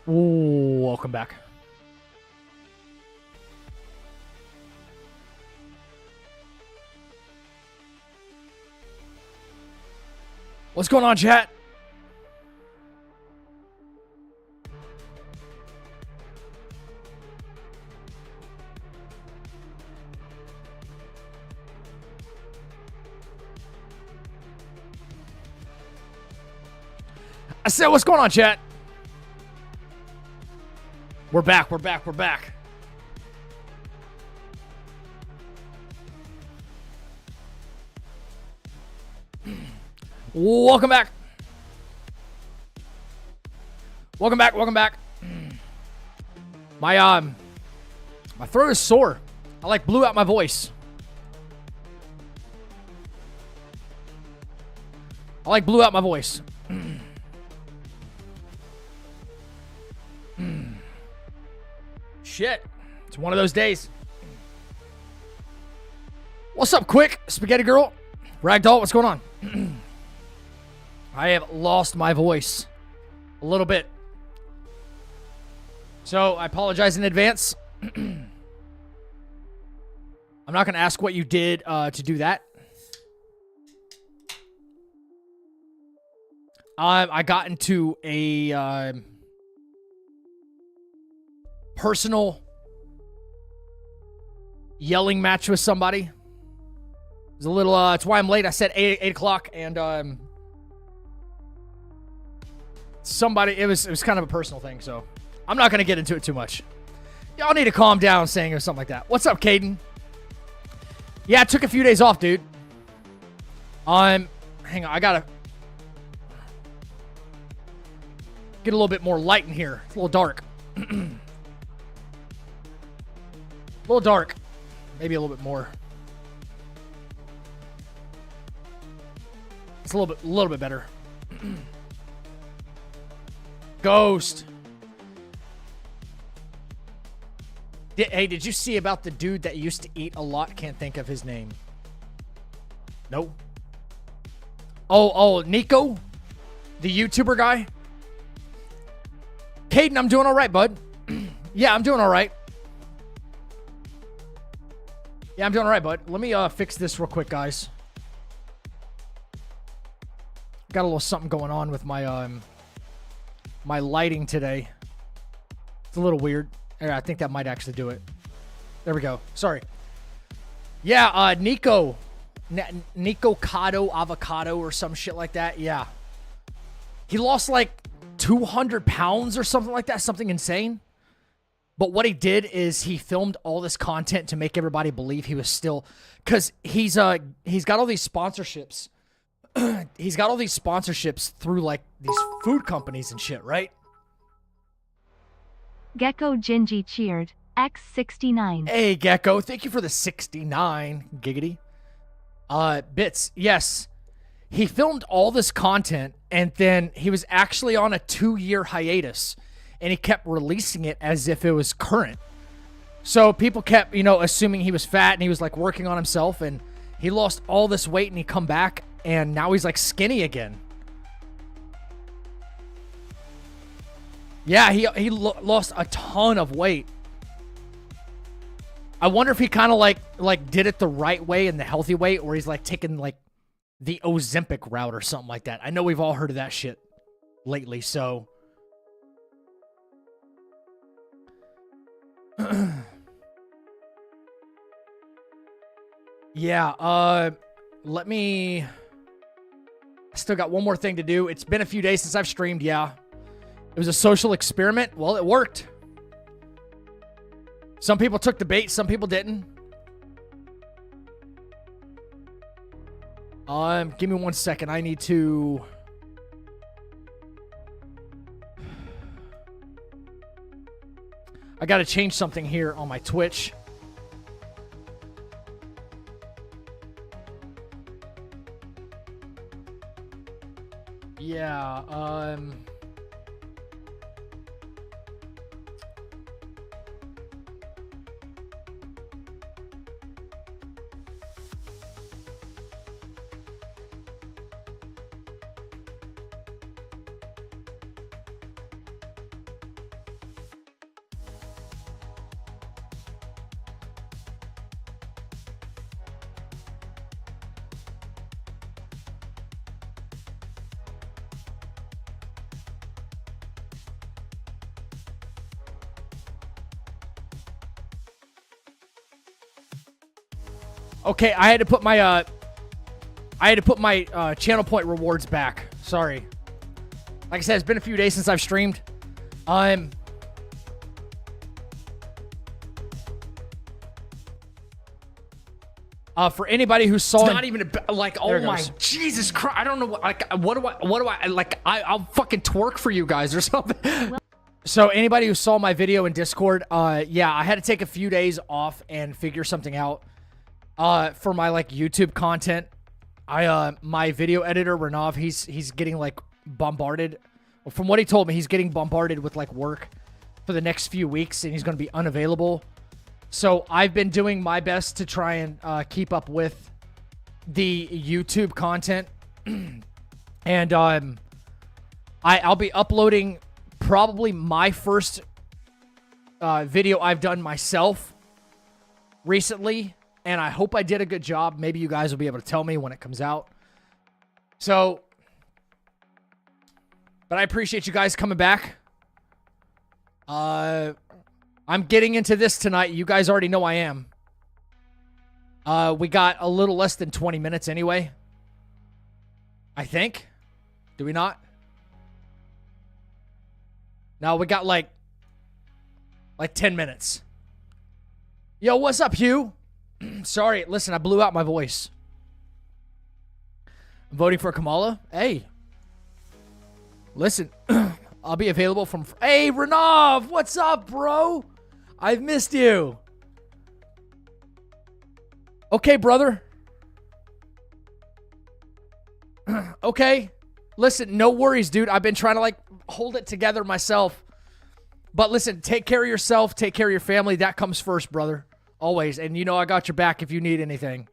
Ooh, welcome back. What's going on, chat? I said, what's going on, chat? We're back. Welcome back. My throat is sore. I blew out my voice. Shit. It's one of those days. What's up, Quick? Spaghetti Girl? Ragdoll, what's going on? I have lost my voice a little bit. So, I apologize in advance. I'm not going to ask what you did to do that. I got into a personal yelling match with somebody. It was a little, it's why I'm late. I said 8 o'clock, and somebody, it was kind of a personal thing, so I'm not going to get into it too much. Y'all need to calm down saying or something like that. What's up, Caden? Yeah, I took a few days off, dude. Hang on, I gotta get a little bit more light in here. It's a little dark. A little dark. Maybe a little bit more. It's a little bit better. Ghost. Hey, did you see about the dude that used to eat a lot? Can't think of his name. Nope. Oh, Nico? The YouTuber guy? Caden, I'm doing all right, bud. Yeah, I'm doing all right. Let me fix this real quick, guys. Got a little something going on with my my lighting today. It's a little weird. I think that might actually do it. There we go. Sorry. Yeah, Nico Cotto Avocado or some shit like that. Yeah. He lost 200 pounds or something like that. Something insane. But what he did is he filmed all this content to make everybody believe he was still... Because he's got all these sponsorships. He's got all these sponsorships through, these food companies and shit, right? Gecko Gingy cheered. X69. Hey, Gecko. Thank you for the 69. Giggity. Bits. Yes. He filmed all this content, and then he was actually on a 2-year hiatus, and he kept releasing it as if it was current. So people kept, assuming he was fat, and he was, working on himself, and he lost all this weight, and he come back, and now he's, skinny again. Yeah, he lost a ton of weight. I wonder if he kind of did it the right way and the healthy way, or he's taking the Ozempic route or something like that. I know we've all heard of that shit lately, so yeah, let me... I still got one more thing to do. It's been a few days since I've streamed, yeah. It was a social experiment. Well, it worked. Some people took the bait, some people didn't. Give me 1 second. I need to... I gotta change something here on my Twitch. Yeah, Okay, I had to put my channel point rewards back. Sorry. Like I said, it's been a few days since I've streamed. For anybody who saw, it's not even like, oh my Jesus Christ! I don't know what do I like? I'll fucking twerk for you guys or something. So anybody who saw my video in Discord, yeah, I had to take a few days off and figure something out. For my like YouTube content, my video editor Renav, he's getting like bombarded. Well, from what he told me, he's getting bombarded with like work for the next few weeks, and he's going to be unavailable. So I've been doing my best to try and keep up with the YouTube content, and I'll be uploading probably my first video I've done myself recently, and I hope I did a good job. Maybe you guys will be able to tell me when it comes out. So, but I appreciate you guys coming back. I'm getting into this tonight. You guys already know I am. We got a little less than 20 minutes anyway. I think. Do we not? No, we got like 10 minutes. Yo, what's up, Hugh? Sorry, listen, I blew out my voice. I'm voting for Kamala. Hey. Listen, I'll be available from... Hey, Renav, what's up, bro? I've missed you. Okay, brother. Okay. Listen, no worries, dude. I've been trying to, like, hold it together myself. But listen, take care of yourself. Take care of your family. That comes first, brother. Always. And you know I got your back if you need anything.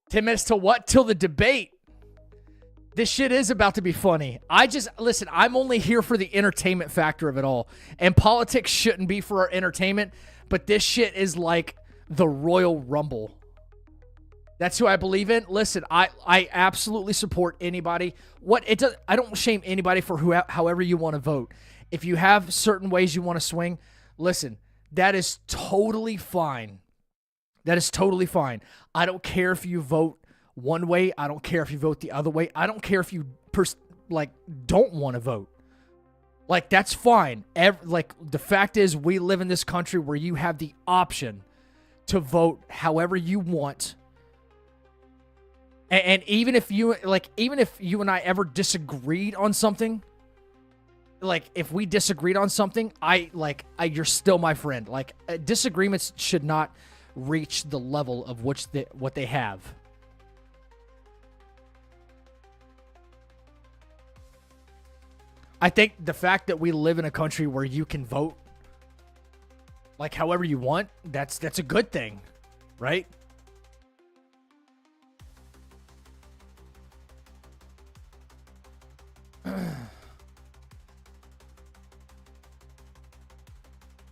10 minutes till what? Till the debate. This shit is about to be funny. Listen, I'm only here for the entertainment factor of it all. And politics shouldn't be for our entertainment, but this shit is like the Royal Rumble. That's who I believe in. Listen, I absolutely support anybody. I don't shame anybody for however you want to vote. If you have certain ways you want to swing, listen, that is totally fine. That is totally fine. I don't care if you vote one way. I don't care if you vote the other way. I don't care if you don't want to vote. Like, that's fine. The fact is, we live in this country where you have the option to vote however you want. And even if you and I ever disagreed on something, like if we disagreed on something, you're still my friend. Like, disagreements should not reach the level of what they have. I think the fact that we live in a country where you can vote like however you want, that's a good thing, right?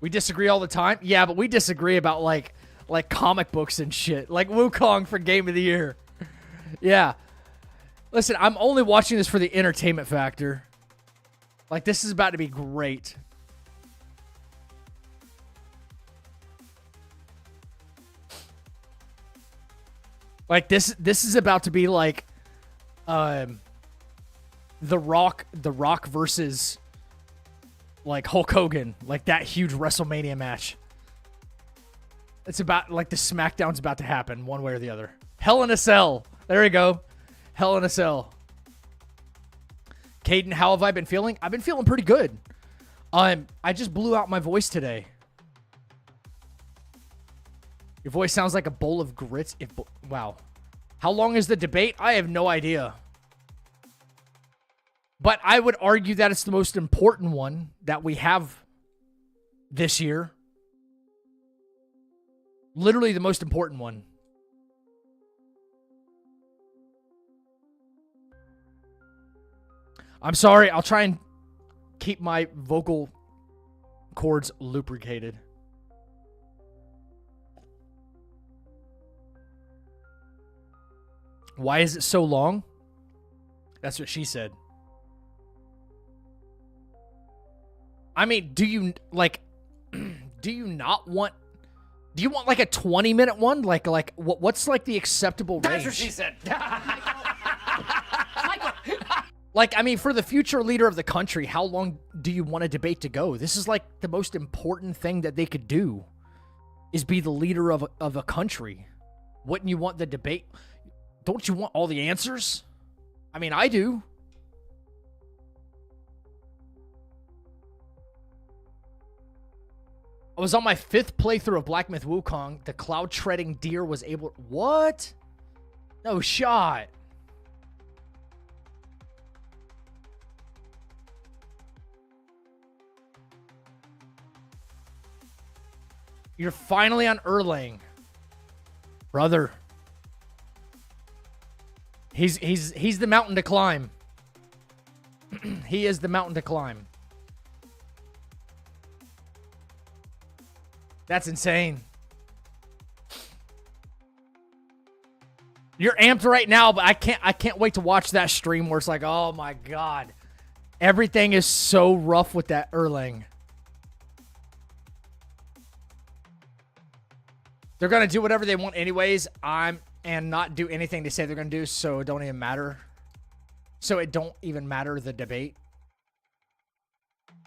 We disagree all the time. Yeah, but we disagree about like comic books and shit. Like Wukong for Game of the Year. Yeah. Listen, I'm only watching this for the entertainment factor. Like, this is about to be great. Like, this is about to be like The Rock versus like Hulk Hogan, like that huge WrestleMania match. It's about like the SmackDown's about to happen one way or the other. Hell in a Cell. There we go. Hell in a Cell. Caden, how have I been feeling? I've been feeling pretty good. I just blew out my voice today. Your voice sounds like a bowl of grits. Wow. How long is the debate? I have no idea. But I would argue that it's the most important one that we have this year. Literally the most important one. I'm sorry. I'll try and keep my vocal cords lubricated. Why is it so long? That's what she said. I mean, do you not want Do you want like a 20-minute one? Like what's like the acceptable range? That's what she said. Like, I mean, for the future leader of the country, how long do you want a debate to go? This is like the most important thing that they could do, is be the leader of a country. Wouldn't you want the debate? Don't you want all the answers? I mean, I do. I was on my 5th playthrough of Black Myth Wukong. The cloud-treading deer was able... What? No shot. You're finally on Erlang. Brother. He's the mountain to climb. He is the mountain to climb. That's insane. You're amped right now, but I can't wait to watch that stream where it's like, oh my god. Everything is so rough with that Erlang. They're going to do whatever they want anyways. And not do anything they say they're going to do, so it don't even matter. So it don't even matter the debate.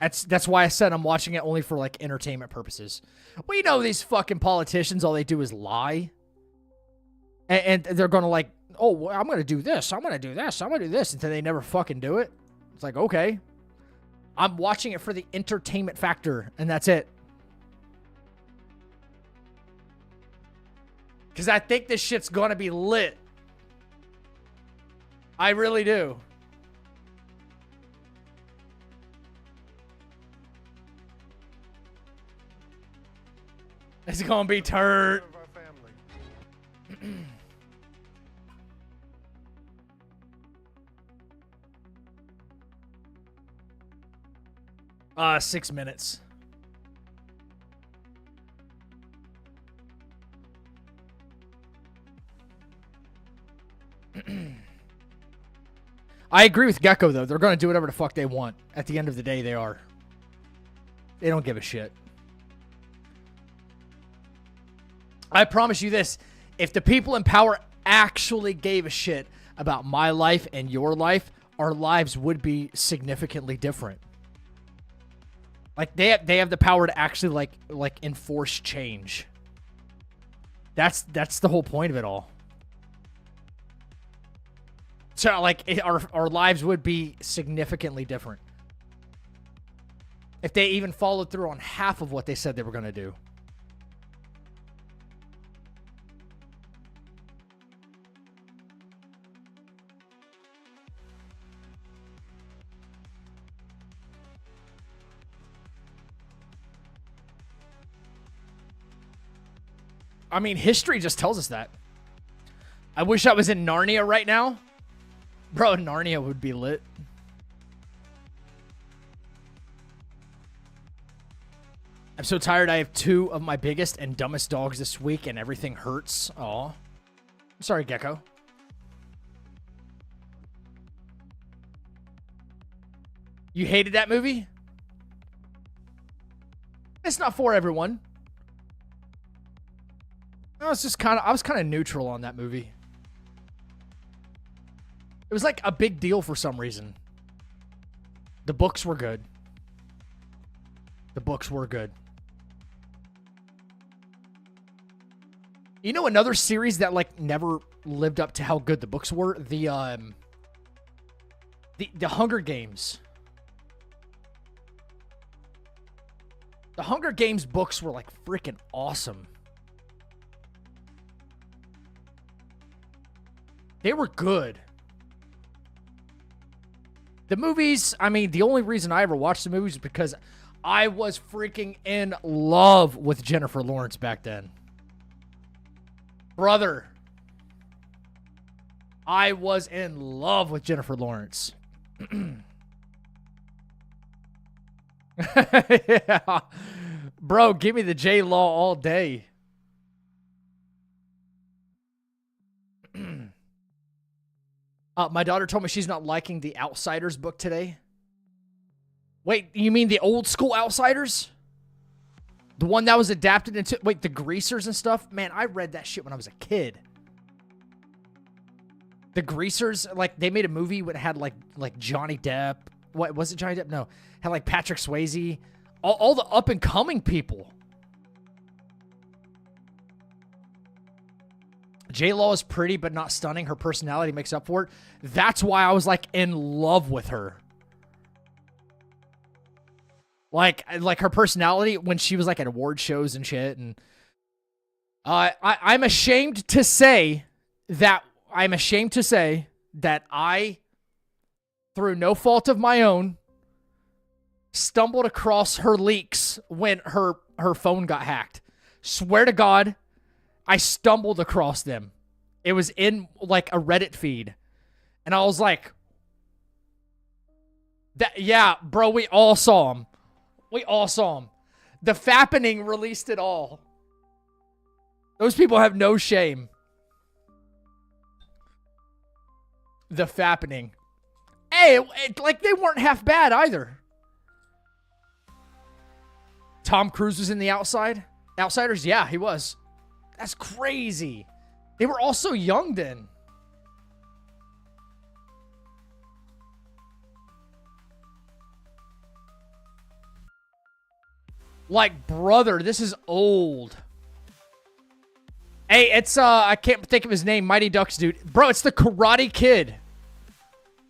That's why I said I'm watching it only for like entertainment purposes. Well, you know, these fucking politicians, all they do is lie. And they're going to like, oh, well, I'm going to do this. I'm going to do this. I'm going to do this. Until they never fucking do it. It's like, okay. I'm watching it for the entertainment factor, and that's it. Because I think this shit's going to be lit. I really do. It's going to be turd. 6 minutes. I agree with Gecko, though. They're going to do whatever the fuck they want. At the end of the day, they are. They don't give a shit. I promise you this. If the people in power actually gave a shit about my life and your life, our lives would be significantly different. Like, they have the power to actually, like enforce change. That's the whole point of it all. So, like, our lives would be significantly different if they even followed through on half of what they said they were going to do. I mean, history just tells us that. I wish I was in Narnia right now. Bro, Narnia would be lit. I'm so tired. I have 2 of my biggest and dumbest dogs this week, and everything hurts. Aw. I'm sorry, Gecko. You hated that movie? It's not for everyone. I was kind of neutral on that movie. It was like a big deal for some reason. The books were good. The books were good. You know another series that like never lived up to how good the books were? The Hunger Games. The Hunger Games books were like freaking awesome. They were good. The movies, I mean, the only reason I ever watched the movies is because I was freaking in love with Jennifer Lawrence back then. Brother. I was in love with Jennifer Lawrence. Yeah. Bro, give me the J-Law all day. My daughter told me she's not liking the Outsiders book today. Wait, you mean the old school Outsiders? The one that was adapted into, wait, the Greasers and stuff? Man, I read that shit when I was a kid. The Greasers, like, they made a movie that had, like Johnny Depp. What, was it Johnny Depp? No. Had, like, Patrick Swayze. All the up-and-coming people. J-Law is pretty but not stunning. Her personality makes up for it. That's why I was, like, in love with her. Like her personality when she was, like, at award shows and shit. And I'm ashamed to say that I, through no fault of my own, stumbled across her leaks when her phone got hacked. Swear to God, I stumbled across them. It was in, like, a Reddit feed. And I was like, yeah, bro, we all saw them. We all saw them. The Fappening released it all. Those people have no shame. The Fappening. Hey, like, they weren't half bad either. Tom Cruise was in The Outsiders? Yeah, he was. That's crazy. They were all so young then. Like, brother, this is old. Hey, it's, I can't think of his name. Mighty Ducks, dude. Bro, it's the Karate Kid.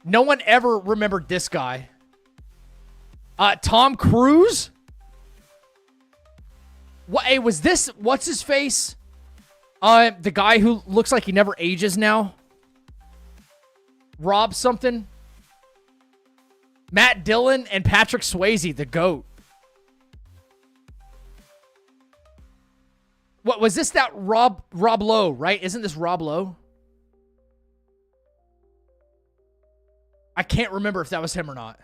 No one ever remembered this guy. Tom Cruise? What? Hey, was this, what's his face? The guy who looks like he never ages now? Rob something? Matt Dillon and Patrick Swayze, the GOAT. What was this? That Rob Lowe, right? Isn't this Rob Lowe? I can't remember if that was him or not.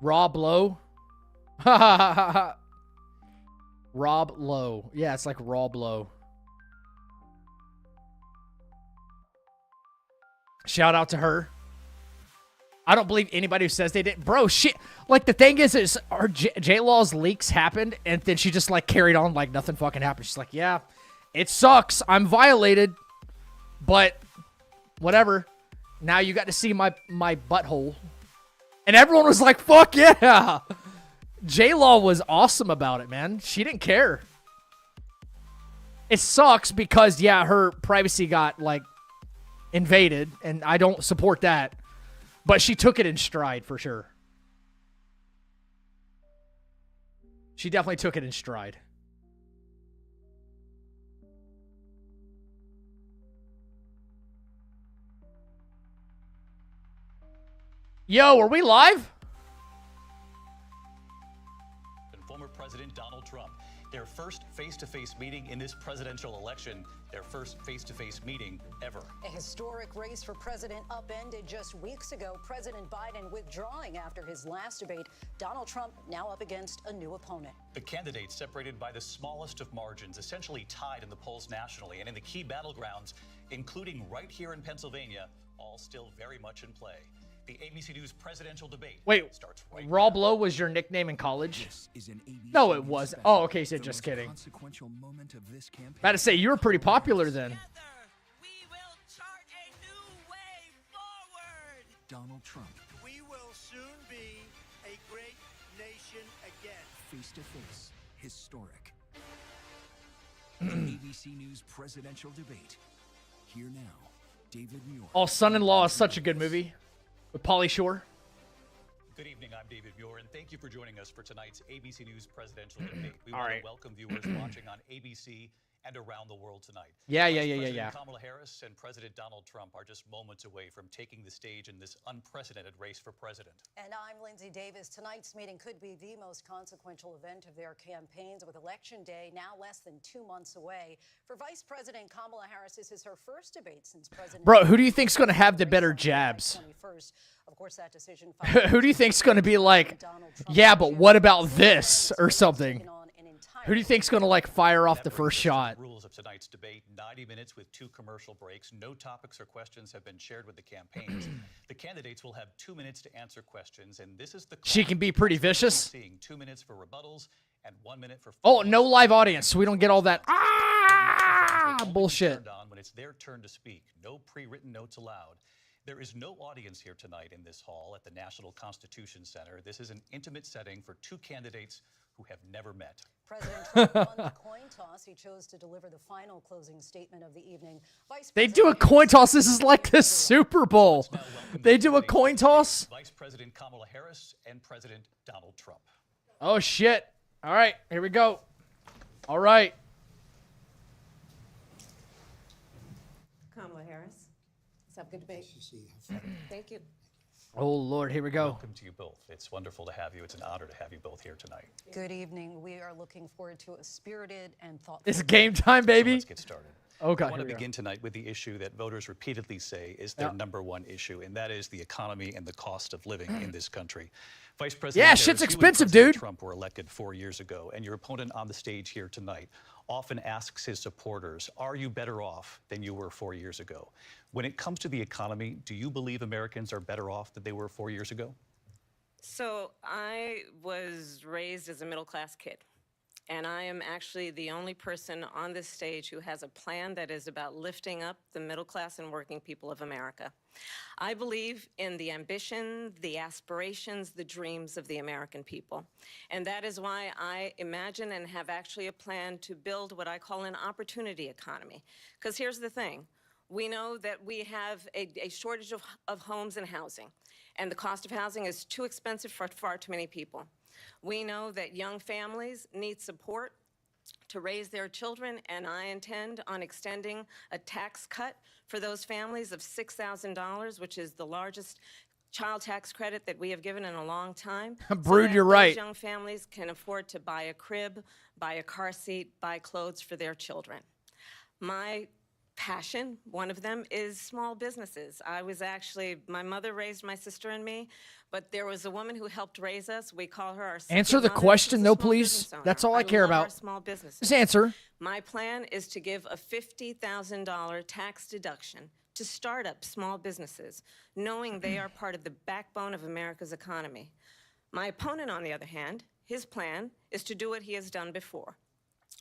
Rob Lowe? Rob Lowe. Yeah, it's like Rob Lowe. Shout out to her. I don't believe anybody who says they didn't. Bro, shit. Like, the thing is our J-Law's leaks happened, and then she just, like, carried on like nothing fucking happened. She's like, yeah, it sucks. I'm violated. But, whatever. Now you got to see my butthole. And everyone was like, fuck yeah. J-Law was awesome about it, man. She didn't care. It sucks because, yeah, her privacy got, like, invaded, and I don't support that. But she took it in stride, for sure. She definitely took it in stride. Yo, are we live? And former President Donald Trump. Their first face-to-face meeting in this presidential election, their first face-to-face meeting ever. A historic race for president upended just weeks ago. President Biden withdrawing after his last debate. Donald Trump now up against a new opponent. The candidates separated by the smallest of margins, essentially tied in the polls nationally and in the key battlegrounds, including right here in Pennsylvania, all still very much in play. The ABC News presidential debate starts right Rob Lowe was your nickname in college? No, it wasn't. Oh, okay, so just kidding. About to say, you were pretty popular then. We will chart a new way forward. Donald Trump. We will soon be a great nation again. Face to face. Historic. The ABC News presidential debate. Here now, David Muir. Oh, Son-in-Law is such a good movie. With Pauly Shore. Good evening, I'm David Muir, and thank you for joining us for tonight's ABC News presidential debate. We want to welcome viewers watching on ABC and around the world tonight. Yeah. President Kamala Harris and President Donald Trump are just moments away from taking the stage in this unprecedented race for president. And I'm Lindsay Davis. Tonight's meeting could be the most consequential event of their campaigns, with Election Day now less than 2 months away. For Vice President Kamala Harris, this is her first debate since President... Bro, who do you think's going to have the better jabs? Of course, that decision. Who do you think's going to be like, yeah, but what about this or something? Who do you think's going to like fire off the first shot? Rules of tonight's debate: 90 minutes with 2 commercial breaks. No topics or questions have been shared with the campaigns. The candidates will have 2 minutes to answer questions, and this is the. She can be pretty vicious. Seeing 2 minutes for rebuttals and 1 minute for. Oh, no live audience, so we don't get all that bullshit. On when it's their turn to speak. No pre-written notes allowed. There is no audience here tonight in this hall at the National Constitution Center. This is an intimate setting for 2 candidates who have never met. President Trump won the coin toss. He chose to deliver the final closing statement of the evening. They do a coin toss. This is like the Super Bowl. They do a coin toss. Vice President Kamala Harris and President Donald Trump. Oh, shit. All right, here we go. All right. Kamala Harris. Let's have a good debate. Thank you. Oh, Lord, here we go. Welcome to you both. It's wonderful to have you. It's an honor to have you both here tonight. Good evening. We are looking forward to a spirited and thoughtful. It's game time, baby. So let's get started. Oh, God, I want to here we go. begin tonight with the issue that voters repeatedly say is their number one issue, and that is the economy and the cost of living in this country. Vice President Yeah, Harris, shit's you and expensive, President dude. Trump were elected 4 years ago, and your opponent on the stage here tonight often asks his supporters, are you better off than you were 4 years ago? When it comes to the economy, do you believe Americans are better off than they were 4 years ago? So I was raised as a middle-class kid, and I am actually the only person on this stage who has a plan that is about lifting up the middle class and working people of America. I believe in the ambition, the aspirations, the dreams of the American people. And that is why I imagine and have actually a plan to build what I call an opportunity economy. Because here's the thing. We know that we have a shortage of homes and housing, and the cost of housing is too expensive for far too many people. We know that young families need support to raise their children, and I intend on extending a tax cut for those families of $6,000, which is the largest child tax credit that we have given in a long time. Brood, so you're right. Young families can afford to buy a crib, buy a car seat, buy clothes for their children. My passion, one of them, is small businesses. My mother raised my sister and me, but there was a woman who helped raise us. We call her our second Answer the mother. question, She's a though, small please. business owner. That's all I care love our about. small businesses. Just answer. My plan is to give a $50,000 tax deduction to start up small businesses, knowing they are part of the backbone of America's economy. My opponent, on the other hand, his plan is to do what he has done before,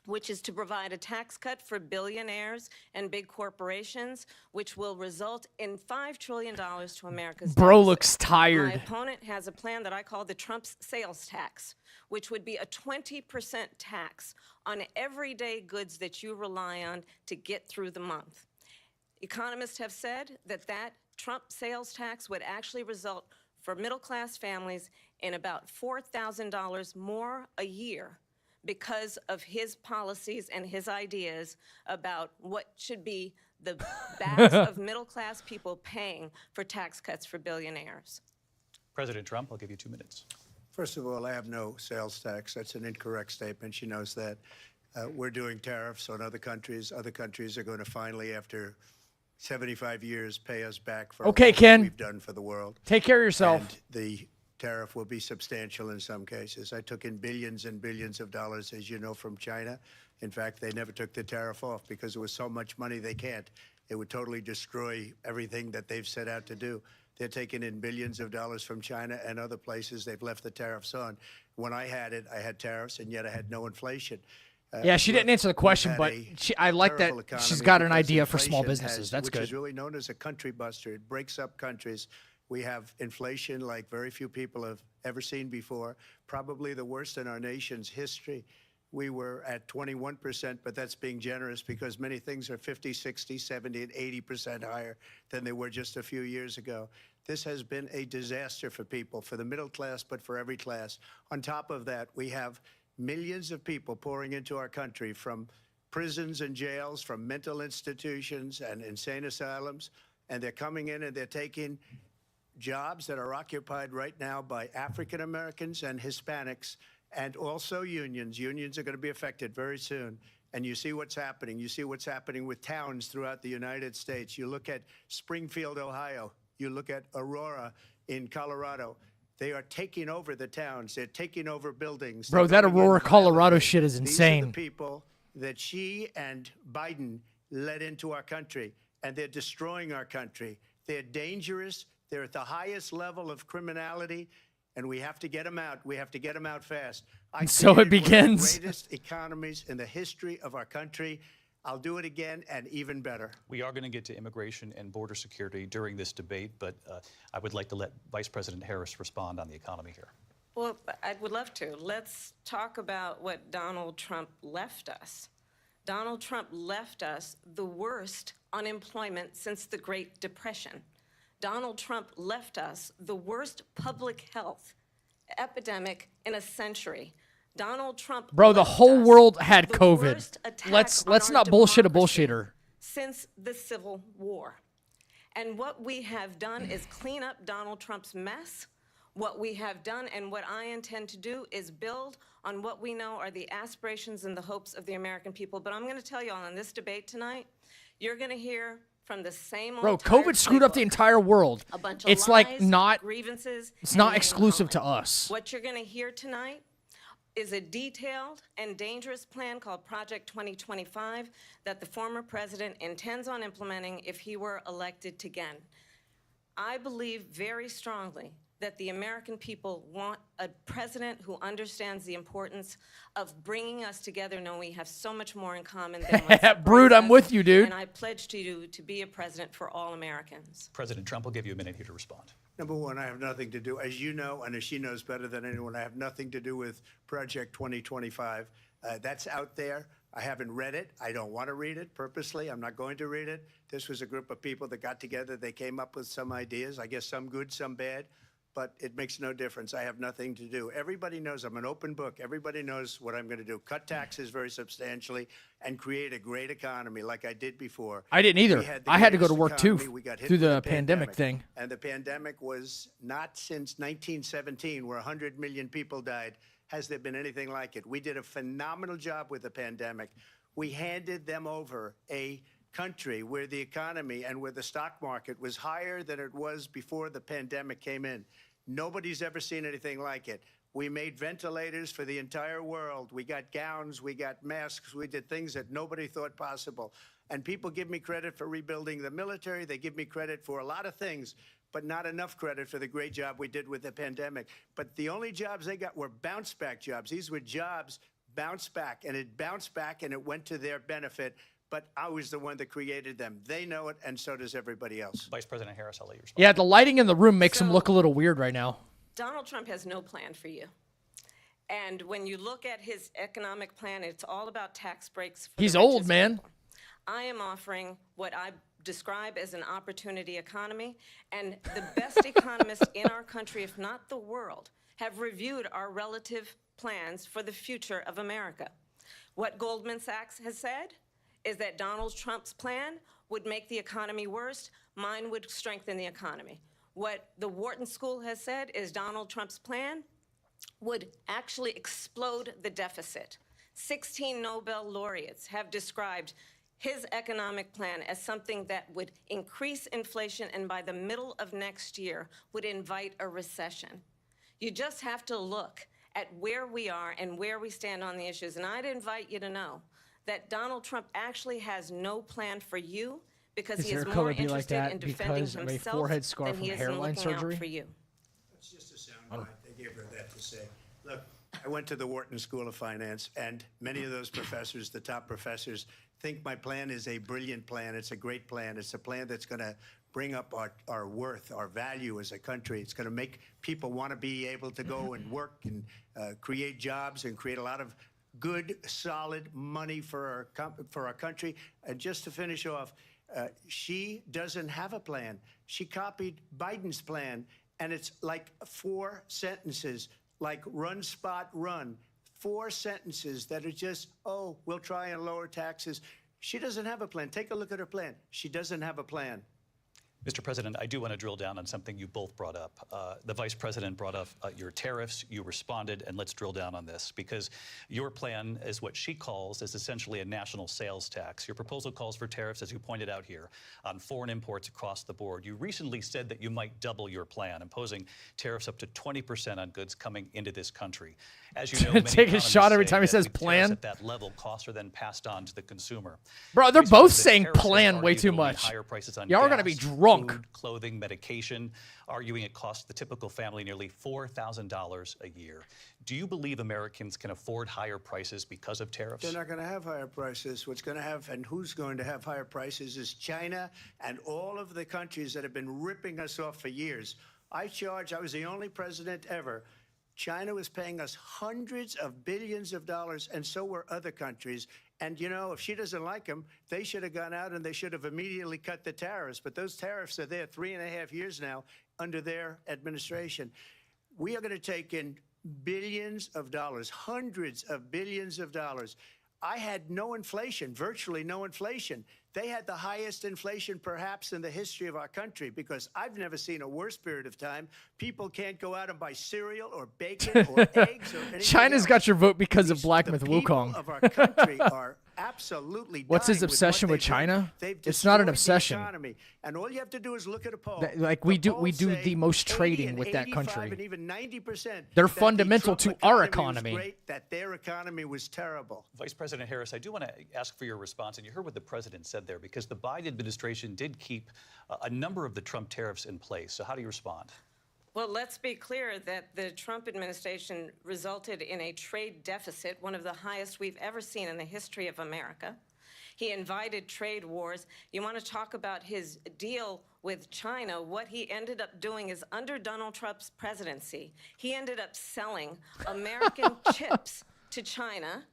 which is to provide a tax cut for billionaires and big corporations, which will result in $5 trillion to America's Bro deficit. looks tired. My opponent has a plan that I call the Trump's sales tax, which would be a 20% tax on everyday goods that you rely on to get through the month. Economists have said that Trump sales tax would actually result for middle-class families in about $4,000 more a year because of his policies and his ideas about what should be the backs of middle-class people paying for tax cuts for billionaires. President Trump, I'll give you 2 minutes. First of all, I have no sales tax. That's an incorrect statement. She knows that. We're doing tariffs on other countries. Other countries are going to finally, after 75 years, pay us back for Okay, what Ken. we've done for the world. Take care of yourself. And the tariff will be substantial in some cases. I took in billions and billions of dollars, as you know, from China. In fact, they never took the tariff off because there was so much money they can't. It would totally destroy everything that they've set out to do. They're taking in billions of dollars from China and other places. They've left the tariffs on. When I had it, I had tariffs, and yet I had no inflation. Yeah, she didn't answer the question, We've but had I like that terrible economy she's got an because idea for small inflation businesses. has- That's which good. is really known as a country buster. It breaks up countries. We have inflation like very few people have ever seen before, probably the worst in our nation's history. We were at 21%, but that's being generous because many things are 50, 60, 70, and 80% higher than they were just a few years ago. This has been a disaster for people, for the middle class, but for every class. On top of that, we have millions of people pouring into our country from prisons and jails, from mental institutions and insane asylums, and they're coming in and they're taking jobs that are occupied right now by African Americans and Hispanics, and also unions. Unions are going to be affected very soon. And you see what's happening. You see what's happening with towns throughout the United States. You look at Springfield, Ohio. You look at Aurora in Colorado. They are taking over the towns. They're taking over buildings. Bro, They're that going in Aurora, Colorado violently. shit is These are insane. the people that she and Biden led into our country, and they're destroying our country. They're dangerous. They're at the highest level of criminality, and we have to get them out. We have to get them out fast. And so it created one of the begins. greatest economies in the history of our country. I'll do it again and even better. We are going to get to immigration and border security during this debate, but I would like to let Vice President Harris respond on the economy here. Well, I would love to. Let's talk about what Donald Trump left us. Donald Trump left us the worst unemployment since the Great Depression. Donald Trump left us the worst public health epidemic in a century. Donald Trump, bro, the whole world had COVID. Let's on not our bullshit a democracy bullshitter. Since the Civil War. And what we have done is clean up Donald Trump's mess. What we have done and what I intend to do is build on what we know are the aspirations and the hopes of the American people. But I'm going to tell you all in this debate tonight, you're going to hear from the same old Bro, tired COVID screwed up the playbook. entire world. A bunch of It's lies, like not, grievances. it's and not name exclusive to calling. us. What you're going to hear tonight is a detailed and dangerous plan called Project 2025 that the former president intends on implementing if he were elected again. I believe very strongly that the American people want a president who understands the importance of bringing us together, knowing we have so much more in common than what separates Brood, I'm us. with you, dude. And I pledge to you to be a president for all Americans. President Trump will give you a minute here to respond. Number one, I have nothing to do, as you know, and as she knows better than anyone, I have nothing to do with Project 2025. That's out there. I haven't read it. I don't want to read it purposely. I'm not going to read it. This was a group of people that got together. They came up with some ideas, I guess some good, some bad, but it makes no difference. I have nothing to do. Everybody knows I'm an open book. Everybody knows what I'm going to do. Cut taxes very substantially and create a great economy like I did before. I didn't either. We had the I had to go to greatest work too economy. We got hit through with the pandemic thing. And the pandemic was not since 1917, where 100 million people died, has there been anything like it. We did a phenomenal job with the pandemic. We handed them over a country where the economy and where the stock market was higher than it was before the pandemic came in. Nobody's ever seen anything like it. We made ventilators for the entire world. We got gowns, we got masks, we did things that nobody thought possible. And people give me credit for rebuilding the military. They give me credit for a lot of things, but not enough credit for the great job we did with the pandemic. But the only jobs they got were bounce back jobs. These were jobs bounced back, and it bounced back and it went to their benefit. But I was the one that created them. They know it, and so does everybody else. Vice President Harris, I'll let you respond. Yeah, the lighting in the room makes him look a little weird right now. Donald Trump has no plan for you. And when you look at his economic plan, it's all about tax breaks. For He's the old, richest man. people. I am offering what I describe as an opportunity economy, and the best economists in our country, if not the world, have reviewed our relative plans for the future of America. What Goldman Sachs has said is that Donald Trump's plan would make the economy worse. Mine would strengthen the economy. What the Wharton School has said is Donald Trump's plan would actually explode the deficit. 16 Nobel laureates have described his economic plan as something that would increase inflation and by the middle of next year would invite a recession. You just have to look at where we are and where we stand on the issues. And I'd invite you to know that Donald Trump actually has no plan for you because he is more interested in defending because of a himself forehead scar than from he is in hairline looking surgery? out for you. It's just a soundbite. They gave her that to say. Look, I went to the Wharton School of Finance, and many of those professors, the top professors, think my plan is a brilliant plan. It's a great plan. It's a plan that's going to bring up our worth, our value as a country. It's going to make people want to be able to go and work and create jobs and create a lot of good, solid money for our country. And just to finish off, she doesn't have a plan. She copied Biden's plan, and it's like 4 sentences, like run, spot, run. 4 sentences that are just, oh, we'll try and lower taxes. She doesn't have a plan. Take a look at her plan. She doesn't have a plan. Mr. President, I do want to drill down on something you both brought up. The Vice President brought up your tariffs. You responded, and let's drill down on this because your plan is what she calls is essentially a national sales tax. Your proposal calls for tariffs, as you pointed out here, on foreign imports across the board. You recently said that you might double your plan, imposing tariffs up to 20% on goods coming into this country. As you know, many Take a shot every economists time he say says that plan. At that level, costs are then passed on to the consumer. Bro, they're Vice both President, saying tariffs have plan way argued too there will be much. higher prices on Y'all are gonna be gas, drunk. food, clothing, medication, arguing it costs the typical family nearly $4,000 a year. Do you believe Americans can afford higher prices because of tariffs? They're not going to have higher prices. What's going to have and who's going to have higher prices is China and all of the countries that have been ripping us off for years. I was the only president ever. China was paying us hundreds of billions of dollars, and so were other countries. And, you know, if she doesn't like them, they should have gone out and they should have immediately cut the tariffs. But those tariffs are there 3.5 years now under their administration. We are going to take in billions of dollars, hundreds of billions of dollars. I had no inflation, virtually no inflation. They had the highest inflation perhaps in the history of our country because I've never seen a worse period of time. People can't go out and buy cereal or bacon or eggs or anything China's else. got your vote because of Black Myth The people Wukong. of our country are absolutely What's his dying obsession what with they've done. China? They've It's not an destroyed the obsession. economy. And all you have to do is look at a poll. Like we The do polls say the most 80 trading and with that 85 country. and even 90% They're that the fundamental Trump to our economy economy. was great, that their economy was terrible. Vice President Harris, I do want to ask for your response, and you heard what the president said there, because the Biden administration did keep a number of the Trump tariffs in place. So how do you respond? Well, let's be clear that the Trump administration resulted in a trade deficit, one of the highest we've ever seen in the history of America. He invited trade wars. You want to talk about his deal with China? What he ended up doing is under Donald Trump's presidency, he ended up selling American chips to China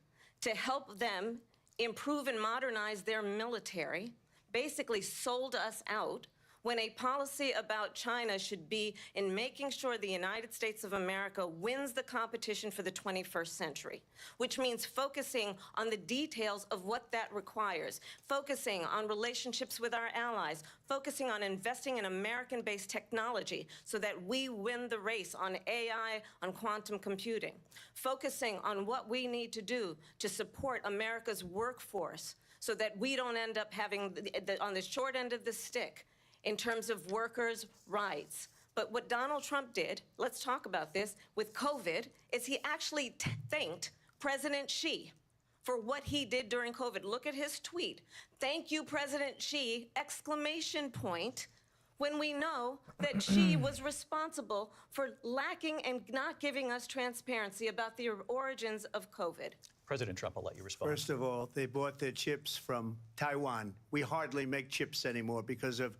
to help them improve and modernize their military, basically sold us out, when a policy about China should be in making sure the United States of America wins the competition for the 21st century, which means focusing on the details of what that requires, focusing on relationships with our allies, focusing on investing in American-based technology so that we win the race on AI, on quantum computing, focusing on what we need to do to support America's workforce so that we don't end up having on the short end of the stick in terms of workers' rights. But what Donald Trump did, let's talk about this, with COVID, is he actually thanked President Xi for what he did during COVID. Look at his tweet. Thank you, President Xi, exclamation point, when we know that Xi was responsible for lacking and not giving us transparency about the origins of COVID. President Trump, I'll let you respond. First of all, they bought their chips from Taiwan. We hardly make chips anymore because of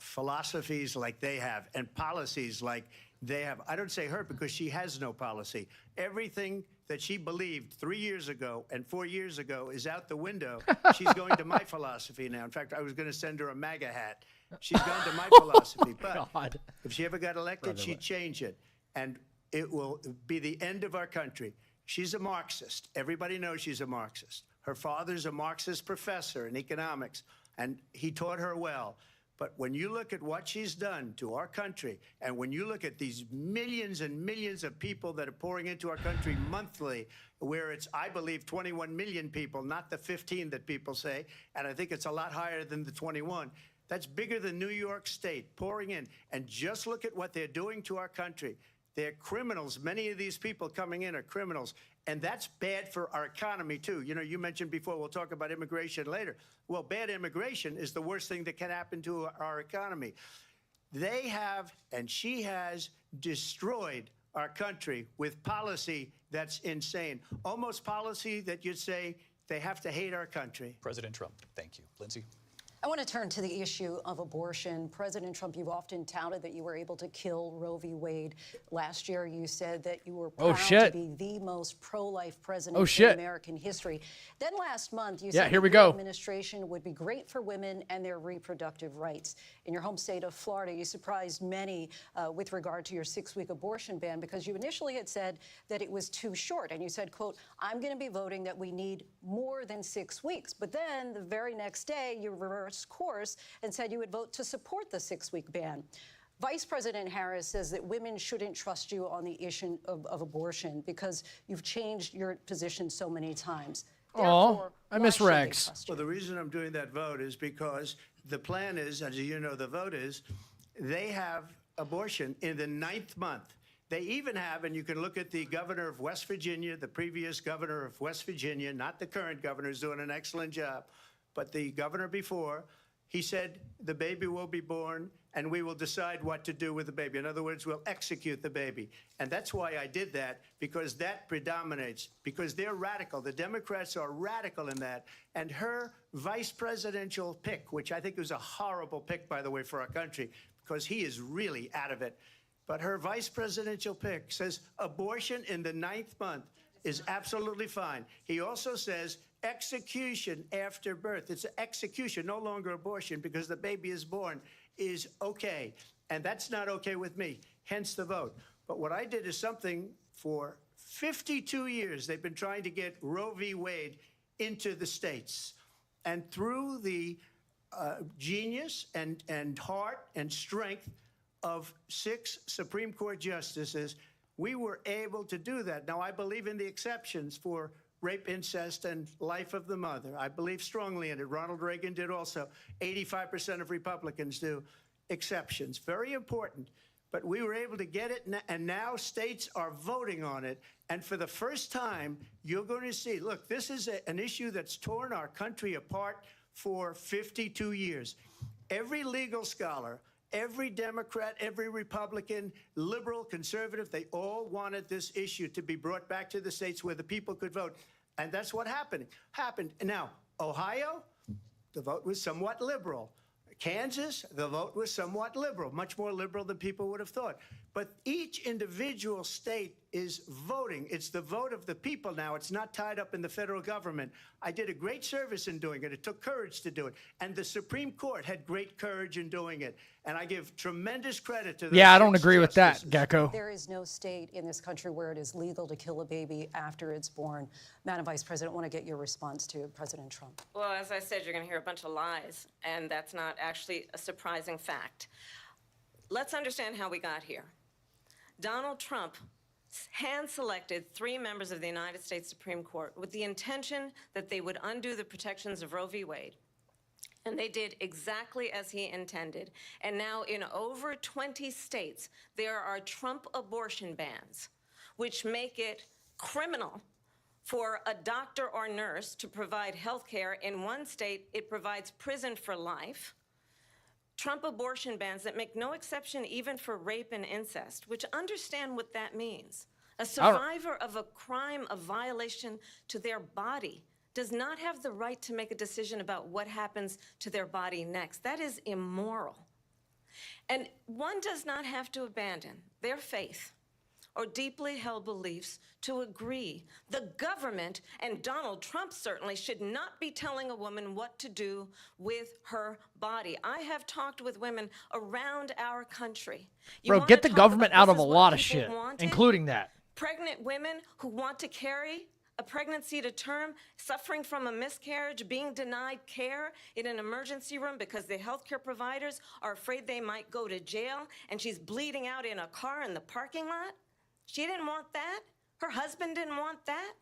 philosophies like they have and policies like they have. I don't say her because she has no policy. Everything that she believed 3 years ago and 4 years ago is out the window. She's going to my philosophy now. In fact, I was going to send her a MAGA hat. She's gone to my philosophy. But God. if she ever got elected, she'd change it. And it will be the end of our country. She's a Marxist. Everybody knows she's a Marxist. Her father's a Marxist professor in economics, and he taught her well. But when you look at what she's done to our country, and when you look at these millions and millions of people that are pouring into our country monthly, where it's, I believe, 21 million people, not the 15 that people say, and I think it's a lot higher than the 21. That's bigger than New York State pouring in. And just look at what they're doing to our country. They're criminals. Many of these people coming in are criminals. And that's bad for our economy, too. You know, you mentioned before, we'll talk about immigration later. Well, bad immigration is the worst thing that can happen to our economy. They have, and she has, destroyed our country with policy that's insane. Almost policy that you'd say they have to hate our country. President Trump, thank you. Lindsay? I want to turn to the issue of abortion. President Trump, you've often touted that you were able to kill Roe v. Wade. Last year, you said that you were proud to be the most pro-life president in American history. Then last month, you said the administration would be great for women and their reproductive rights. In your home state of Florida, you surprised many with regard to your 6-week abortion ban because you initially had said that it was too short. And you said, quote, I'm going to be voting that we need more than 6 weeks. But then the very next day, you reversed reversed course and said you would vote to support the 6-week ban. Vice President Harris says that women shouldn't trust you on the issue of abortion because you've changed your position so many times. Oh, I miss Rex. Well, the reason I'm doing that vote is because the plan is, as you know, the vote is, they have abortion in the 9th month. They even have, and you can look at the governor of West Virginia, the previous governor of West Virginia, not the current governor, who's doing an excellent job, but the governor before, he said the baby will be born and we will decide what to do with the baby. In other words, we'll execute the baby. And that's why I did that, because that predominates, because they're radical. The Democrats are radical in that. And her vice presidential pick, which I think was a horrible pick, by the way, for our country, because he is really out of it. But her vice presidential pick says abortion in the 9th month is absolutely fine. He also says execution after birth. It's execution, no longer abortion, because the baby is born, is okay. And that's not okay with me, hence the vote. But what I did is something for 52 years. They've been trying to get Roe v. Wade into the states. And through the genius and heart and strength of 6 Supreme Court justices, we were able to do that. Now, I believe in the exceptions for rape, incest, and life of the mother. I believe strongly in it. Ronald Reagan did also. 85% of Republicans do. Exceptions, very important. But we were able to get it, and now states are voting on it. And for the first time, you're going to see, look, this is an issue that's torn our country apart for 52 years. Every legal scholar, every Democrat, every Republican, liberal, conservative, they all wanted this issue to be brought back to the states where the people could vote. And that's what happened. Now, Ohio, the vote was somewhat liberal. Kansas, the vote was somewhat liberal, much more liberal than people would have thought. But each individual state is voting. It's the vote of the people now. It's not tied up in the federal government. I did a great service in doing it. It took courage to do it. And the Supreme Court had great courage in doing it. And I give tremendous credit to those. Yeah, I don't agree with that, Gecko. There is no state in this country where it is legal to kill a baby after it's born. Madam Vice President, I want to get your response to President Trump. Well, as I said, you're going to hear a bunch of lies, and that's not actually a surprising fact. Let's understand how we got here. Donald Trump hand-selected 3 members of the United States Supreme Court with the intention that they would undo the protections of Roe v. Wade. And they did exactly as he intended. And now in over 20 states, there are Trump abortion bans, which make it criminal for a doctor or nurse to provide health care. In one state, it provides prison for life. Trump abortion bans that make no exception even for rape and incest, which understand what that means. A survivor of a crime of violation to their body does not have the right to make a decision about what happens to their body next. That is immoral. And one does not have to abandon their faith or deeply held beliefs to agree. The government, and Donald Trump certainly, should not be telling a woman what to do with her body. I have talked with women around our country. Bro, get the government out of a lot of shit, including that. Pregnant women who want to carry a pregnancy to term, suffering from a miscarriage, being denied care in an emergency room because the healthcare providers are afraid they might go to jail, and she's bleeding out in a car in the parking lot. She didn't want that. Her husband didn't want that.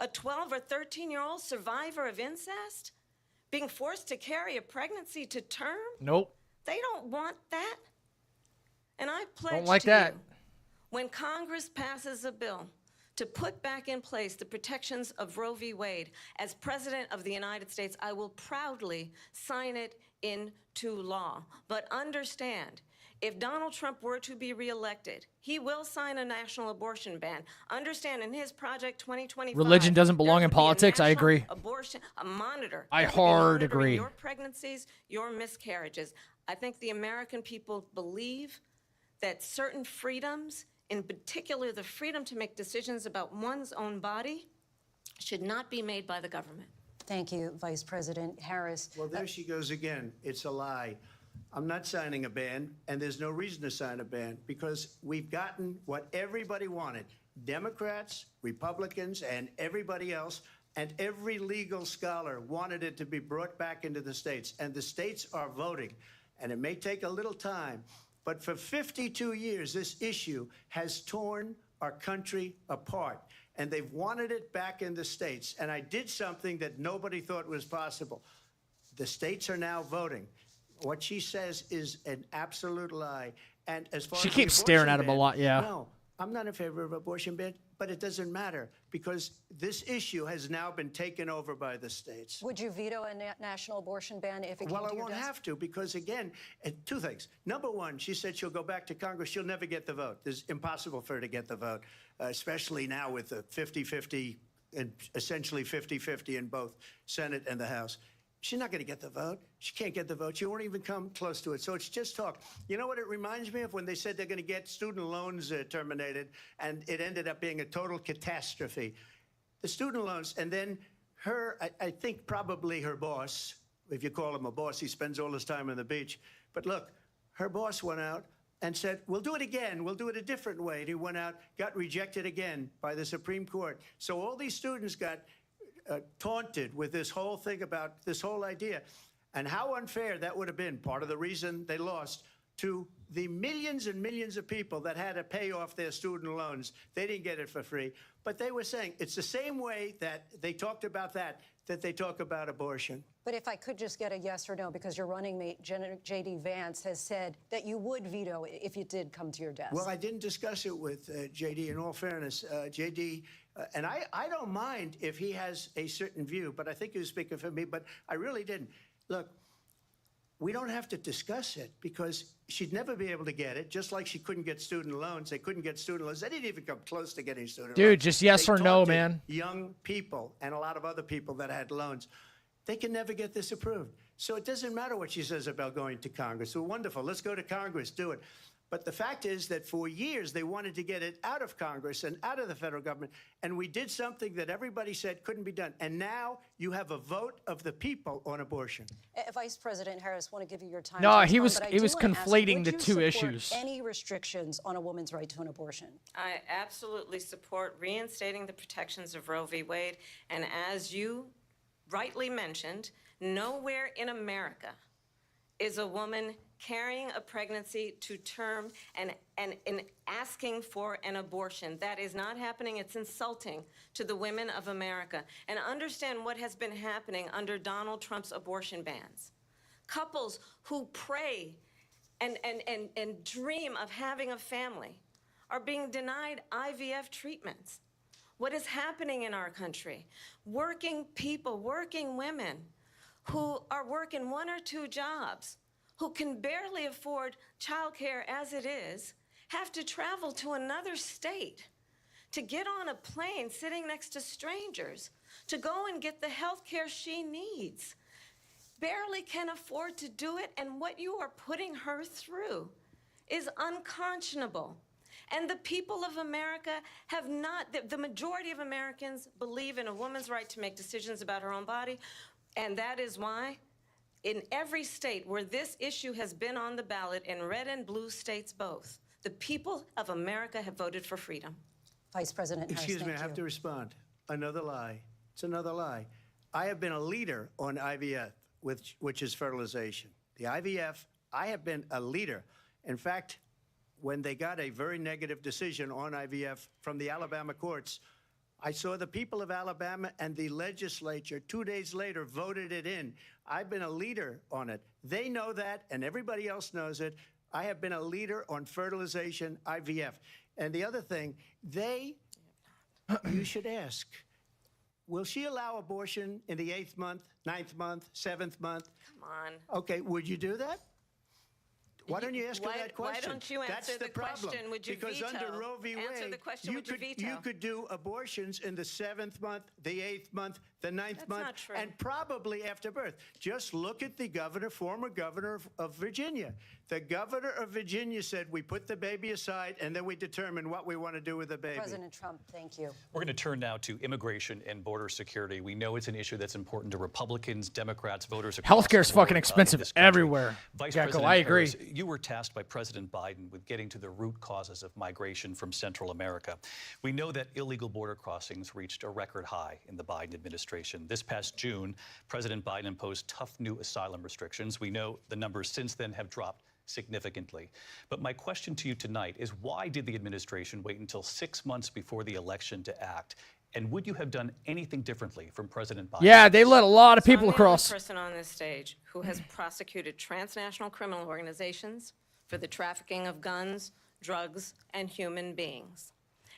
A 12 or 13-year-old survivor of incest being forced to carry a pregnancy to term. Nope. They don't want that. And I pledge to you, when Congress passes a bill to put back in place the protections of Roe v. Wade, as President of the United States, I will proudly sign it into law. But understand, if Donald Trump were to be reelected, he will sign a national abortion ban. Understand, in his Project 2025, religion doesn't belong in politics. I agree. Abortion, a monitor. I hard agree. Your pregnancies, your miscarriages. I think the American people believe that certain freedoms, in particular the freedom to make decisions about one's own body, should not be made by the government. Thank you, Vice President Harris. Well, there she goes again. It's a lie. I'm not signing a ban, and there's no reason to sign a ban, because we've gotten what everybody wanted, Democrats, Republicans, and everybody else, and every legal scholar wanted it to be brought back into the states. And the states are voting. And it may take a little time, but for 52 years, this issue has torn our country apart. And they've wanted it back in the states. And I did something that nobody thought was possible. The states are now voting. What she says is an absolute lie. And as far She as keeps the staring abortion at him a ban, lot, yeah. No, I'm not in favor of abortion ban, but it doesn't matter because this issue has now been taken over by the states. Would you veto a national abortion ban if it came Well, to I your won't desk? have to because, again, two things. Number one, she said she'll go back to Congress. She'll never get the vote. It's impossible for her to get the vote, especially now with the 50-50 and essentially 50-50 in both Senate and the House. She's not going to get the vote. She can't get the vote. She won't even come close to it. So it's just talk. You know what it reminds me of? When they said they're going to get student loans terminated, and it ended up being a total catastrophe. The student loans, and then her, I think probably her boss, if you call him a boss, he spends all his time on the beach. But look, her boss went out and said, we'll do it again. We'll do it a different way. And he went out, got rejected again by the Supreme Court. So all these students got taunted with this whole thing about this whole idea. And how unfair that would have been, part of the reason they lost, to the millions and millions of people that had to pay off their student loans. They didn't get it for free. But they were saying it's the same way that they talked about that they talk about abortion. But if I could just get a yes or no, because your running mate, J.D. Vance, has said that you would veto it if it did come to your desk. Well, I didn't discuss it with J.D. In all fairness, J.D., and I don't mind if he has a certain view, but I think he was speaking for me, but I really didn't. Look, we don't have to discuss it because she'd never be able to get it, just like she couldn't get student loans. They couldn't get student loans. They didn't even come close to getting student loans. Dude, just yes They or no, taunted man. Young people and a lot of other people that had loans. They can never get this approved. So it doesn't matter what she says about going to Congress. Well, wonderful. Let's go to Congress, do it. But the fact is that for years, they wanted to get it out of Congress and out of the federal government. And we did something that everybody said couldn't be done. And now you have a vote of the people on abortion. Vice President Harris, want to give you your time. No, to he respond, was but I do wanna ask, conflating would the you two support issues. Any restrictions on a woman's right to an abortion? I absolutely support reinstating the protections of Roe v. Wade. And as you rightly mentioned, nowhere in America is a woman carrying a pregnancy to term and asking for an abortion. That is not happening. It's insulting to the women of America. And understand what has been happening under Donald Trump's abortion bans. Couples who pray and dream of having a family are being denied IVF treatments. What is happening in our country? Working people, working women who are working 1 or 2 jobs, who can barely afford childcare as it is, have to travel to another state to get on a plane sitting next to strangers to go and get the health care she needs. Barely can afford to do it, and what you are putting her through is unconscionable. And the people of America have not, the majority of Americans believe in a woman's right to make decisions about her own body, and that is why in every state where this issue has been on the ballot, in red and blue states both, the people of America have voted for freedom. Vice President Harris, Excuse me, I thank have you. to respond. Another lie. It's another lie. I have been a leader on IVF, which is fertilization. The IVF, I have been a leader. In fact, when they got a very negative decision on IVF from the Alabama courts, I saw the people of Alabama and the legislature 2 days later voted it in. I've been a leader on it. They know that, and everybody else knows it. I have been a leader on fertilization, IVF. And the other thing, you should ask, will she allow abortion in the 8th month, 9th month, 7th month? Come on. Okay, would you do that? Why don't you ask her that question? Why don't you answer That's the problem. question? Would you because veto? under Roe v. Answer Wade, the question. Would you veto? you could do abortions in the 7th month, the 8th month, the 9th That's month, not true. and probably after birth. Just look at the governor, former governor of Virginia. The governor of Virginia said we put the baby aside and then we determine what we want to do with the baby. President Trump, thank you. We're going to turn now to immigration and border security. We know it's an issue that's important to Republicans, Democrats, voters across Healthcare's the board, fucking in expensive this country. everywhere. Vice Gekko, President I agree. Harris, you were tasked by President Biden with getting to the root causes of migration from Central America. We know that illegal border crossings reached a record high in the Biden administration. This past June, President Biden imposed tough new asylum restrictions. We know the numbers since then have dropped significantly. But my question to you tonight is, why did the administration wait until 6 months before the election to act? And would you have done anything differently from President Biden? Yeah, they let a lot of people across. I'm the only person on this stage who has prosecuted transnational criminal organizations for the trafficking of guns, drugs, and human beings.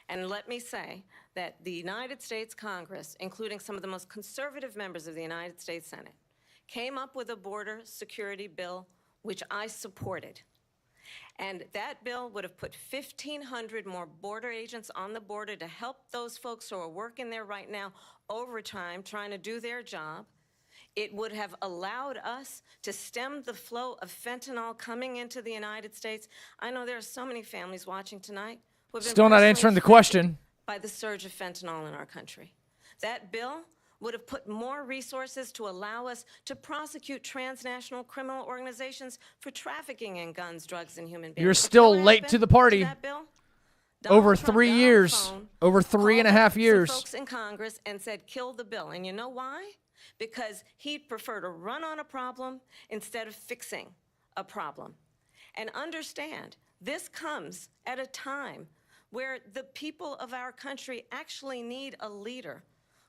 And let me say that the United States Congress, including some of the most conservative members of the United States Senate, came up with a border security bill which I supported. And that bill would have put 1,500 more border agents on the border to help those folks who are working there right now overtime trying to do their job. It would have allowed us to stem the flow of fentanyl coming into the United States. I know there are so many families watching tonight who have been Still not answering the question. by the surge of fentanyl in our country. That bill would have put more resources to allow us to prosecute transnational criminal organizations for trafficking in guns, drugs, and human beings. You're still late to the party. That bill? Over Donald Trump 3 got on the years. phone, Over 3.5 called some years. folks in Congress and said, kill the bill. And you know why? Because he'd prefer to run on a problem instead of fixing a problem. And understand, this comes at a time where the people of our country actually need a leader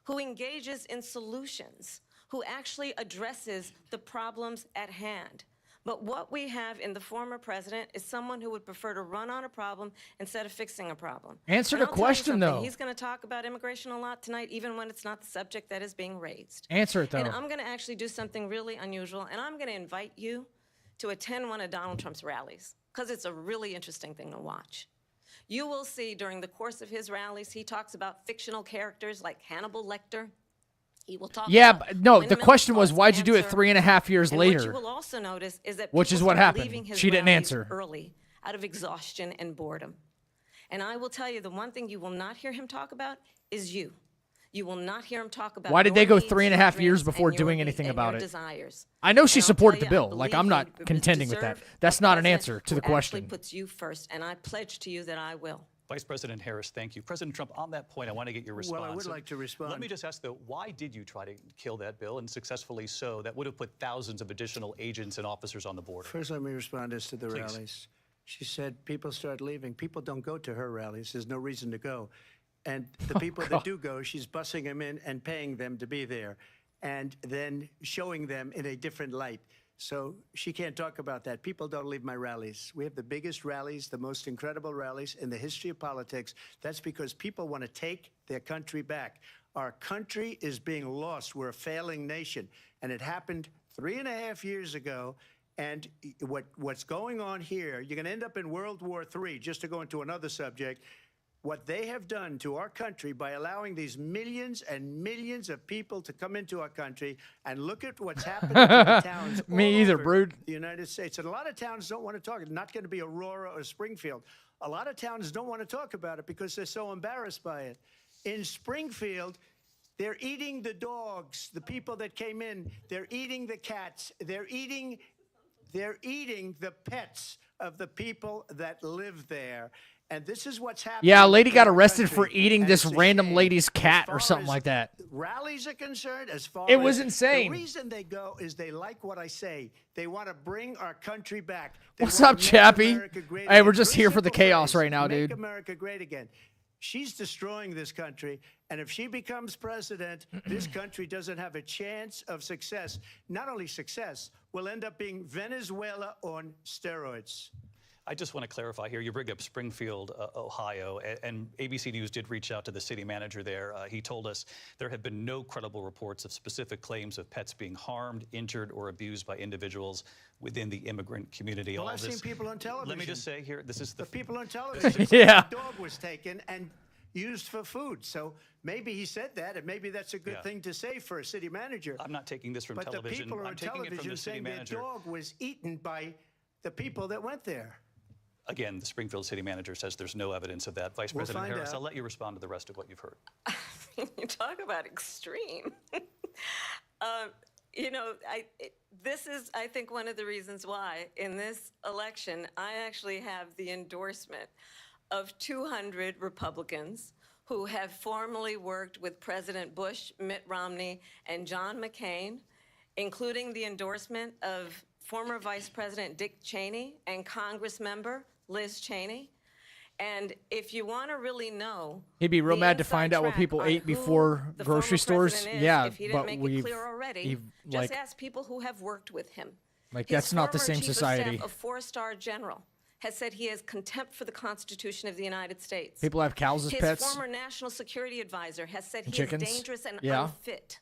who engages in solutions, who actually addresses the problems at hand. But what we have in the former president is someone who would prefer to run on a problem instead of fixing a problem. Answer And the I'll tell you question, something, though. He's going to talk about immigration a lot tonight, even when it's not the subject that is being raised. Answer it, though. And I'm going to actually do something really unusual, and I'm going to invite you to attend one of Donald Trump's rallies, because it's a really interesting thing to watch. You will see during the course of his rallies, he talks about fictional characters like Hannibal Lecter. He will talk Yeah, about but no, the windmill question was, cost why'd you do it cancer. 3.5 years And what you later? will also notice is that Which is people what start happened. leaving his She didn't rallies answer. early out of exhaustion and boredom. And I will tell you, the one thing you will not hear him talk about is you. You will not hear him talk about Why did your they go needs, 3.5 your years dreams, before and your doing needs anything and about your it? desires. I know she And I'll supported tell the you, I bill. Like, believe I'm not you contending with that. deserve That's a not an president answer to the who actually question. puts you first, and I pledge to you that I will. Vice President Harris, thank you. President Trump, on that point, I want to get your response. Well, I would like to respond. Let me just ask, though, why did you try to kill that bill, and successfully so? That would have put thousands of additional agents and officers on the border. First, let me respond as to the Please. rallies. She said people start leaving. People don't go to her rallies. There's no reason to go. And the people that do go, she's bussing them in and paying them to be there, and then showing them in a different light. So she can't talk about that. People don't leave my rallies. We have the biggest rallies, the most incredible rallies in the history of politics. That's because people want to take their country back. Our country is being lost. We're a failing nation. And it happened 3.5 years ago. And what's going on here, you're going to end up in World War III, just to go into another subject. What they have done to our country by allowing these millions and millions of people to come into our country, and look at what's happening to the towns Me all either, over Brood. the United States. And a lot of towns don't want to talk. It's not going to be Aurora or Springfield. A lot of towns don't want to talk about it because they're so embarrassed by it. In Springfield, they're eating the dogs, the people that came in. They're eating the cats. They're eating the pets of the people that live there. And this is what's happening. Yeah, a lady in got our arrested country. for eating And this it's a random shame. lady's cat As or far something as like that. Rallies are concerned, as far It as was insane. The reason they go is they like what I say. They want to bring our country back. They What's wanna up, make Chappie? America great Hey, again. we're just Very here for the simple chaos phrase, right now, make dude. America great again. She's destroying this country, and if she becomes president, this country doesn't have a chance of success. Not only success, we'll end up being Venezuela on steroids. I just want to clarify here. You bring up Springfield, Ohio, and ABC News did reach out to the city manager there. He told us there have been no credible reports of specific claims of pets being harmed, injured, or abused by individuals within the immigrant community. Well, All I've this, seen people on television. Let me just say here, this is The the people on television. Yeah. The dog was taken and used for food. So maybe he said that, and maybe that's a good Yeah. thing to say for a city manager. I'm not taking this from But television. the people are I'm on taking it from television the city saying manager. their dog was eaten by the people that went there. Again, the Springfield city manager says there's no evidence of that. Vice We'll President find Harris, out. I'll let you respond to the rest of what you've heard. You talk about extreme. you know, this is, I think, one of the reasons why in this election, I actually have the endorsement of 200 Republicans who have formerly worked with President Bush, Mitt Romney, and John McCain, including the endorsement of former Vice President Dick Cheney and Congress member Liz Cheney. And if you want to really know, he'd be real mad to find out what people ate before grocery stores. Yeah, if he didn't make it clear already, just ask people who have worked with him. Like, that's not the same Chief society. Of staff, a four-star general, has said he has contempt for the Constitution of the United States. People have cows as pets. His former national security advisor has said he chickens. is dangerous and unfit.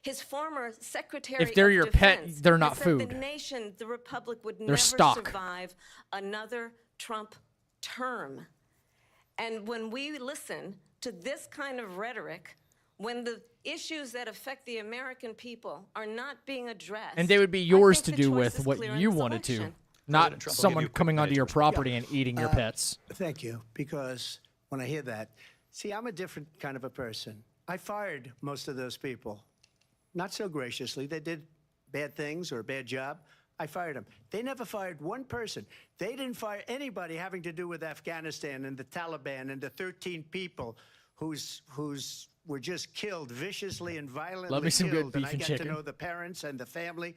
His former secretary if they're of your Defense pet, they're not said food. the nation, the republic, would They're never stock. survive another Trump term. And when we listen to this kind of rhetoric, when the issues that affect the American people are not being addressed, and they would be yours to do with what you wanted to, not someone coming onto your property and eating your pets. Thank you, because when I hear that, see, I'm a different kind of a person. I fired most of those people, not so graciously. They did bad things or a bad job. I fired them. They never fired one person. They didn't fire anybody having to do with Afghanistan and the Taliban and the 13 people whose were just killed viciously and violently. Love me some good beef and and I chicken. got to know the parents and the family.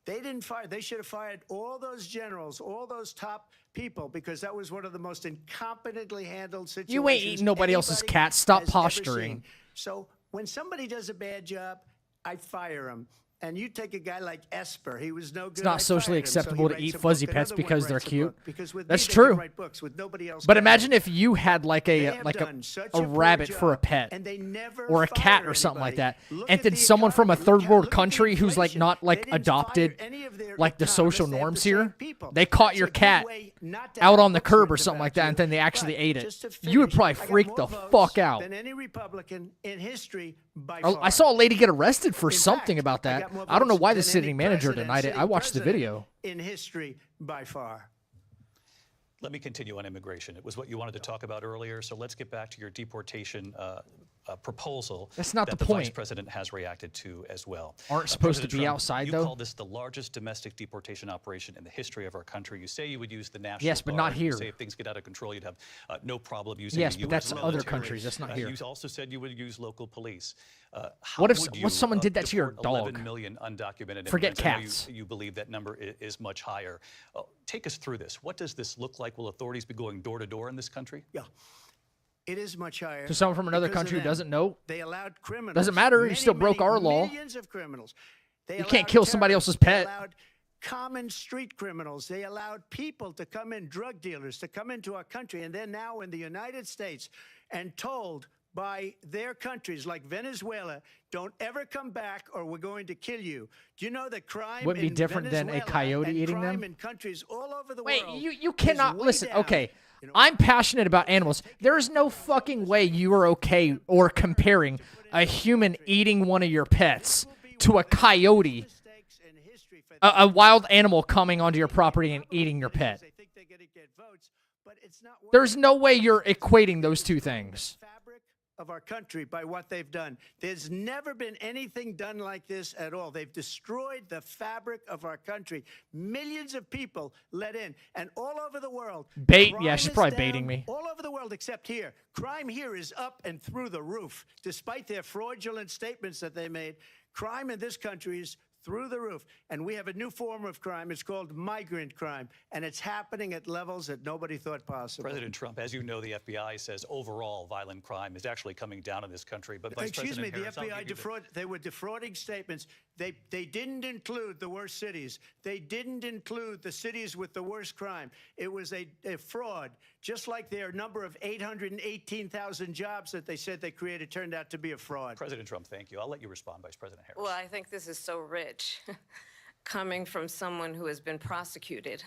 They didn't fire. They should have fired all those generals, all those top people, because that was one of the most incompetently handled situations. You ain't eating nobody else's cat. Stop has ever posturing. seen. So when somebody does a bad job, I fire him. And you take a guy like Esper, he was no good. It's not socially acceptable to eat fuzzy pets because they're cute. That's They true. can write books with nobody else. But can. imagine if you had like They a have like done such a poor rabbit job, for a pet, and they never or a cat fire or something like anybody. that, Look and at then the someone from a economy. third world Look at the country who's like inflation. not like They didn't adopted fire any of their like the social economists. They have norms the here. same people. They caught That's your a good cat way not to out have on the books curb or written something like about that, you. and then they actually But ate it. just to You would finish, probably I got freak more the votes fuck out. than any Republican in history by I far. saw a lady get arrested for In something fact, about I that. got more I don't know votes why the than sitting any manager president, denied it. sitting I watched the president video. in history by far. Let me continue on immigration. It was what you wanted to talk about earlier, so let's get back to your deportation proposal. That's not that the point. Vice President has reacted to as well. Aren't supposed to President be Trump, outside, you though? call this the largest domestic deportation operation in the history of our country. You say you would use the National Yes, but not Guard. You here. say if things get out of control, you'd have no problem using Yes, the but US that's other military. countries. That's not here. You also said you would use local police. What if would what someone you, did that to your deport dog? 11 million undocumented Forget immigrants? I know cats. You believe that number is much higher. Take us through this. What does this look like? Will authorities be going door to door in this country? Yeah. It is much higher. To someone from another because of country who them. doesn't know? They allowed criminals. Doesn't matter, you still broke our law. Millions of criminals. They You can't allowed kill somebody else's terrorists. pet. They allowed common street criminals. They allowed people to come in, drug dealers, to come into our country, and they're now in the United States and told by their countries like Venezuela, don't ever come back or we're going to kill you. Do you know that crime Wouldn't be in different than a Venezuela coyote and eating crime them? in countries all over the Wait, world you is cannot way listen. down. Okay, You know, I'm passionate about animals. There is no fucking way you are okay or comparing a human eating one of your pets to a coyote, mistakes in history for a wild animal coming onto your property and eating your pet. They think they're going to get votes, but it's not There's no way you're equating those two things. fabric of our country by what they've done. There's never been anything done like this at all. They've destroyed the fabric of our country. Millions of people let in, and all over the world. Bait? crime Yeah, she's is probably down baiting me. All over the world except here. Crime here is up and through the roof. Despite their fraudulent statements that they made, crime in this country is through the roof. And we have a new form of crime. It's called migrant crime. And it's happening at levels that nobody thought possible. President Trump, as you know, the FBI says overall violent crime is actually coming down in this country. But Vice Excuse me, President the Harris, I'll FBI give you they were defrauding statements. They didn't include the worst cities. They didn't include the cities with the worst crime. It was a fraud, just like their number of 818,000 jobs that they said they created turned out to be a fraud. President Trump, thank you. I'll let you respond, Vice President Harris. Well, I think this is so rich, coming from someone who has been prosecuted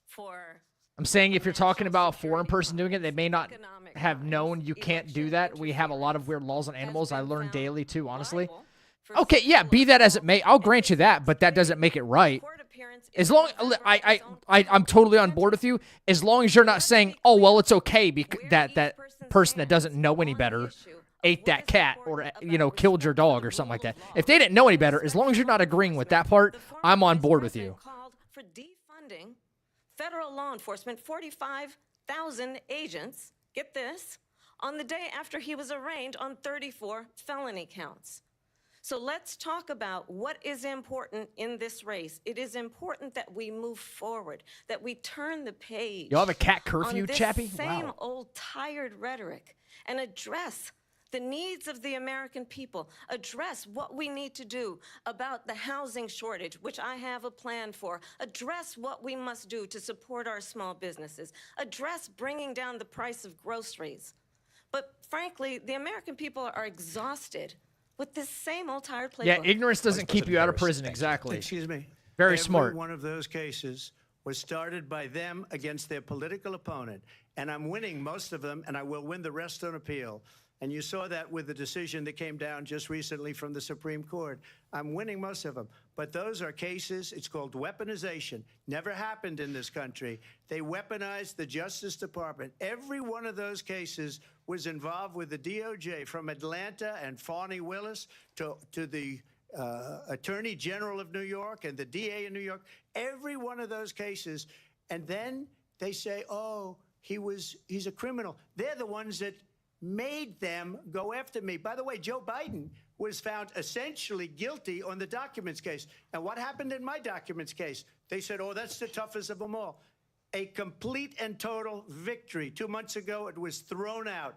for. I'm saying if you're talking about a foreign person doing it, they may not have known you can't do that. We have a lot of weird laws on animals. I learn daily too, honestly. Okay, yeah, be that as it may, I'll grant you that, but that doesn't make it right. As long I'm totally on board with you. As long as you're not saying, oh well, it's okay because that person that doesn't know any better ate that cat or, you know, killed your dog or something like that. If they didn't know any better, as long as you're not agreeing with that part, I'm on board with you. Called for defunding federal law enforcement, 45,000 agents, get this, on the day after he was arraigned on 34 felony counts. So let's talk about what is important in this race. It is important that we move forward, that we turn the page. You'll have a cat curfew, on this Chappie? same Wow. old tired rhetoric and address the needs of the American people, address what we need to do about the housing shortage, which I have a plan for, address what we must do to support our small businesses, address bringing down the price of groceries. But frankly, the American people are exhausted with this same old tired playbook. Yeah, ignorance doesn't keep you out of Harris, prison. thank you. Exactly. Excuse me. Very Every smart. one of those cases was started by them against their political opponent. And I'm winning most of them, and I will win the rest on appeal. And you saw that with the decision that came down just recently from the Supreme Court. I'm winning most of them. But those are cases, it's called weaponization. Never happened in this country. They weaponized the Justice Department. Every one of those cases was involved with the DOJ, from Atlanta and Fani Willis to the Attorney General of New York and the DA in New York. Every one of those cases. And then they say, oh, he's a criminal. They're the ones that made them go after me. By the way, Joe Biden was found essentially guilty on the documents case. And what happened in my documents case? They said, oh, that's the toughest of them all. A complete and total victory. 2 months ago, it was thrown out.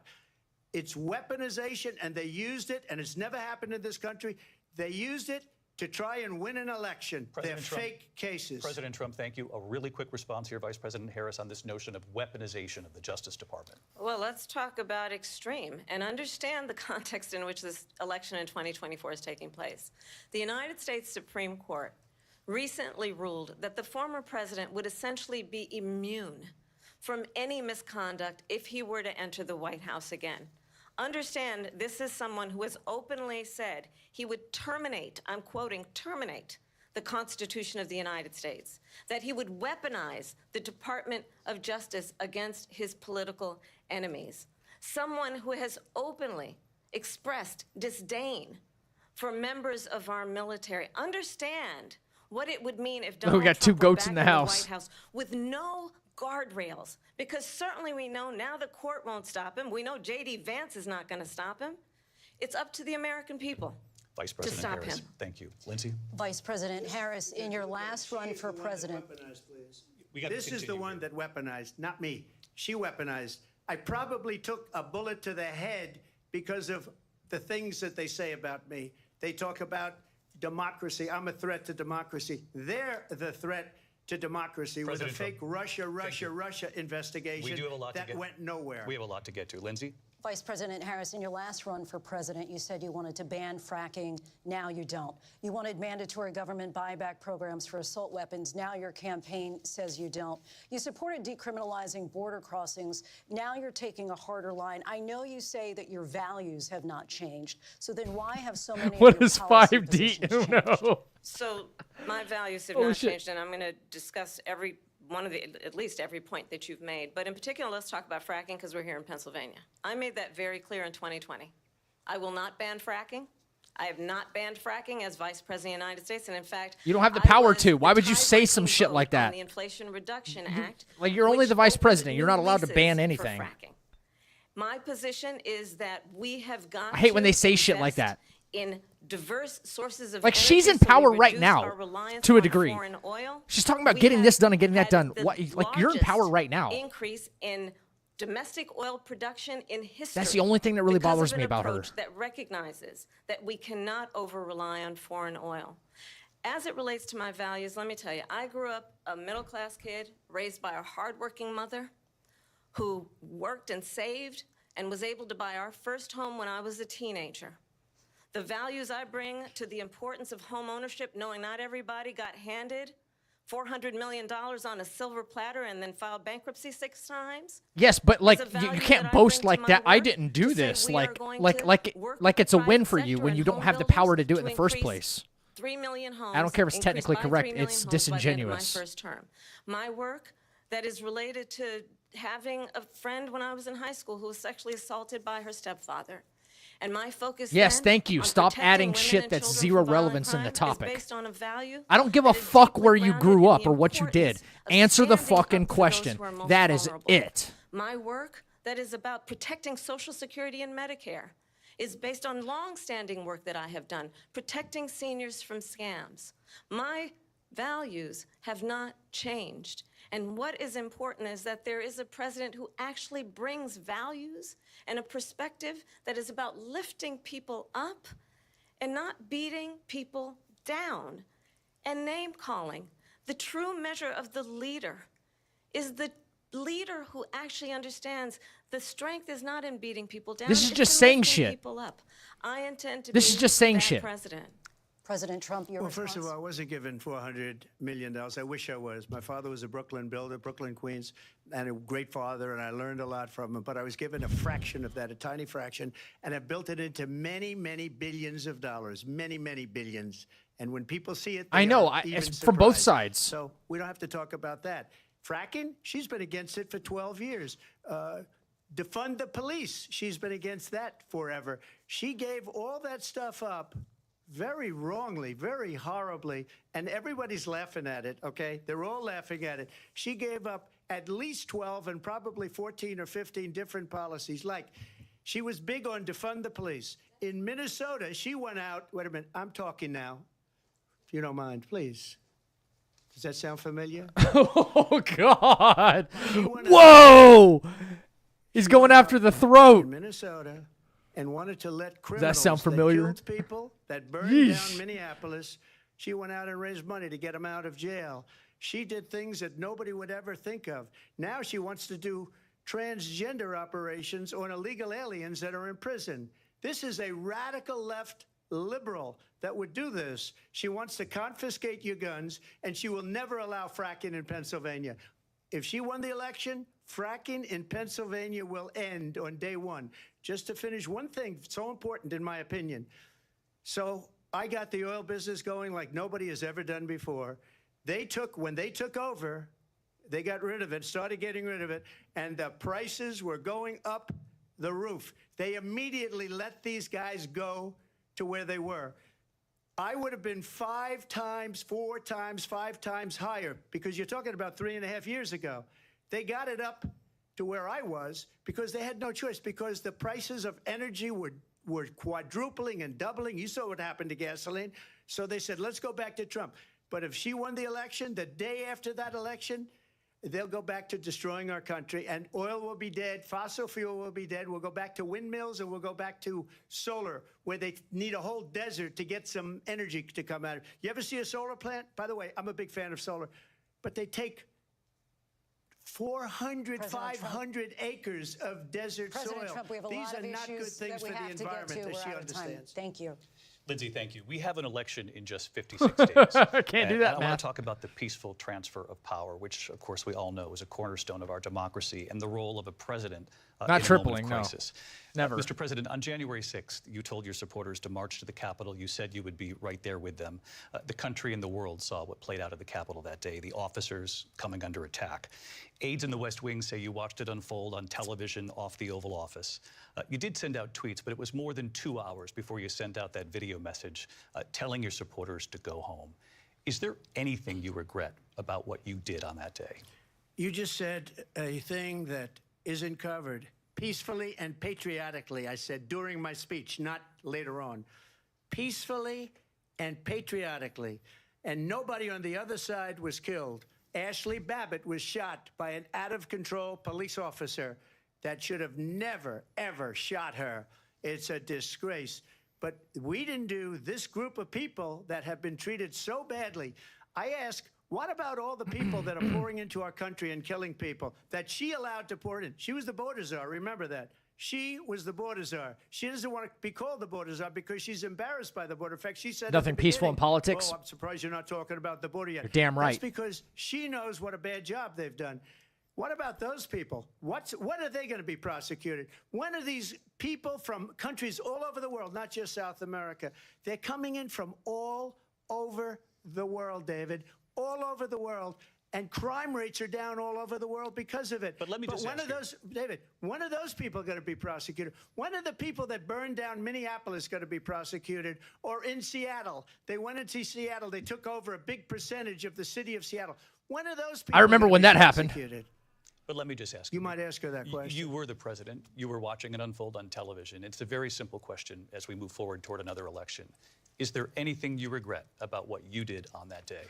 It's weaponization, and they used it, and it's never happened in this country. They used it to try and win an election. They're fake cases. President Trump, thank you. A really quick response here, Vice President Harris, on this notion of weaponization of the Justice Department. Well, let's talk about extreme and understand the context in which this election in 2024 is taking place. The United States Supreme Court recently ruled that the former president would essentially be immune from any misconduct if he were to enter the White House again. Understand, this is someone who has openly said he would terminate, I'm quoting, terminate the Constitution of the United States, that he would weaponize the Department of Justice against his political enemies. Someone who has openly expressed disdain for members of our military. Understand what it would mean if Donald we got Trump two were goats back in the house. White House with no guardrails, because certainly we know now the court won't stop him. We know J.D. Vance is not going to stop him. It's up to the American people Vice President stop Harris, him. thank you. Lindsay? Vice President Harris, in your last run for president. This is the one that weaponized, not me. She weaponized. I probably took a bullet to the head because of the things that they say about me. They talk about democracy. I'm a threat to democracy. They're the threat to democracy with a fake Russia investigation We do have a lot that went nowhere. We have a lot to get to. Lindsay? Vice President Harris, in your last run for president, you said you wanted to ban fracking. Now you don't. You wanted mandatory government buyback programs for assault weapons. Now your campaign says you don't. You supported decriminalizing border crossings. Now you're taking a harder line. I know you say that your values have not changed. So then why have so many What of your is policy 5D positions changed? Uno? So my values have Oh, not shit. changed, and I'm going to discuss at least every point that you've made. But in particular, let's talk about fracking, because we're here in Pennsylvania. I made that very clear in 2020. I will not ban fracking. I have not banned fracking as Vice President of the United States, and in fact, You don't have the I power was to. Why the would you say some tie-breaking shit vote like that? on the Inflation Reduction Act. Like, you're only which the vice opened president. You're not new allowed to leases ban for anything. fracking. My position is that we have got I hate when to they say shit like invest that. in diverse sources of Like, energy she's in so we power right reduce now, our reliance to a on degree. foreign oil. She's talking about We getting have this done and getting that had done. the What? Like, you're in power largest right now. Increase in domestic oil production in history. That's the only thing that really because of bothers an me about her. approach that recognizes that we cannot over-rely on foreign oil. As it relates to my values, let me tell you, I grew up a middle-class kid raised by a hardworking mother who worked and saved and was able to buy our first home when I was a teenager. The values I bring to the importance of home ownership, knowing not everybody got handed $400 million on a silver platter and then filed bankruptcy 6 times. Yes, but like It's a you value can't that I boast bring to like my that. I work didn't to do say this. we are going to work Like with it's a the win private for you sector when and you don't home have the builders power to do it in to the first increase place. 3 million homes. I don't care if it's increase technically by correct. 3 million It's homes by the end of disingenuous. my first term. My work that is related to having a friend when I was in high school who was sexually assaulted by her stepfather, And my focus Yes, then thank you. on Stop protecting adding women shit and that's children zero from violent relevance in the crime is topic. based on a value I don't give a that is fuck deeply where you grounded grew in up the or what you did. importance of Answer the standing fucking up for those question. who are most That is vulnerable. it. My work that is about protecting Social Security and Medicare is based on long-standing work that I have done, protecting seniors from scams. My values have not changed. And what is important is that there is a president who actually brings values and a perspective that is about lifting people up and not beating people down and name calling. The true measure of the leader is the leader who actually understands the strength is not in beating people down. This is it's just in saying lifting shit. people up. I intend to This be is just saying that shit. president. President Trump, your Well, response? first of all, I wasn't given $400 million. I wish I was. My father was a Brooklyn builder, Brooklyn, Queens, and a great father, and I learned a lot from him. But I was given a fraction of that, a tiny fraction, and I built it into many, many billions of dollars, many, many billions. And when people see it, I know. It's from both sides. So we don't have to talk about that. Fracking, she's been against it for 12 years. Defund the police, she's been against that forever. She gave all that stuff up very wrongly, very horribly, and everybody's laughing at it, okay? They're all laughing at it. She gave up at least 12 and probably 14 or 15 different policies. Like, she was big on defund the police. In Minnesota, she went out, wait a minute, I'm talking now, if you don't mind, please. Does that sound familiar? Oh, God. Whoa! He's going after the throat. In Minnesota, and wanted to let criminals Does that sound familiar? that killed people, that burned down Minneapolis, she went out and raised money to get them out of jail. She did things that nobody would ever think of. Now she wants to do transgender operations on illegal aliens that are in prison. This is a radical left liberal that would do this. She wants to confiscate your guns, and she will never allow fracking in Pennsylvania. If she won the election, fracking in Pennsylvania will end on day one. Just to finish one thing, so important in my opinion. So I got the oil business going like nobody has ever done before. When they took over, they got rid of it, started getting rid of it, and the prices were going up the roof. They immediately let these guys go to where they were. I would have been 5 times, 4 times, 5 times higher, because you're talking about 3.5 years ago. They got it up to where I was because they had no choice, because the prices of energy were quadrupling and doubling. You saw what happened to gasoline. So they said, let's go back to Trump. But if she won the election, the day after that election, they'll go back to destroying our country, and oil will be dead, fossil fuel will be dead. We'll go back to windmills, and we'll go back to solar, where they need a whole desert to get some energy to come out of. You ever see a solar plant? By the way, I'm a big fan of solar, but they take 400, 500 acres of desert President soil. Trump, we have a These lot are of not good issues things that we for the have to get environment, to. as We're she out of time. understands. Thank you. Lindsay, thank you. We have an election in just 56 days. Can't do that, I man. want to talk about the peaceful transfer of power, which, of course, we all know is a cornerstone of our democracy, and the role of a president Not in a moment tripling, of no. crisis. Never. Mr. President, on January 6th, you told your supporters to march to the Capitol. You said you would be right there with them. The country and the world saw what played out at the Capitol that day, the officers coming under attack. Aides in the West Wing say you watched it unfold on television off the Oval Office. You did send out tweets, but it was more than 2 hours before you sent out that video message telling your supporters to go home. Is there anything you regret about what you did on that day? You just said a thing that isn't covered. Peacefully and patriotically, I said during my speech, not later on. Peacefully and patriotically. And nobody on the other side was killed. Ashley Babbitt was shot by an out-of-control police officer that should have never, ever shot her. It's a disgrace. But we didn't do this group of people that have been treated so badly. I ask, what about all the people that are pouring into our country and killing people that she allowed to pour in? She was the border czar, remember that. She was the border czar. She doesn't want to be called the border czar because she's embarrassed by the border. In fact, she said Nothing peaceful in politics. Oh, I'm surprised you're not talking about the border yet. You're damn right. That's because she knows what a bad job they've done. What about those people? When are they going to be prosecuted? When are these people from countries all over the world, not just South America, they're coming in from all over the world, David, all over the world, And crime rates are down all over the world because of it. But let me just one ask of those, David, one of those people going to be prosecuted. One of the people that burned down Minneapolis going to be prosecuted. Or in Seattle, they went into Seattle. They took over a big percentage of the city of Seattle. One of those people. I remember when that happened. But let me just ask you. You might ask her that question. You were the president. You were watching it unfold on television. It's a very simple question as we move forward toward another election. Is there anything you regret about what you did on that day?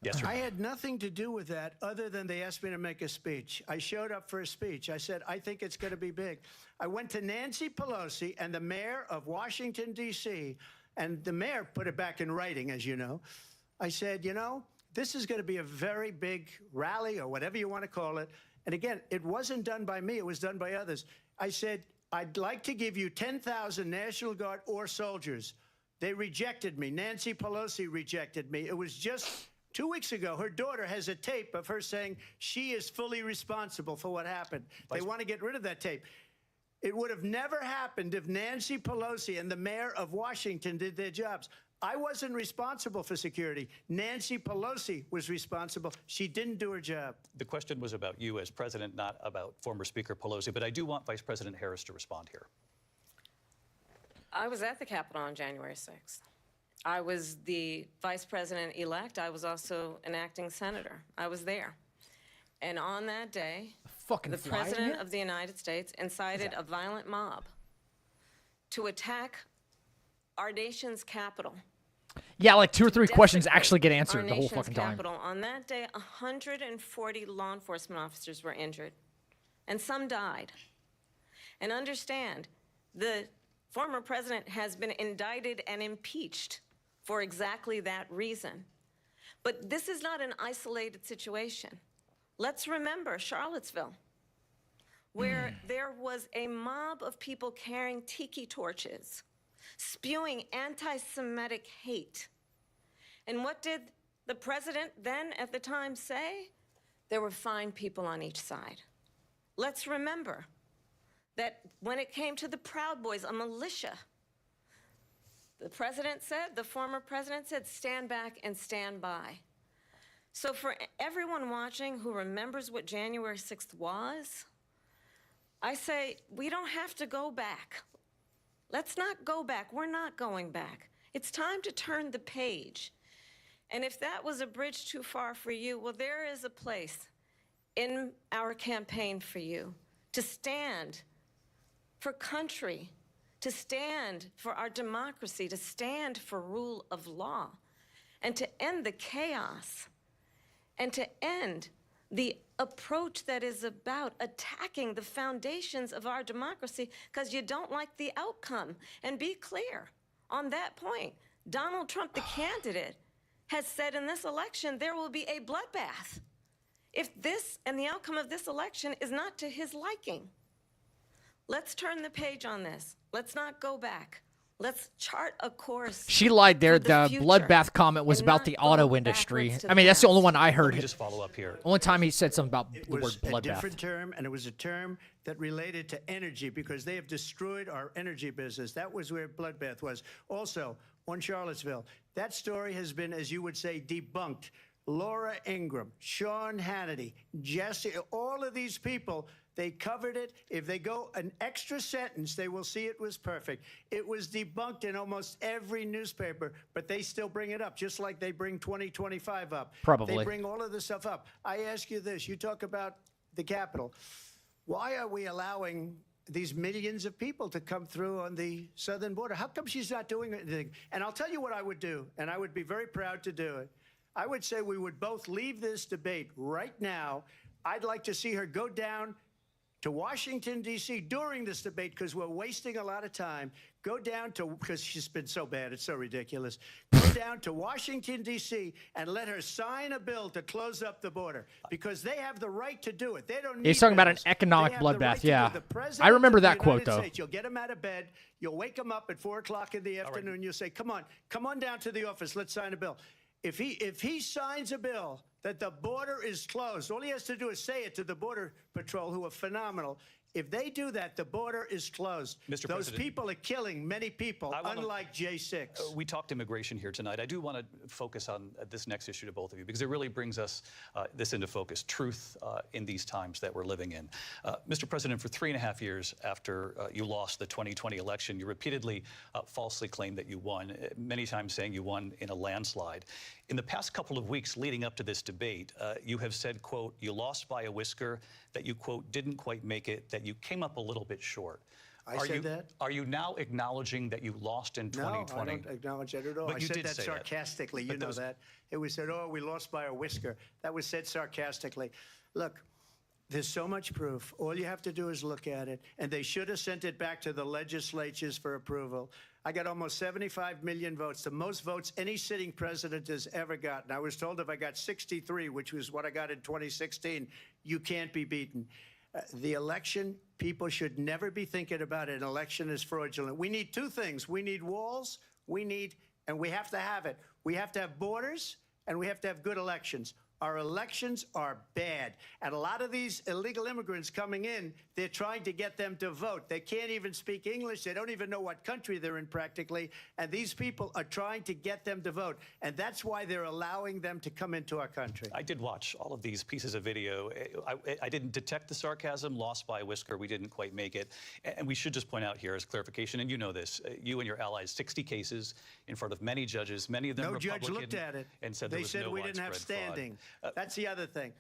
Yes or no? I had nothing to do with that other than they asked me to make a speech. I showed up for a speech. I said, I think it's going to be big. I went to Nancy Pelosi and the mayor of Washington, D.C., and the mayor put it back in writing, as you know. I said, you know, this is going to be a very big rally or whatever you want to call it. And again, it wasn't done by me. It was done by others. I said, I'd like to give you 10,000 National Guard or soldiers. They rejected me. Nancy Pelosi rejected me. It was just 2 weeks ago, her daughter has a tape of her saying she is fully responsible for what happened. They want to get rid of that tape. It would have never happened if Nancy Pelosi and the mayor of Washington did their jobs. I wasn't responsible for security. Nancy Pelosi was responsible. She didn't do her job. The question was about you as president, not about former Speaker Pelosi, but I do want Vice President Harris to respond here. I was at the Capitol on January 6th. I was the vice president-elect. I was also an acting senator. I was there. And on that day, the president of the United States incited a violent mob to attack our nation's capital. Yeah, like 2 or 3 questions actually get answered the whole fucking time. Capital. On that day, 140 law enforcement officers were injured, and some died. And understand, the former president has been indicted and impeached for exactly that reason. But this is not an isolated situation. Let's remember Charlottesville, where there was a mob of people carrying tiki torches, spewing anti-Semitic hate. And what did the president then at the time say? There were fine people on each side. Let's remember that when it came to the Proud Boys, a militia, the president said, the former president said, stand back and stand by. So for everyone watching who remembers what January 6th was, I say we don't have to go back. Let's not go back. We're not going back. It's time to turn the page. And if that was a bridge too far for you, well, there is a place in our campaign for you to stand for country, to stand for our democracy, to stand for rule of law, and to end the chaos, and to end the approach that is about attacking the foundations of our democracy because you don't like the outcome. And be clear on that point. Donald Trump, the candidate, has said in this election there will be a bloodbath if this and the outcome of this election is not to his liking. Let's turn the page on this. Let's not go back. Let's chart a course. She lied there. The bloodbath comment was about the auto industry. I mean, that's the only one I heard. Let me just follow up here. Only time he said something about the word bloodbath. It was a different bloodbath. term, and it was a term that related to energy because they have destroyed our energy business. That was where bloodbath was. Also, on Charlottesville, that story has been, as you would say, debunked. Laura Ingraham, Sean Hannity, Jesse, all of these people, they covered it. If they go an extra sentence, they will see it was perfect. It was debunked in almost every newspaper, but they still bring it up, just like they bring 2025 up. Probably. They bring all of this stuff up. I ask you this. You talk about the Capitol. Why are we allowing these millions of people to come through on the southern border? How come she's not doing anything? And I'll tell you what I would do, and I would be very proud to do it. I would say we would both leave this debate right now. I'd like to see her go down to Washington, D.C. during this debate because we're wasting a lot of time. Go down to, because she's been so bad, it's so ridiculous. Go down to Washington, D.C. and let her sign a bill to close up the border because they have the right to do it. They don't need He's talking about an bills. economic They have the bloodbath, right to yeah. do it. The president I remember of the that quote, United though. States, you'll get him out of bed. You'll wake him up at 4 o'clock in the afternoon. You'll say, come on down to the office. Let's sign a bill. If he signs a bill that the border is closed, all he has to do is say it to the Border Patrol, who are phenomenal. If they do that, the border is closed. Mr. Those President, people are killing many people, unlike J6. We talked immigration here tonight. I do want to focus on this next issue to both of you because it really brings us this into focus, truth in these times that we're living in. Mr. President, for 3.5 years after you lost the 2020 election, you repeatedly falsely claimed that you won, many times saying you won in a landslide. In the past couple of weeks leading up to this debate, you have said, quote, you lost by a whisker, that you, quote, didn't quite make it, that you came up a little bit short. I said that? Are you now acknowledging that you lost in 2020? No, I don't acknowledge that at all. But I you said did that say sarcastically. You know that. It was said, oh, we lost by a whisker. That was said sarcastically. Look, there's so much proof. All you have to do is look at it. And they should have sent it back to the legislatures for approval. I got almost 75 million votes, the most votes any sitting president has ever gotten. I was told if I got 63, which was what I got in 2016, you can't be beaten. The election, people should never be thinking about an election as fraudulent. We need two things. We need walls, and we have to have it. We have to have borders, and we have to have good elections. Our elections are bad. And a lot of these illegal immigrants coming in, they're trying to get them to vote. They can't even speak English. They don't even know what country they're in practically. And these people are trying to get them to vote. And that's why they're allowing them to come into our country. I did watch all of these pieces of video. I didn't detect the sarcasm, lost by a whisker. We didn't quite make it. And we should just point out here as clarification, and you know this, you and your allies, 60 cases in front of many judges, many of them no Republican. Judge looked at it. And said they there was said no we didn't have standing. That's the other thing.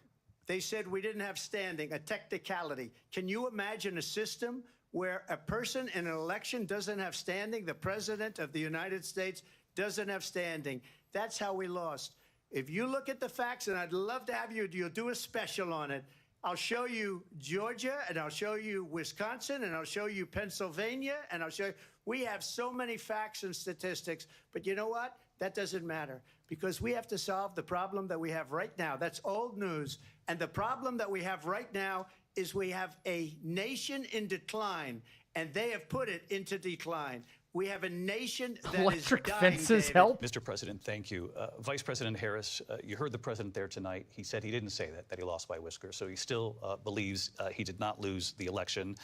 They said we didn't have standing, a technicality. Can you imagine a system where a person in an election doesn't have standing? The president of the United States doesn't have standing. That's how we lost. If you look at the facts, and I'd love to have you'll do a special on it. I'll show you Georgia, and I'll show you Wisconsin, and I'll show you Pennsylvania, and I'll show you. We have so many facts and statistics, but you know what? That doesn't matter because we have to solve the problem that we have right now. That's old news. And the problem that we have right now is we have a nation in decline, and they have put it into decline. We have a nation that Electric is dying, fences David. help? Mr. President, thank you. Vice President Harris, you heard the president there tonight. He said he didn't say that he lost by a whisker. So he still believes he did not lose the election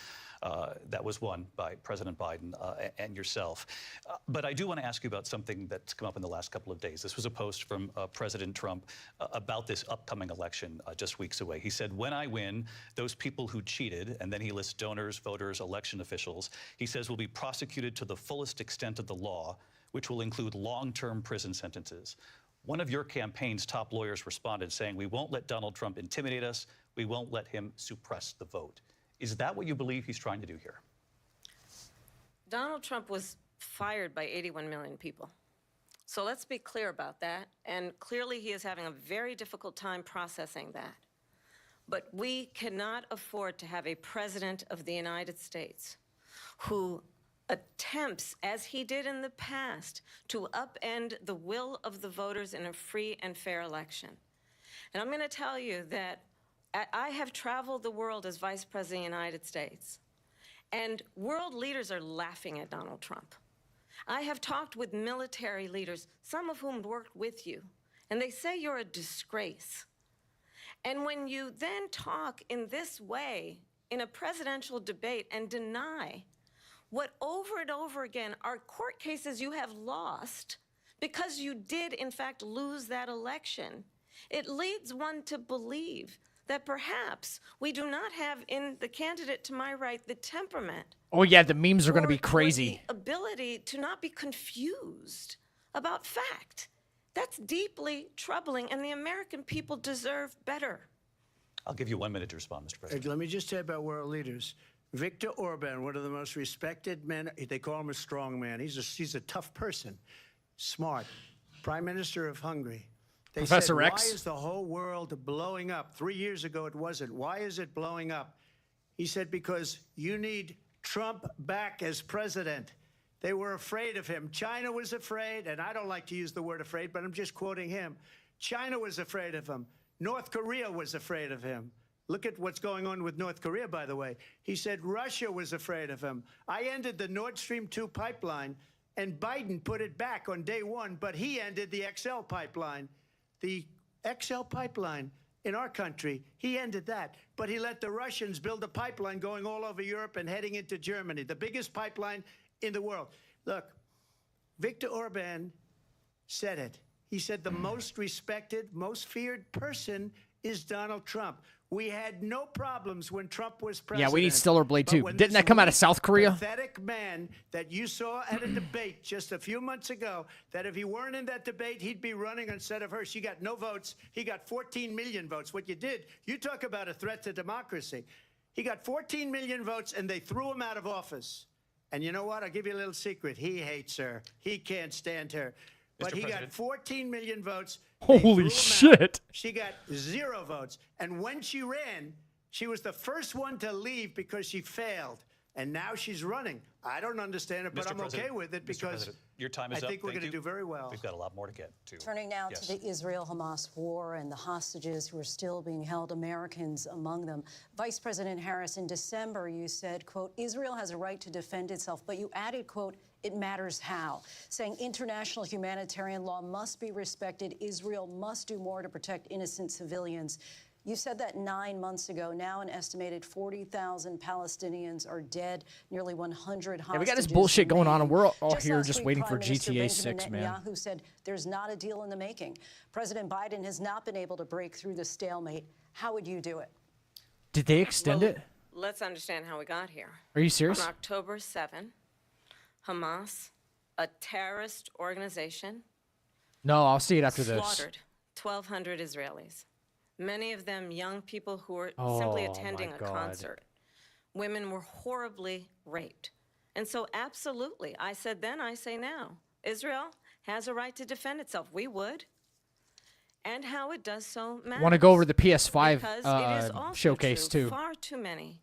that was won by President Biden and yourself. But I do want to ask you about something that's come up in the last couple of days. This was a post from President Trump about this upcoming election just weeks away. He said, when I win, those people who cheated, and then he lists donors, voters, election officials, he says will be prosecuted to the fullest extent of the law, which will include long-term prison sentences. One of your campaign's top lawyers responded saying, we won't let Donald Trump intimidate us. We won't let him suppress the vote. Is that what you believe he's trying to do here? Donald Trump was fired by 81 million people. So let's be clear about that. And clearly he is having a very difficult time processing that. But we cannot afford to have a president of the United States who attempts, as he did in the past, to upend the will of the voters in a free and fair election. And I'm going to tell you that I have traveled the world as Vice President of the United States, and world leaders are laughing at Donald Trump. I have talked with military leaders, some of whom worked with you, and they say you're a disgrace. And when you then talk in this way in a presidential debate and deny what over and over again are court cases you have lost because you did, in fact, lose that election, it leads one to believe that perhaps we do not have in the candidate to my right the temperament. Oh, yeah, the memes are going to be crazy. The ability to not be confused about fact. That's deeply troubling, and the American people deserve better. I'll give you 1 minute to respond, Mr. President. Let me just say about world leaders. Viktor Orban, one of the most respected men, they call him a strong man. He's a tough person, smart. Prime Minister of Hungary. They Professor said, X. why is the whole world blowing up? 3 years ago, it wasn't. Why is it blowing up? He said, because you need Trump back as president. They were afraid of him. China was afraid, and I don't like to use the word afraid, but I'm just quoting him. China was afraid of him. North Korea was afraid of him. Look at what's going on with North Korea, by the way. He said Russia was afraid of him. I ended the Nord Stream 2 pipeline, and Biden put it back on day one, but he ended the XL pipeline. The XL pipeline in our country. He ended that. But he let the Russians build a pipeline going all over Europe and heading into Germany, the biggest pipeline in the world. Look, Viktor Orban said it. He said the most respected, most feared person is Donald Trump. We had no problems when Trump was president. Yeah, we need Stellar Blade too. Didn't that come out of South Korea? Pathetic man that you saw at a debate just a few months ago, that if he weren't in that debate, he'd be running instead of her. She got no votes. He got 14 million votes. What you did, you talk about a threat to democracy. He got 14 million votes, and they threw him out of office. And you know what? I'll give you a little secret. He hates her. He can't stand her. But he got 14 million votes. Holy shit. She got 0 votes. And when she ran, she was the first one to leave because she failed. And now she's running. I don't understand it, but I'm okay with it because your time is I think up. we're going to do very well. We've got a lot more to get to. Turning now to the Israel-Hamas war and the hostages who are still being held, Americans among them. Vice President Harris, in December, you said, quote, Israel has a right to defend itself, but you added, quote, it matters how, saying international humanitarian law must be respected. Israel must do more to protect innocent civilians. You said that 9 months ago. Now an estimated 40,000 Palestinians are dead, nearly 100 hostages. Yeah, we got this bullshit going on, and we're all Just here last just week, waiting Prime for Minister GTA Benjamin 6, man. Netanyahu said there's not a deal in the making. President Biden has not been able to break through the stalemate. How would you do it? Did they extend it? Let's understand how we got here. Are you serious? On October 7, Hamas, a terrorist organization, No, I'll see it after this. slaughtered 1,200 Israelis. Many of them young people who were Oh, simply attending my a God. concert. Women were horribly raped. And so absolutely, I said then, I say now, Israel has a right to defend itself. We would. And how it does so matters. Want to go over the PS5 Because it is also showcase true, too. Far too many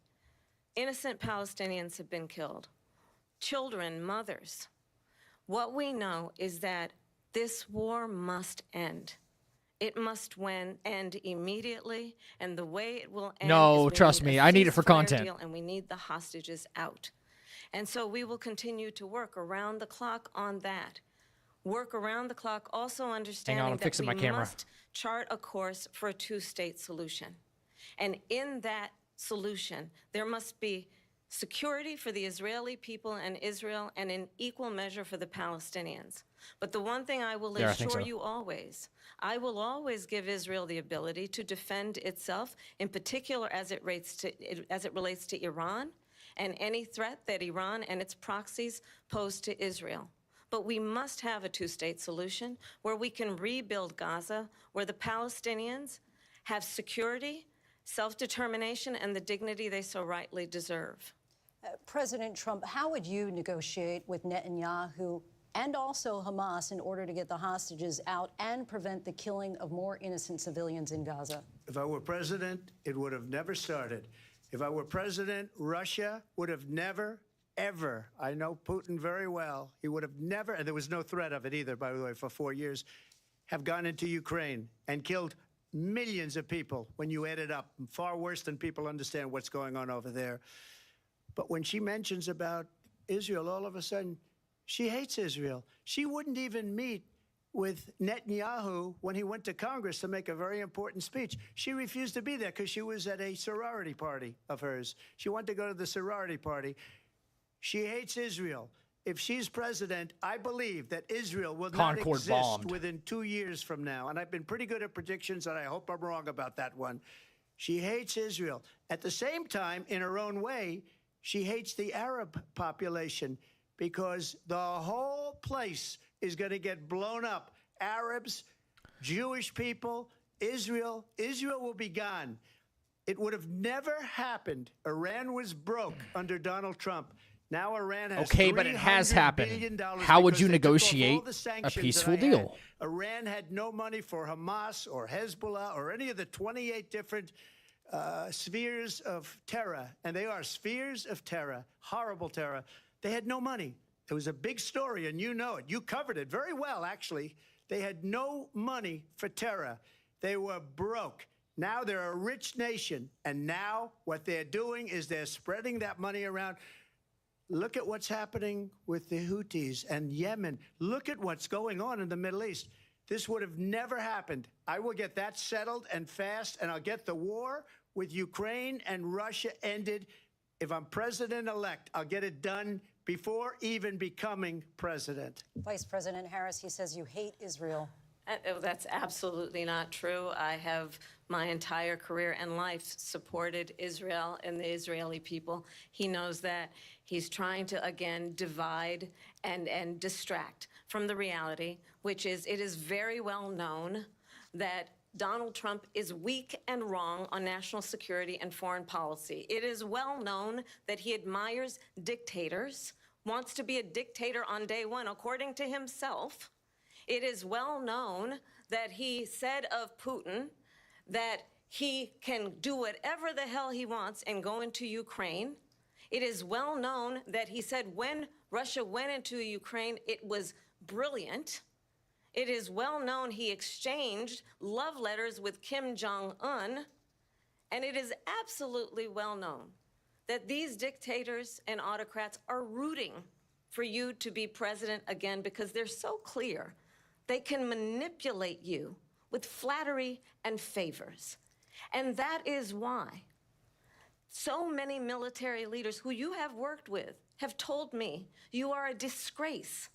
innocent Palestinians have been killed. Children, mothers. What we know is that this war must end. It must end immediately, and the way it will end No, is we trust need me, a I need it for ceasefire content. deal, and we need the hostages out. And so we will continue to work around the clock on that. Work around the clock, also understanding I'm that fixing we my camera. must chart a course for a two-state solution. And in that solution, there must be security for the Israeli people and Israel, and in equal measure for the Palestinians. But the one thing I will Yeah, I think assure so. you always, I will always give Israel the ability to defend itself, in particular as it relates to Iran and any threat that Iran and its proxies pose to Israel. But we must have a two-state solution where we can rebuild Gaza, where the Palestinians have security, self-determination, and the dignity they so rightly deserve. President Trump, how would you negotiate with Netanyahu and also Hamas in order to get the hostages out and prevent the killing of more innocent civilians in Gaza? If I were president, it would have never started. If I were president, Russia would have never, ever, I know Putin very well, he would have never, and there was no threat of it either, by the way, for 4 years, have gone into Ukraine and killed millions of people when you add it up, far worse than people understand what's going on over there. But when she mentions about Israel, all of a sudden, she hates Israel. She wouldn't even meet with Netanyahu when he went to Congress to make a very important speech. She refused to be there because she was at a sorority party of hers. She wanted to go to the sorority party. She hates Israel. If she's president, I believe that Israel will not Concord exist bombed. within 2 years from now. And I've been pretty good at predictions, and I hope I'm wrong about that one. She hates Israel. At the same time, in her own way, she hates the Arab population because the whole place is going to get blown up. Arabs, Jewish people, Israel will be gone. It would have never happened. Iran was broke under Donald Trump. Now Iran has Okay, but it has $300 happened. billion How would because you they took off all negotiate the a sanctions peaceful that I had. deal? Iran had no money for Hamas or Hezbollah or any of the 28 different spheres of terror, and they are spheres of terror, horrible terror. They had no money. It was a big story, and you know it. You covered it very well, actually. They had no money for terror. They were broke. Now they're a rich nation, and now what they're doing is they're spreading that money around. Look at what's happening with the Houthis and Yemen. Look at what's going on in the Middle East. this would have never happened. I will get that settled and fast, and I'll get the war with Ukraine and Russia ended. If I'm president-elect, I'll get it done before even becoming president. Vice President Harris, he says you hate Israel. That's absolutely not true. I have my entire career and life supported Israel and the Israeli people. He knows that. He's trying to, again, divide and distract from the reality, which is it is very well known that Donald Trump is weak and wrong on national security and foreign policy. It is well known that he admires dictators, wants to be a dictator on day one, according to himself. It is well known that he said of Putin that he can do whatever the hell he wants and go into Ukraine. It is well known that he said when Russia went into Ukraine, it was brilliant. It is well known he exchanged love letters with Kim Jong-un. And it is absolutely well known that these dictators and autocrats are rooting for you to be president again because they're so clear. They can manipulate you with flattery and favors. And that is why so many military leaders who you have worked with have told me you are a disgrace.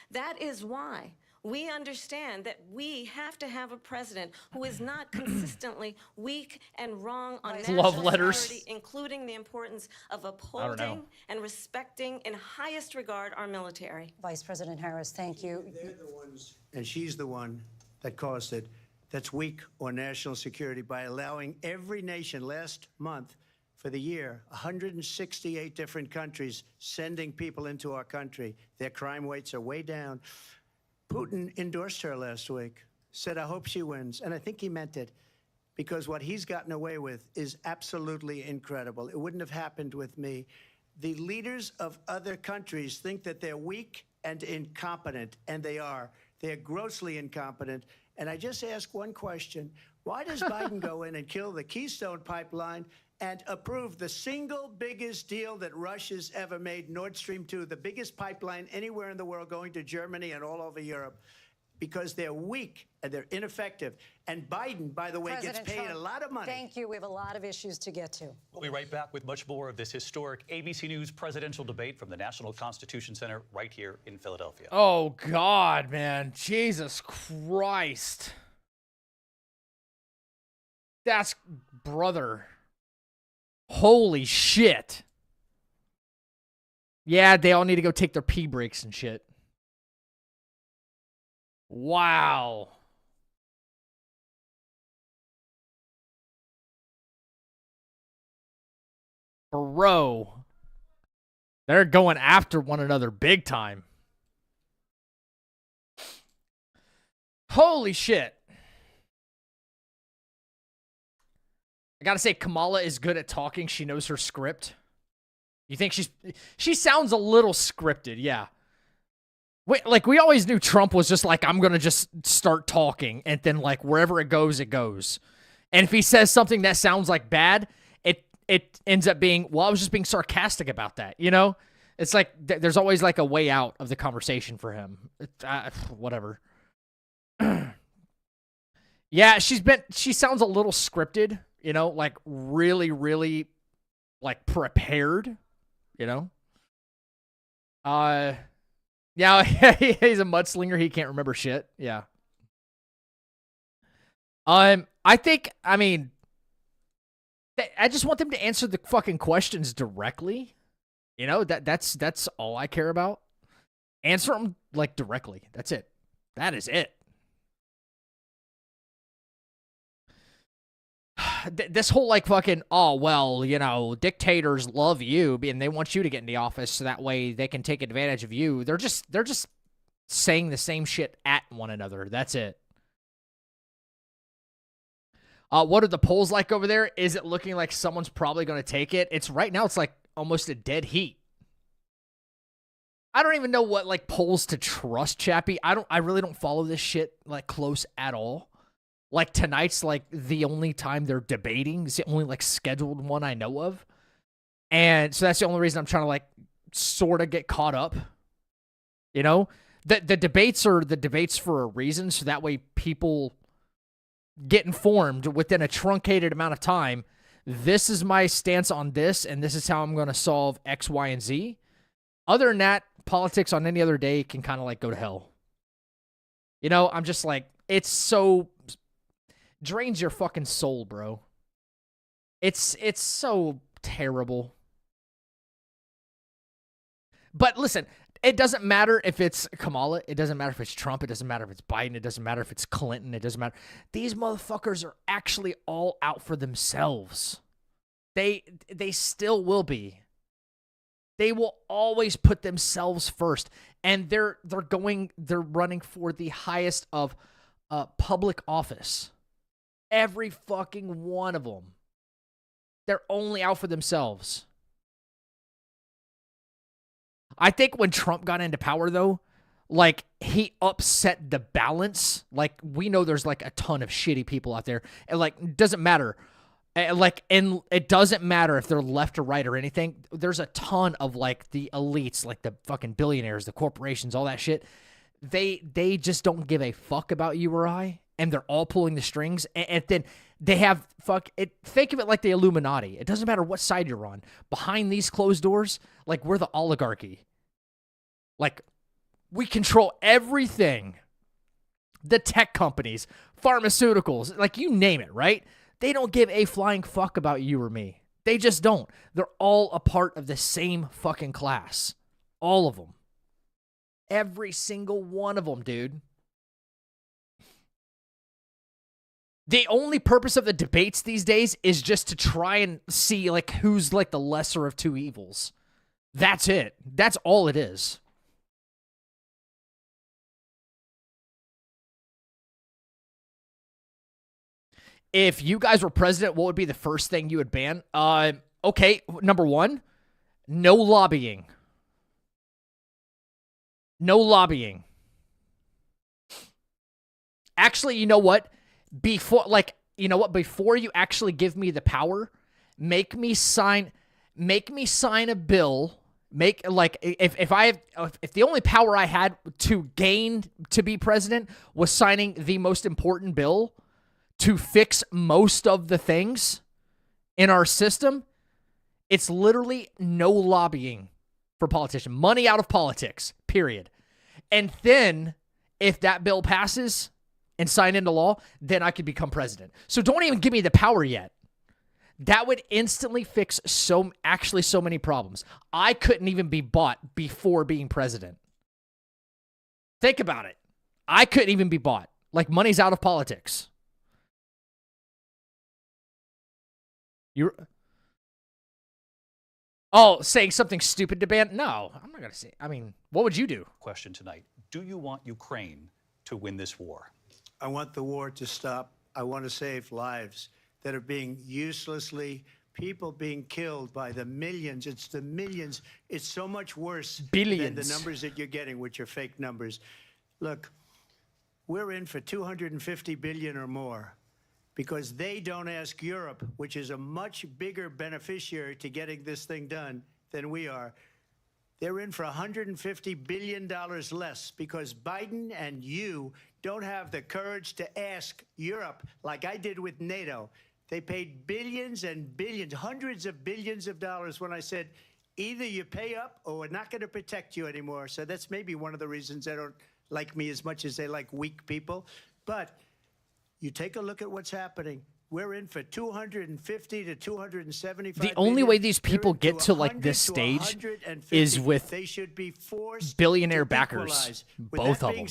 That is why we understand that we have to have a president who is not consistently weak and wrong on national security, including the importance of upholding and respecting in highest regard our military. Vice President Harris, thank you. They're the ones, and she's the one that caused it, that's weak on national security by allowing every nation last month for the year, 168 different countries sending people into our country. Their crime rates are way down. Putin endorsed her last week, said, I hope she wins. And I think he meant it, because what he's gotten away with is absolutely incredible. It wouldn't have happened with me. The leaders of other countries think that they're weak and incompetent, and they are. They're grossly incompetent. And I just ask one question. Why does Biden go in and kill the Keystone Pipeline and approve the single biggest deal that Russia's ever made, Nord Stream 2, the biggest pipeline anywhere in the world going to Germany and all over Europe? Because they're weak and they're ineffective. And Biden, by the way, gets paid a lot of money. Thank you. We have a lot of issues to get to. We'll be right back with much more of this historic ABC News presidential debate from the National Constitution Center right here in Philadelphia. Oh, God, man. Jesus Christ. That's, brother. Holy shit. Yeah, they all need to go take their pee breaks and shit. Wow. Bro. They're going after one another big time. Holy shit. I gotta say, Kamala is good at talking. She knows her script. You think she sounds a little scripted, yeah. Wait, like, we always knew Trump was just like, I'm gonna just start talking, and then, like, wherever it goes, it goes. And if he says something that sounds like bad, it ends up being, well, I was just being sarcastic about that, you know? It's like, there's always, like, a way out of the conversation for him. Whatever. Yeah, she sounds a little scripted, you know? Like, really, really, like, prepared, you know? Yeah, he's a mudslinger. He can't remember shit. Yeah. I mean, I just want them to answer the fucking questions directly. You know, that's all I care about. Answer them, like, directly. That's it. That is it. This whole, like, fucking, oh, well, you know, dictators love you and they want you to get in the office so that way they can take advantage of you. They're just saying the same shit at one another. That's it. What are the polls like over there? Is it looking like someone's probably going to take it? It's right now, it's like almost a dead heat. I don't even know what, like, polls to trust, Chappie. I really don't follow this shit, like, close at all. Like, tonight's, like, the only time they're debating. It's the only, like, scheduled one I know of. And so that's the only reason I'm trying to, like, sort of get caught up. You know? The debates are the debates for a reason, so that way people get informed within a truncated amount of time. This is my stance on this, and this is how I'm going to solve X, Y, and Z. Other than that, politics on any other day can kind of like go to hell. You know, I'm just like, it's so drains your fucking soul, bro. It's so terrible. But listen, it doesn't matter if it's Kamala. It doesn't matter if it's Trump. It doesn't matter if it's Biden. It doesn't matter if it's Clinton. It doesn't matter. These motherfuckers are actually all out for themselves. They still will be. They will always put themselves first. And they're running for the highest of public office. Every fucking one of them. They're only out for themselves. I think when Trump got into power, though, like, he upset the balance. Like, we know there's, like, a ton of shitty people out there. And, like, it doesn't matter. Like, and it doesn't matter if they're left or right or anything. There's a ton of, like, the elites, like the fucking billionaires, the corporations, all that shit. They just don't give a fuck about you or I. And they're all pulling the strings. And then they have, think of it like the Illuminati. It doesn't matter what side you're on. Behind these closed doors, like, we're the oligarchy. Like, we control everything. The tech companies, pharmaceuticals, like, you name it, right? They don't give a flying fuck about you or me. They just don't. They're all a part of the same fucking class. All of them. Every single one of them, dude. The only purpose of the debates these days is just to try and see, like, who's, like, the lesser of two evils. That's it. That's all it is. If you guys were president, what would be the first thing you would ban? Okay, number one, no lobbying. No lobbying. Actually, you know what? Before you actually give me the power, make me sign a bill. If the only power I had to gain to be president was signing the most important bill to fix most of the things in our system, it's literally no lobbying for politicians. Money out of politics, period. And then, if that bill passes and signed into law, then I could become president. So don't even give me the power yet. That would instantly fix so many problems. I couldn't even be bought before being president. Think about it. I couldn't even be bought. Like, money's out of politics. Saying something stupid to ban? No, I'm not going to say. I mean, what would you do? Question tonight. Do you want Ukraine to win this war? I want the war to stop. I want to save lives that are being people being killed by the millions. It's the millions. It's so much worse than the numbers that you're getting, which are fake numbers. Look, we're in for 250 billion or more, because they don't ask Europe, which is a much bigger beneficiary to getting this thing done than we are. They're in for $150 billion less because Biden and you don't have the courage to ask Europe like I did with NATO. They paid billions and billions, hundreds of billions of dollars when I said, either you pay up or we're not going to protect you anymore. So that's maybe one of the reasons they don't like me as much as they like weak people. But you take a look at what's happening. We're in for 250 to 275. The only way these people get to like this stage is with billionaire backers. Both of them.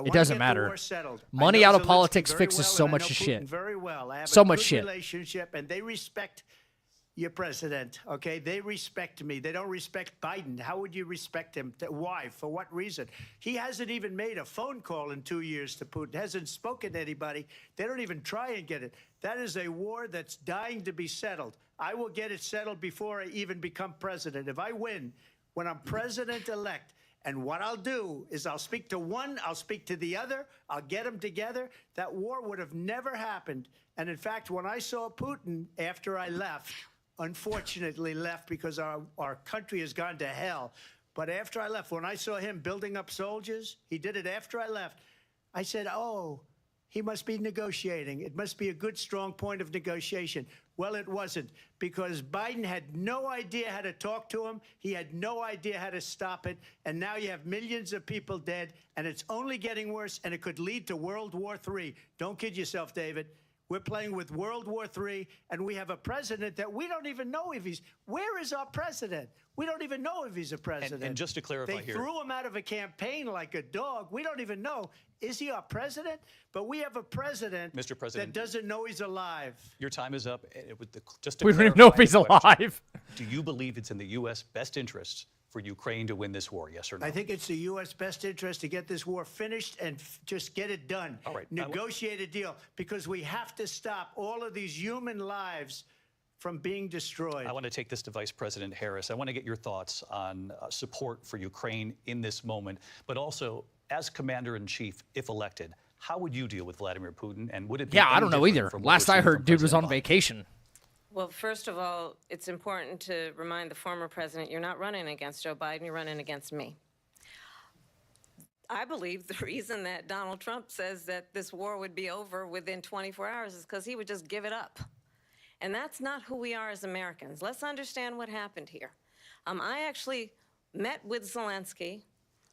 It doesn't matter. Money out of politics fixes so much shit. So much shit. And they respect your president, okay? They respect me. They don't respect Biden. How would you respect him? Why? For what reason? He hasn't even made a phone call in 2 years to Putin. Hasn't spoken to anybody. They don't even try and get it. That is a war that's dying to be settled. I will get it settled before I even become president. If I win, when I'm president-elect, and what I'll do is I'll speak to one, I'll speak to the other, I'll get them together. That war would have never happened. And in fact, when I saw Putin after I left, unfortunately left because our country has gone to hell. But after I left, when I saw him building up soldiers, he did it after I left. I said, oh, he must be negotiating. It must be a good, strong point of negotiation. Well, it wasn't, because Biden had no idea how to talk to him. He had no idea how to stop it. And now you have millions of people dead, and it's only getting worse, and it could lead to World War III. Don't kid yourself, David. We're playing with World War III, and we have a president that we don't even know if he's... Where is our president? We don't even know if he's a president. And just to clarify they here... threw him out of a campaign like a dog. We don't even know. Is he our president? But we have a president, Mr. President, that doesn't know he's alive. Your time is up. Just to We don't even know if he's clarify the alive. question, do you believe it's in the U.S. best interests for Ukraine to win this war, yes or no? I think it's the U.S. best interest to get this war finished and just get it done. All right. Negotiate a deal, because we have to stop all of these human lives from being destroyed. I want to take this to Vice President Harris. I want to get your thoughts on support for Ukraine in this moment, but also as Commander-in-Chief, if elected, how would you deal with Vladimir Putin? And would it be I don't know either. from what Last we're I seeing heard, from dude was President on Biden? vacation. Well, first of all, it's important to remind the former president you're not running against Joe Biden, you're running against me. I believe the reason that Donald Trump says that this war would be over within 24 hours is because he would just give it up. And that's not who we are as Americans. Let's understand what happened here. I actually met with Zelensky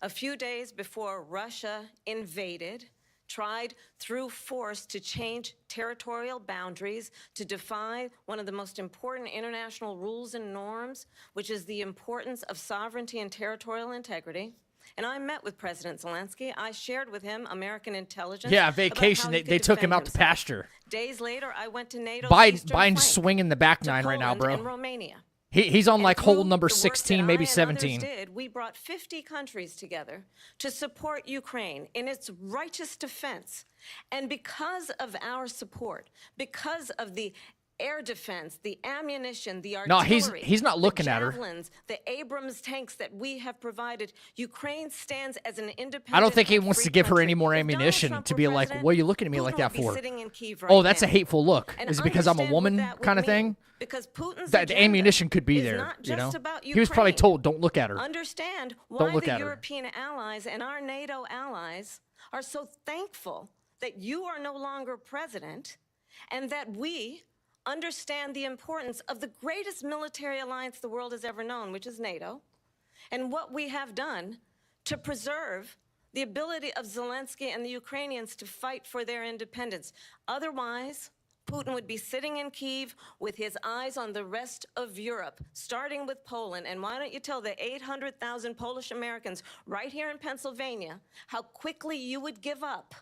a few days before Russia invaded, tried through force to change territorial boundaries, to defy one of the most important international rules and norms, which is the importance of sovereignty and territorial integrity. And I met with President Zelensky. I shared with him American intelligence. Yeah, vacation. They took him out to pasture. Days later, I went to NATO's Eastern Biden's flank, swinging the back to nine right now, Poland bro. and Romania. He's on And like hole through number the work 16, that maybe I and 17. others did, we brought 50 countries together to support Ukraine in its righteous defense. And because of our support, because of the air defense, the ammunition, the artillery, No, he's not looking the at her. javelins, the Abrams tanks that we have provided, Ukraine stands as an independent. I don't think he and wants free to give her country. any more If Donald ammunition Trump to were be like, president, what are you looking at me like Putin that would be for? sitting in Kyiv right Oh, that's a now. hateful look. And Is it because I'm a understand what woman that would kind of mean, thing? Because Putin's The agenda ammunition could be is there, not you know? just about He was probably Ukraine. told, don't look at her. Understand why Don't look the at her. European allies and our NATO allies are so thankful that you are no longer president, and that we understand the importance of the greatest military alliance the world has ever known, which is NATO, and what we have done to preserve the ability of Zelensky and the Ukrainians to fight for their independence. Otherwise, Putin would be sitting in Kyiv with his eyes on the rest of Europe, starting with Poland. And why don't you tell the 800,000 Polish Americans right here in Pennsylvania how quickly you would give up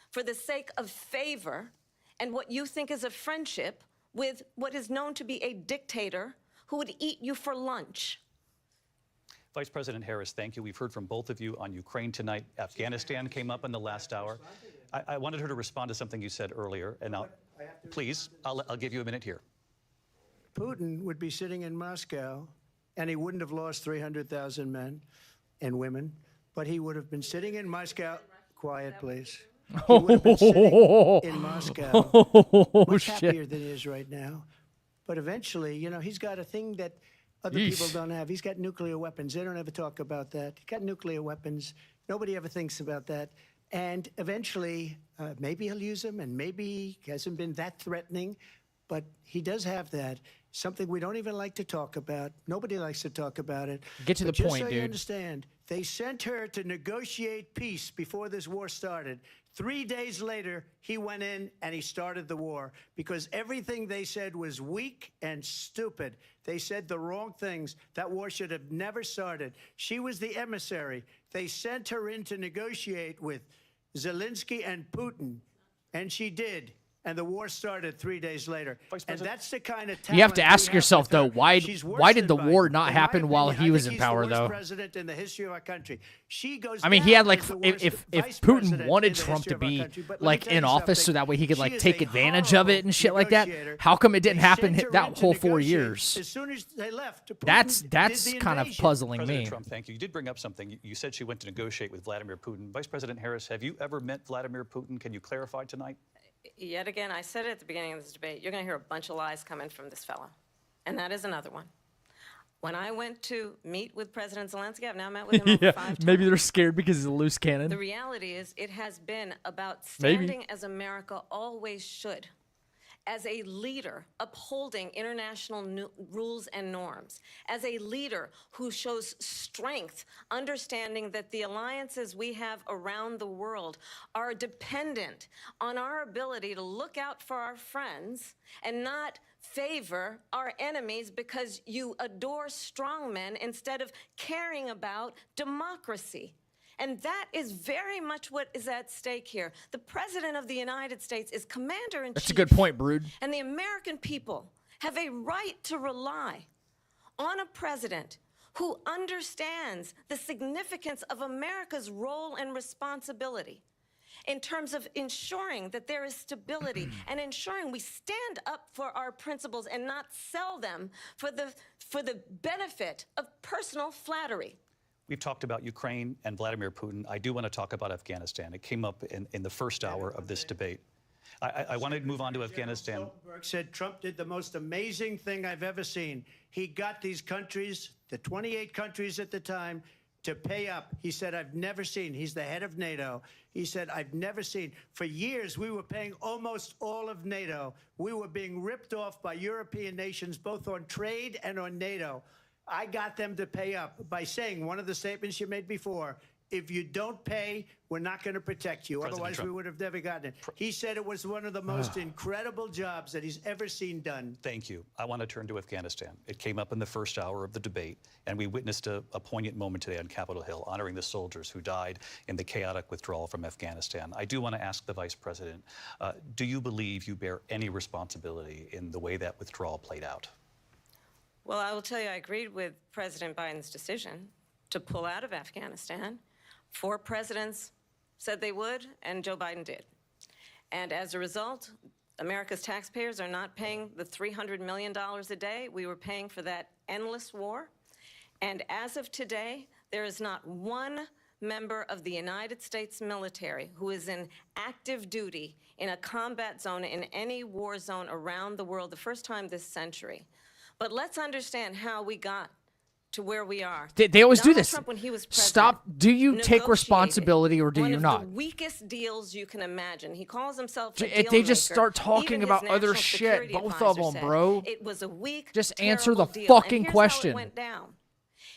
for the sake of favor and what you think is a friendship with what is known to be a dictator who would eat you for lunch. Vice President Harris, thank you. We've heard from both of you on Ukraine tonight. Afghanistan came up in the last hour. I wanted her to respond to something you said earlier, and I'll give you a minute here. Putin would be sitting in Moscow, and he wouldn't have lost 300,000 men and women, but he would have been sitting in Moscow. Quiet, please. He would have been sitting in Moscow, much happier than he is right now. But eventually, you know, he's got a thing that other people don't have. He's got nuclear weapons. They don't ever talk about that. He's got nuclear weapons. Nobody ever thinks about that. And eventually, maybe he'll use them, and maybe he hasn't been that threatening, but he does have that. Something we don't even like to talk about. Nobody likes to talk about it. Get to the Just point, so dude. you understand, they sent her to negotiate peace before this war started. 3 days later, he went in and he started the war because everything they said was weak and stupid. They said the wrong things. That war should have never started. She was the emissary. They sent her in to negotiate with Zelensky and Putin, and she did. And the war started 3 days later. And that's the kind of talent You have to ask we have yourself, with her. though, why She's worse did the than war Biden. not In my happen while opinion, he I was think in he's power, the worst though? president in the history of our country. She goes I mean, he had down like, as the worst if vice Putin president wanted in the Trump history to of our be country. But let me like tell you in office so something. that way he could She like is take a advantage of it horrible and shit like that, negotiator. how come it didn't They happen sent her that in to whole 4 negotiate. years? As soon as they left, Putin That's did the kind of invasion. puzzling President me. Trump, thank you. You did bring up something. You said she went to negotiate with Vladimir Putin. Vice President Harris, have you ever met Vladimir Putin? Can you clarify tonight? Yet again, I said it at the beginning of this debate, you're going to hear a bunch of lies coming from this fellow. And that is another one. When I went to meet with President Zelensky, I've now met with him over 5 times. Maybe they're scared because he's a loose cannon. The reality is it has been about standing as America always should, as a leader upholding international rules and norms, as a leader who shows strength, understanding that the alliances we have around the world are dependent on our ability to look out for our friends and not favor our enemies because you adore strongmen instead of caring about democracy. And that is very much what is at stake here. The President of the United States is commander-in-chief. That's a good point, Brood. And the American people have a right to rely on a president who understands the significance of America's role and responsibility in terms of ensuring that there is stability and ensuring we stand up for our principles and not sell them for the benefit of personal flattery. We've talked about Ukraine and Vladimir Putin. I do want to talk about Afghanistan. It came up in the first hour of this debate. I want to move on to Afghanistan. Stoltenberg said Trump did the most amazing thing I've ever seen. He got these countries, the 28 countries at the time, to pay up. He said, I've never seen. He's the head of NATO. He said, I've never seen. For years, we were paying almost all of NATO. We were being ripped off by European nations, both on trade and on NATO. I got them to pay up by saying one of the statements you made before, if you don't pay, we're not going to protect you. President Otherwise, Trump. we would have never gotten it. He said it was one of the most incredible jobs that he's ever seen done. Thank you. I want to turn to Afghanistan. It came up in the first hour of the debate, and we witnessed a poignant moment today on Capitol Hill, honoring the soldiers who died in the chaotic withdrawal from Afghanistan. I do want to ask the Vice President, do you believe you bear any responsibility in the way that withdrawal played out? Well, I will tell you, I agreed with President Biden's decision to pull out of Afghanistan. 4 presidents said they would, and Joe Biden did. And as a result, America's taxpayers are not paying the $300 million a day we were paying for that endless war. And as of today, there is not one member of the United States military who is in active duty in a combat zone in any war zone around the world, the first time this century. But let's understand how we got to where we are. They always do this. Trump, when he was president, Stop. Do you take responsibility or do you not? One of the weakest deals you can imagine. He calls himself a If they just deal start maker. talking Even about his other national shit, security both of advisor them, said bro. It was a weak, Just answer the terrible deal. fucking And here's question. How it went down.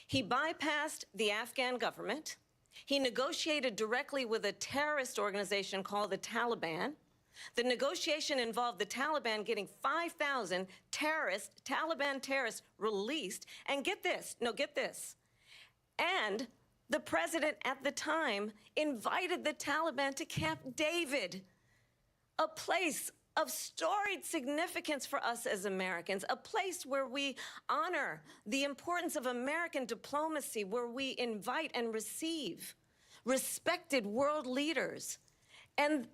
He bypassed the Afghan government. He negotiated directly with a terrorist organization called the Taliban. The negotiation involved the Taliban getting 5,000 Taliban terrorists released. And get this, and the president at the time invited the Taliban to Camp David, a place of storied significance for us as Americans, a place where we honor the importance of American diplomacy, where we invite and receive respected world leaders. And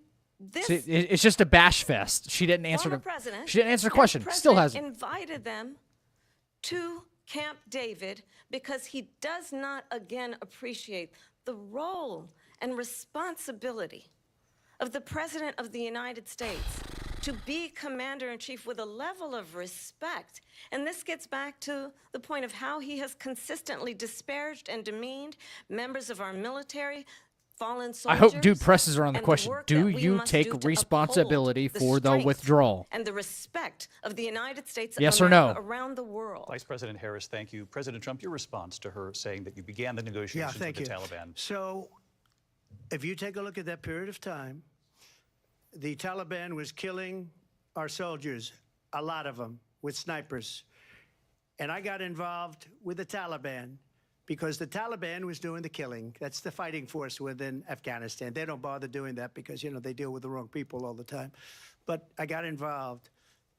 this See, it's just a bash fest. She didn't answer the question. Still hasn't. Invited them to Camp David because he does not again appreciate the role and responsibility of the President of the United States to be commander-in-chief with a level of respect. And this gets back to the point of how he has consistently disparaged and demeaned members of our military, fallen soldiers. I hope dude presses her on the and question. work Do that we you must take do to responsibility uphold for the strength withdrawal? and the respect of the United States of Yes or America no? around the world? Vice President Harris, thank you. President Trump, your response to her saying that you began the negotiations with the Taliban. So if you take a look at that period of time, the Taliban was killing our soldiers, a lot of them, with snipers. And I got involved with the Taliban because the Taliban was doing the killing. That's the fighting force within Afghanistan. They don't bother doing that because, you know, they deal with the wrong people all the time. But I got involved.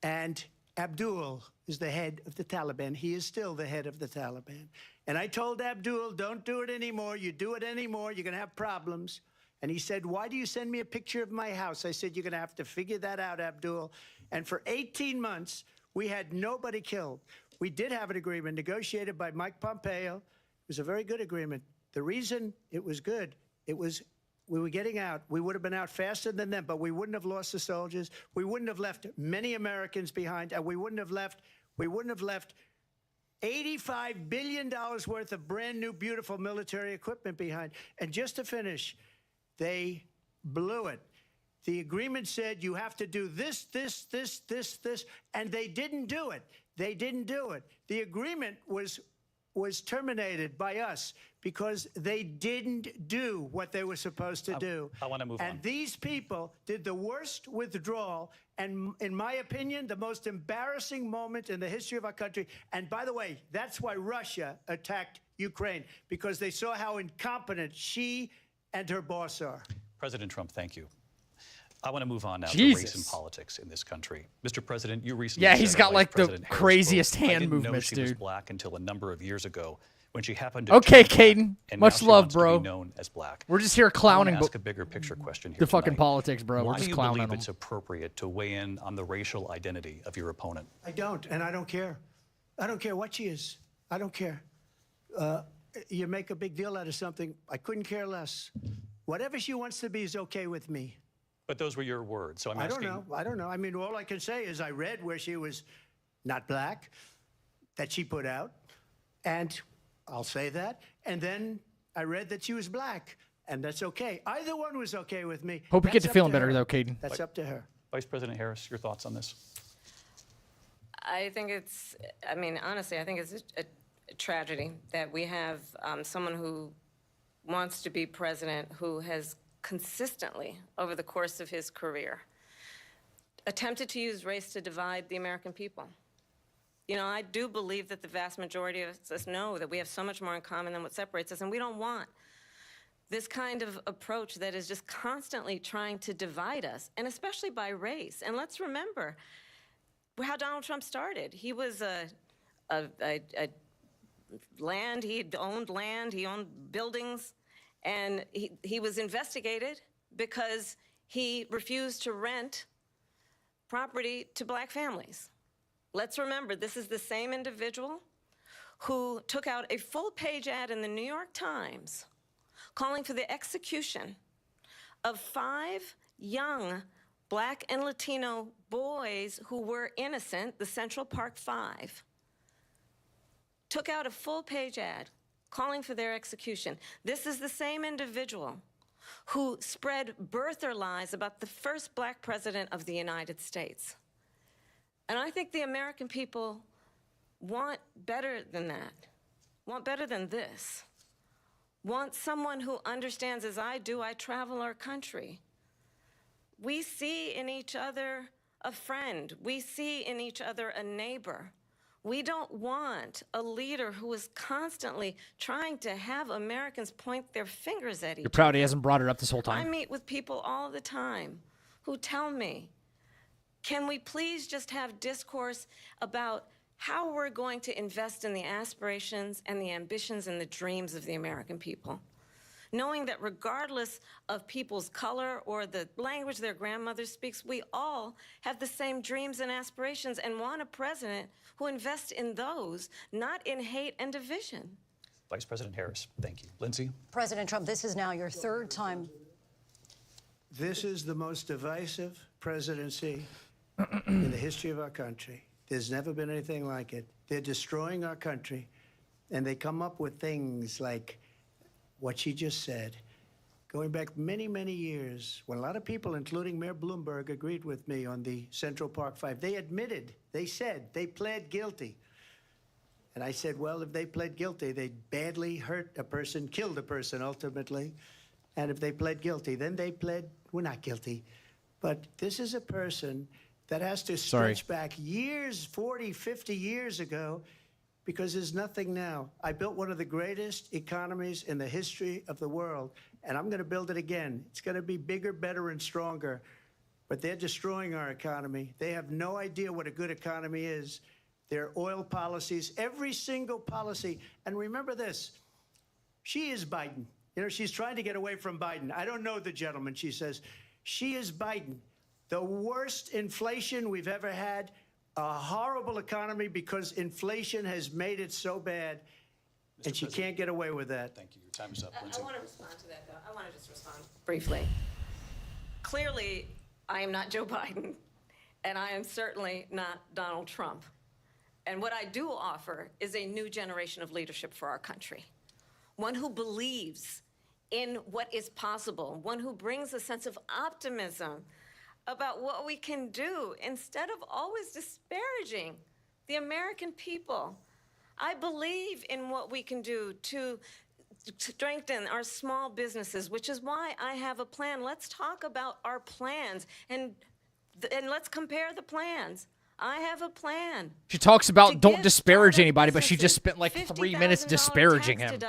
And Abdul is the head of the Taliban. He is still the head of the Taliban. And I told Abdul, don't do it anymore. You do it anymore, you're going to have problems. And he said, why do you send me a picture of my house? I said, you're going to have to figure that out, Abdul. And for 18 months, we had nobody killed. We did have an agreement negotiated by Mike Pompeo. It was a very good agreement. The reason it was good, it was we were getting out. We would have been out faster than them, but we wouldn't have lost the soldiers. We wouldn't have left many Americans behind, and we wouldn't have left $85 billion worth of brand new, beautiful military equipment behind. And just to finish, they blew it. The agreement said you have to do this, and they didn't do it. They didn't do it. The agreement was terminated by us because they didn't do what they were supposed to do. I want to move on. And these people did the worst withdrawal, and in my opinion, the most embarrassing moment in the history of our country. And by the way, that's why Russia attacked Ukraine, because they saw how incompetent she and her boss are. President Trump, thank you. I want to move on now to Jesus. race and politics in this country. Mr. President, you recently Yeah, said he's of got Vice like the President Harris, craziest quote, hand I didn't movements, know she was dude. black until a number of years ago when she happened to Okay, turn black, Caden. and Much now she love, wants bro. To be known as black. We're just here I clowning want to ask a bigger picture question here the fucking tonight. politics, bro. Why We're just do you clowning believe them. it's appropriate to weigh in on the racial identity of your opponent? I don't, and I don't care. I don't care what she is. I don't care. You make a big deal out of something. I couldn't care less. Whatever she wants to be is okay with me. But those were your words, so I'm I asking. don't know. I don't know. I mean, all I can say is I read where she was not black, that she put out, and I'll say that. And then I read that she was black, and that's okay. Either one was okay with me. Hope you get That's to up feeling her. better, though, Caden. That's up to her. Vice President Harris, your thoughts on this? I think it's, I mean, honestly, I think it's a tragedy that we have someone who wants to be president who has consistently, over the course of his career, attempted to use race to divide the American people. You know, I do believe that the vast majority of us know that we have so much more in common than what separates us, and we don't want this kind of approach that is just constantly trying to divide us, and especially by race. And let's remember how Donald Trump started. He was land, he owned buildings, and he was investigated because he refused to rent property to black families. Let's remember, this is the same individual who took out a full-page ad in the New York Times calling for the execution of 5 young black and Latino boys who were innocent, the Central Park 5. Took out a full-page ad calling for their execution. This is the same individual who spread birther lies about the first black president of the United States. And I think the American people want better than that, want better than this, want someone who understands, as I do, I travel our country. We see in each other a friend. We see in each other a neighbor. We don't want a leader who is constantly trying to have Americans point their fingers at each other. You're proud he hasn't brought it up this whole I time. meet with people all the time who tell me, can we please just have discourse about how we're going to invest in the aspirations and the ambitions and the dreams of the American people? Knowing that regardless of people's color or the language their grandmother speaks, we all have the same dreams and aspirations and want a president who invests in those, not in hate and division. Vice President Harris, thank you. Lindsay? President Trump, this is now your 3rd time. This is the most divisive presidency in the history of our country. There's never been anything like it. They're destroying our country, and they come up with things like what she just said. Going back many, many years, when a lot of people, including Mayor Bloomberg, agreed with me on the Central Park 5, they admitted, they said, they pled guilty. And I said, well, if they pled guilty, they badly hurt a person, killed a person ultimately. And if they pled guilty, then they pled, we're not guilty. But this is a person that has to stretch back years, 40, 50 years ago, because there's nothing now. I built one of the greatest economies in the history of the world, and I'm going to build it again. It's going to be bigger, better, and stronger. But they're destroying our economy. They have no idea what a good economy is. Their oil policies, every single policy. And remember this, she is Biden. You know, she's trying to get away from Biden. I don't know the gentleman, she says. She is Biden. The worst inflation we've ever had, a horrible economy because inflation has made it so bad, and she can't get away with that. Thank you. Your time is up, Lindsay. I want to respond to that, though. I want to just respond briefly. Clearly, I am not Joe Biden, and I am certainly not Donald Trump. And what I do offer is a new generation of leadership for our country. One who believes in what is possible, one who brings a sense of optimism about what we can do instead of always disparaging the American people. I believe in what we can do to strengthen our small businesses, which is why I have a plan. Let's talk about our plans and let's compare the plans. I have a plan. She talks about don't disparage anybody, but she just spent like 3 minutes disparaging him.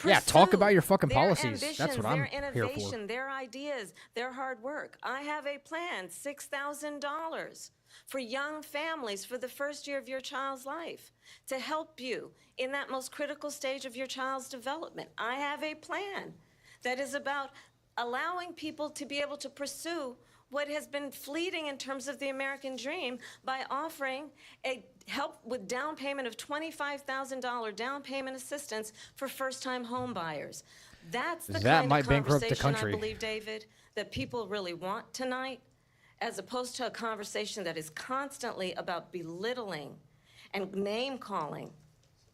Yeah, talk about your fucking policies. That's what I'm here for. Their ideas, their hard work. I have a plan, $6,000 for young families for the first year of your child's life to help you in that most critical stage of your child's development. I have a plan that is about allowing people to be able to pursue what has been fleeting in terms of the American dream by offering a help with down payment of $25,000 down payment assistance for first-time home buyers. That's the kind of conversation, I believe, David, that people really want tonight, as opposed to a conversation that is constantly about belittling and name-calling.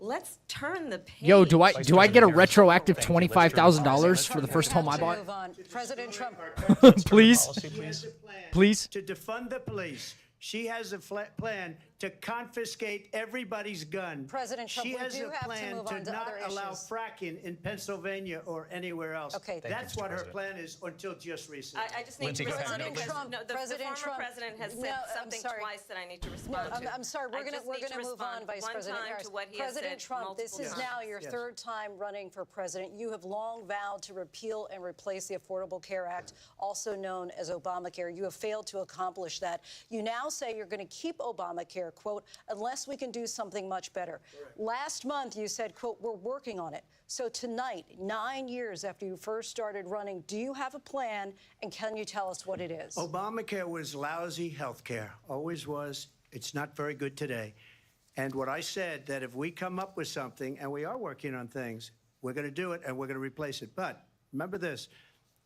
Let's turn the page. Yo, do I get a retroactive $25,000 for the first home I bought? President Trump. Please. Please. To defund the police. She has a plan to confiscate everybody's gun. President Trump, she has we do a have plan to move on to not other allow issues. fracking in Pennsylvania or anywhere else. Okay. That's what her plan is until just recently. I just need to respond. President Trump, No, the former president has said something twice that I need to respond to. I'm sorry. We're going to move on, Vice President Harris. President Trump, this is now your third time running for president. You have long vowed to repeal and replace the Affordable Care Act, also known as Obamacare. You have failed to accomplish that. You now say you're going to keep Obamacare, quote, unless we can do something much better. Correct. Last month, you said, quote, we're working on it. So tonight, 9 years after you first started running, do you have a plan, and can you tell us what it is? Obamacare was lousy health care, always was. It's not very good today. And what I said, that if we come up with something, and we are working on things, we're going to do it, and we're going to replace it. But remember this.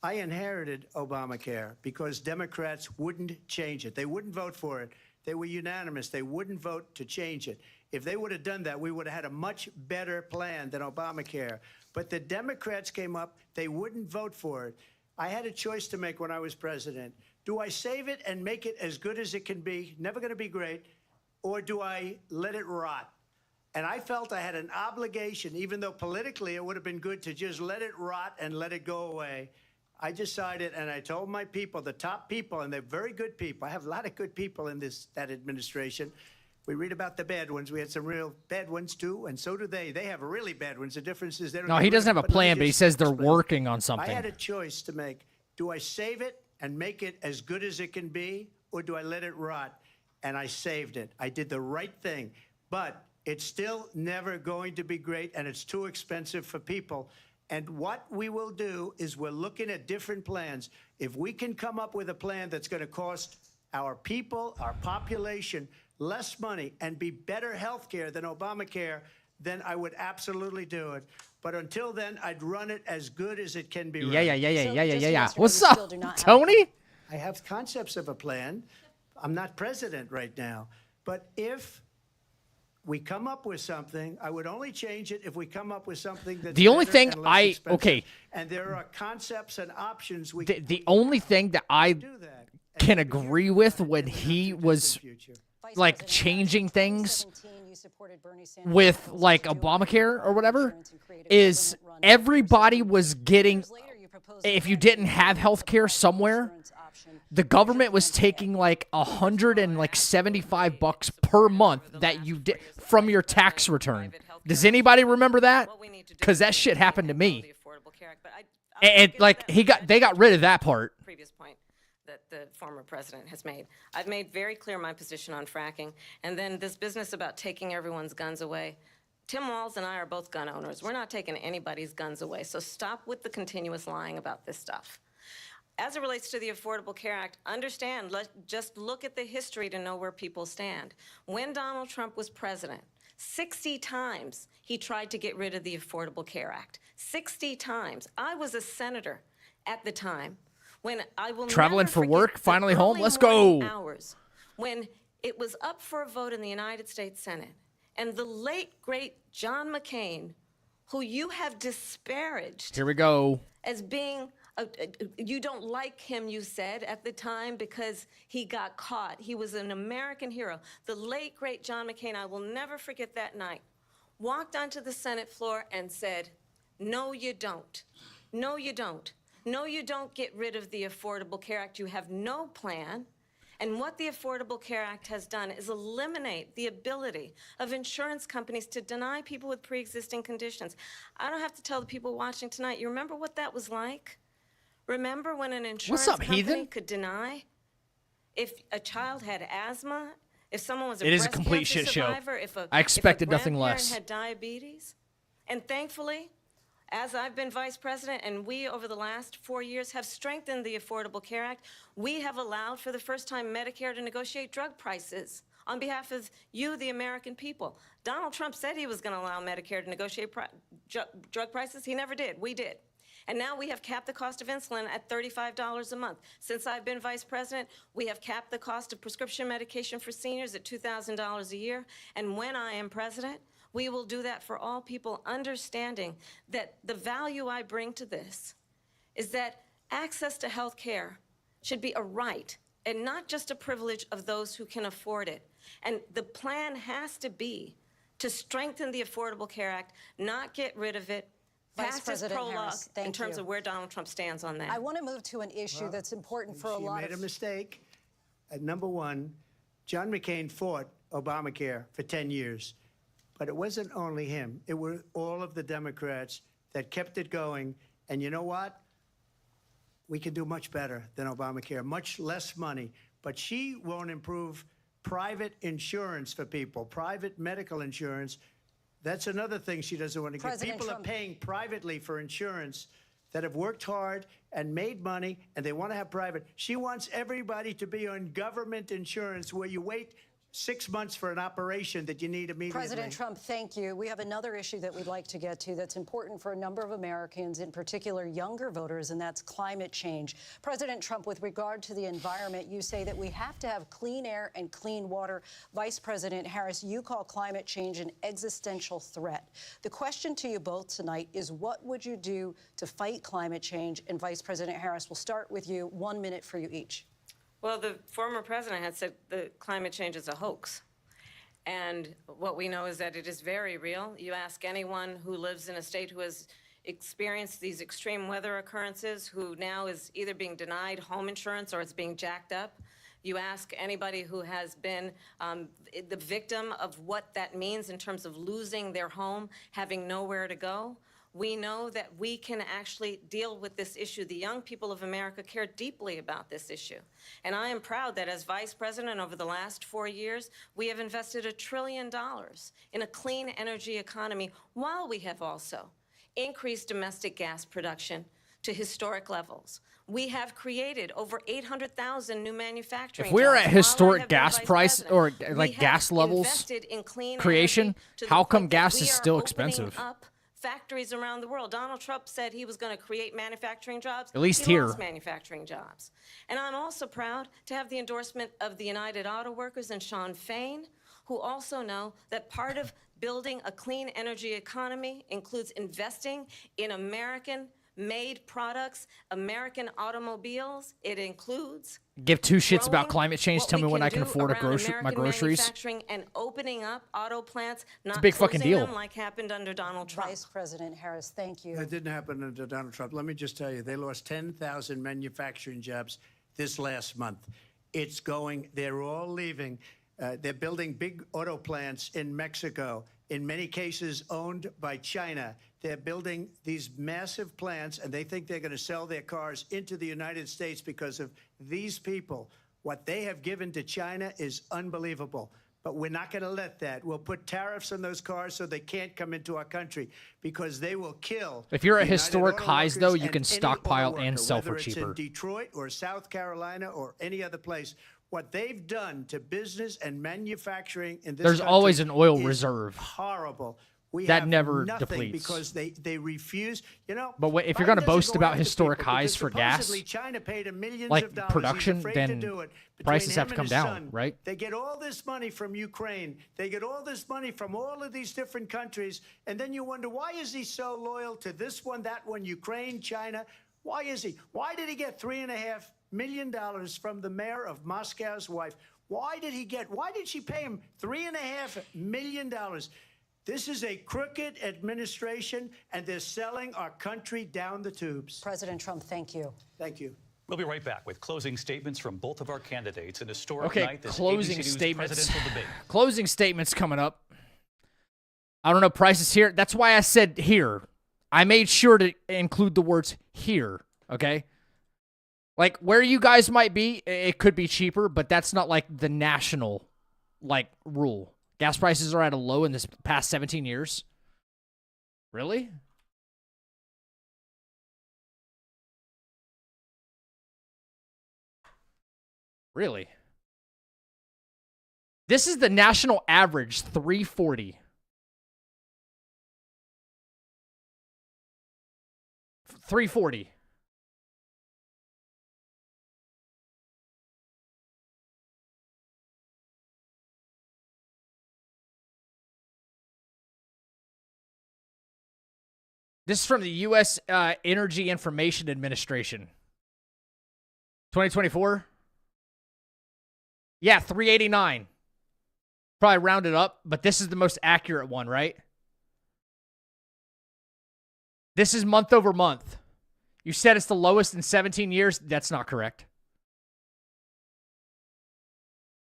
I inherited Obamacare because Democrats wouldn't change it. They wouldn't vote for it. They were unanimous. They wouldn't vote to change it. If they would have done that, we would have had a much better plan than Obamacare. But the Democrats came up. They wouldn't vote for it. I had a choice to make when I was president. Do I save it and make it as good as it can be, never going to be great, or do I let it rot? And I felt I had an obligation, even though politically it would have been good to just let it rot and let it go away. I decided, and I told my people, the top people, and they're very good people. I have a lot of good people in that administration. We read about the bad ones. We had some real bad ones, too, and so do they. They have really bad ones. The difference is they don't. No, he doesn't have a plan, but he says they're working on something. I had a choice to make. Do I save it and make it as good as it can be, or do I let it rot? And I saved it. I did the right thing. But it's still never going to be great, and it's too expensive for people. And what we will do is we're looking at different plans. If we can come up with a plan that's going to cost our people, our population, less money and be better health care than Obamacare, then I would absolutely do it. But until then, I'd run it as good as it can be run. Yeah. What's up, Tony? I have concepts of a plan. I'm not president right now. But if we come up with something, I would only change it if we come up with something that's the only thing and less expensive. okay. And there are concepts and options. The only thing that I can agree with when he was like changing things with like Obamacare or whatever is everybody was getting, if you didn't have health care somewhere, the government was taking like $175 per month that you did from your tax return. Does anybody remember that? Because that shit happened to me. And like they got rid of that part. Previous point that the former president has made. I've made very clear my position on fracking, and then this business about taking everyone's guns away. Tim Walz and I are both gun owners. We're not taking anybody's guns away, so stop with the continuous lying about this stuff. As it relates to the Affordable Care Act, understand, just look at the history to know where people stand. When Donald Trump was president, 60 times he tried to get rid of the Affordable Care Act. 60 times. I was a senator at the time when I will traveling never for forget work, the finally home. early Let's go. hours when it was up for a vote in the United States Senate. And the late, great John McCain, who you have disparaged. Here we go. As being, you don't like him, you said at the time, because he got caught. He was an American hero. The late, great John McCain, I will never forget that night, walked onto the Senate floor and said, no, you don't. No, you don't. No, you don't get rid of the Affordable Care Act. You have no plan. And what the Affordable Care Act has done is eliminate the ability of insurance companies to deny people with pre-existing conditions. I don't have to tell the people watching tonight, you remember what that was like? Remember when an insurance company could deny if a child had asthma, if someone was a It is a breast complete cancer shit show. survivor, I expected if a nothing grandparent less. had diabetes? And thankfully, as I've been vice president, and we over the last 4 years have strengthened the Affordable Care Act, we have allowed for the first time Medicare to negotiate drug prices on behalf of you, the American people. Donald Trump said he was going to allow Medicare to negotiate drug prices. He never did. We did. And now we have capped the cost of insulin at $35 a month. Since I've been vice president, we have capped the cost of prescription medication for seniors at $2,000 a year. And when I am president, we will do that for all people, understanding that the value I bring to this is that access to health care should be a right and not just a privilege of those who can afford it. And the plan has to be to strengthen the Affordable Care Act, not get rid of it. Vice President Harris, thank in terms you. of where Donald Trump stands on that. I want to move to an issue that's important for a lot She made a mistake. Number one, John McCain fought Obamacare for 10 years. But it wasn't only him. It were all of the Democrats that kept it going. And you know what? We can do much better than Obamacare, much less money. But she won't improve private insurance for people, private medical insurance. That's another thing she doesn't want to get. People are paying privately for insurance that have worked hard and made money, and they want to have private. She wants everybody to be on government insurance where you wait 6 months for an operation that you need immediately. President Trump, thank you. We have another issue that we'd like to get to that's important for a number of Americans, in particular younger voters, and that's climate change. President Trump, with regard to the environment, you say that we have to have clean air and clean water. Vice President Harris, you call climate change an existential threat. The question to you both tonight is, what would you do to fight climate change? And Vice President Harris, we'll start with you. 1 minute for you each. Well, the former president had said that climate change is a hoax. And what we know is that it is very real. You ask anyone who lives in a state who has experienced these extreme weather occurrences, who now is either being denied home insurance or it's being jacked up. You ask anybody who has been the victim of what that means in terms of losing their home, having nowhere to go. We know that we can actually deal with this issue. The young people of America care deeply about this issue. And I am proud that as vice president over the last 4 years, we have invested $1 trillion in a clean energy economy, while we have also increased domestic gas production to historic levels. We have created over 800,000 new manufacturing jobs. If we're at historic gas price or like gas levels creation, how come gas is still expensive? Factories around the world. Donald Trump said he was going to create manufacturing jobs. At least he here. lost manufacturing jobs. And I'm also proud to have the endorsement of the United Auto Workers and Sean Fain, who also know that part of building a clean energy economy includes investing in American-made products, American automobiles. It includes give two shits about climate change. Tell me when I can afford my groceries. Manufacturing and opening up auto plants, not it's a big fucking deal. them like happened under Donald Trump. Vice President Harris, thank you. That didn't happen under Donald Trump. Let me just tell you, they lost 10,000 manufacturing jobs this last month. It's going, they're all leaving. They're building big auto plants in Mexico, in many cases owned by China. They're building these massive plants, and they think they're going to sell their cars into the United States because of these people. What they have given to China is unbelievable. But we're not going to let that. We'll put tariffs on those cars so they can't come into our country, because they will kill. If you're at historic highs, though, you can stockpile and sell for cheaper. Whether it's in Detroit or South Carolina or any other place, what they've done to business and manufacturing in this country always an oil is reserve. horrible. We That have never nothing depletes. because they refuse. You know, But if you're Biden going to doesn't boast go about after historic people highs because for gas, supposedly China paid him millions like of dollars. production, He's afraid then to do it. Between prices have him to and come his down, son, right? They get all this money from Ukraine. They get all this money from all of these different countries, and then you wonder, why is he so loyal to this one, that one, Ukraine, China? Why is he? Why did he get $3.5 million from the mayor of Moscow's wife? Why did she pay him $3.5 million? This is a crooked administration, and they're selling our country down the tubes. President Trump, thank you. Thank you. We'll be right back with closing statements from both of our candidates. An historic Okay, night. This closing ABC News statements. presidential debate. Closing statements coming up. I don't know prices here. That's why I said here. I made sure to include the words here, okay? Like, where you guys might be, it could be cheaper, but that's not, like, the national, like, rule. Gas prices are at a low in this past 17 years. Really? Really? This is the national average, 340. 340. This is from the U.S. Energy Information Administration. 2024? Yeah, 389. Probably rounded up, but this is the most accurate one, right? This is month over month. You said it's the lowest in 17 years. That's not correct.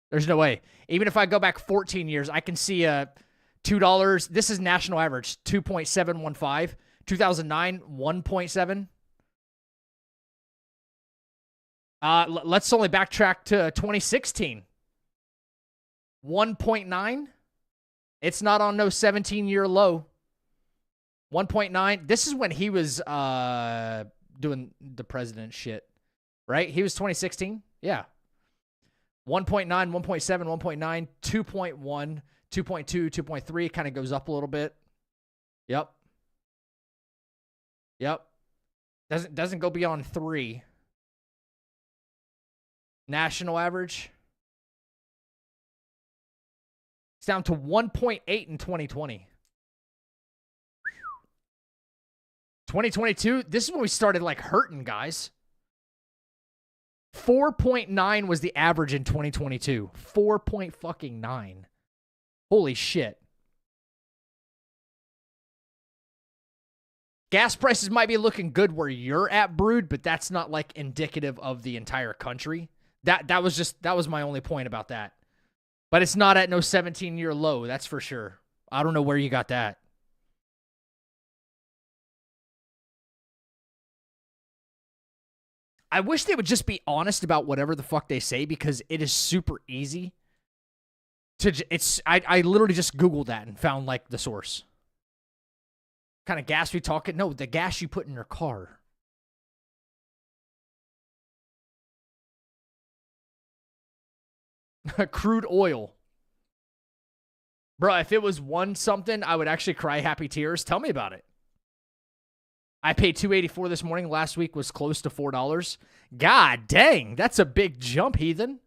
There's no way. Even if I go back 14 years, I can see $2. This is national average, 2.715. 2009, 1.7. Let's only backtrack to 2016. 1.9. It's not on no 17-year low. 1.9. This is when he was doing the president shit, right? He was 2016. Yeah. 1.9, 1.7, 1.9, 2.1, 2.2, 2.3. Kind of goes up a little bit. Yep. Yep. Doesn't go beyond 3. National average. It's down to 1.8 in 2020. 2022, this is when we started like hurting, guys. 4.9 was the average in 2022. 4.9. Holy shit. Gas prices might be looking good where you're at, Brood, but that's not like indicative of the entire country. That was my only point about that. But it's not at no 17-year low, that's for sure. I don't know where you got that. I wish they would just be honest about whatever the fuck they say, because it is super easy to I literally just Googled that and found like the source. What kind of gas we talking? No, the gas you put in your car. Crude oil. Bro, if it was one something, I would actually cry happy tears. Tell me about it. I paid $2.84 this morning. Last week was close to $4. God dang, that's a big jump, heathen.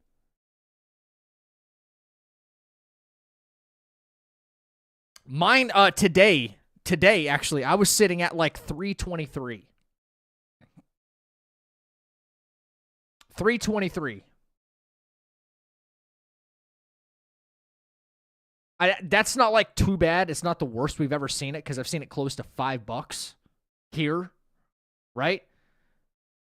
Mine today actually, I was sitting at like 323. 323. That's not like too bad. It's not the worst we've ever seen it, because I've seen it close to $5 here, right?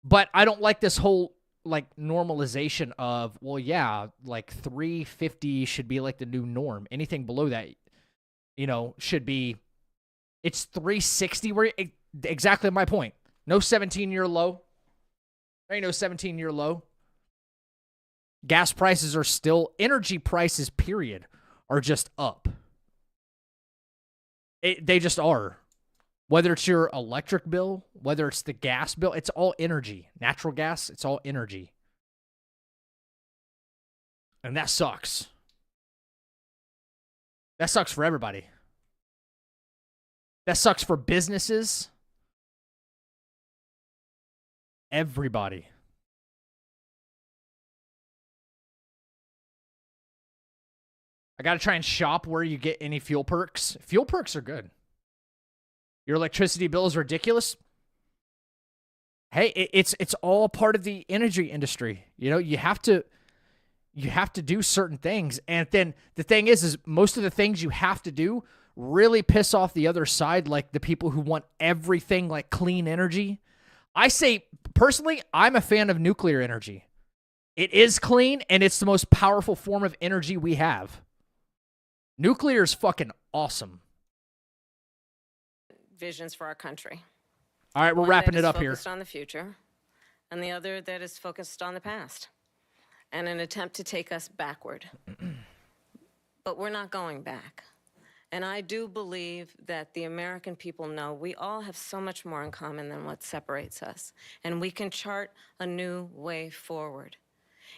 But I don't like this whole like normalization of, well, yeah, like 350 should be like the new norm. Anything below that, you know, should be. It's 360. Where exactly my point. No 17-year low. There ain't no 17-year low. Gas prices are still, energy prices, period, are just up. They just are. Whether it's your electric bill, whether it's the gas bill, it's all energy. Natural gas, it's all energy. And that sucks. That sucks for everybody. That sucks for businesses. Everybody. I got to try and shop where you get any fuel perks. Fuel perks are good. Your electricity bill is ridiculous. Hey, it's all part of the energy industry. You know, you have to do certain things. And then the thing is most of the things you have to do really piss off the other side, like the people who want everything like clean energy. I say, personally, I'm a fan of nuclear energy. It is clean, and it's the most powerful form of energy we have. Nuclear is fucking awesome. Visions for our country. All right, we're wrapping it up here. Focused on the future, and the other that is focused on the past, and an attempt to take us backward. But we're not going back. And I do believe that the American people know we all have so much more in common than what separates us, and we can chart a new way forward.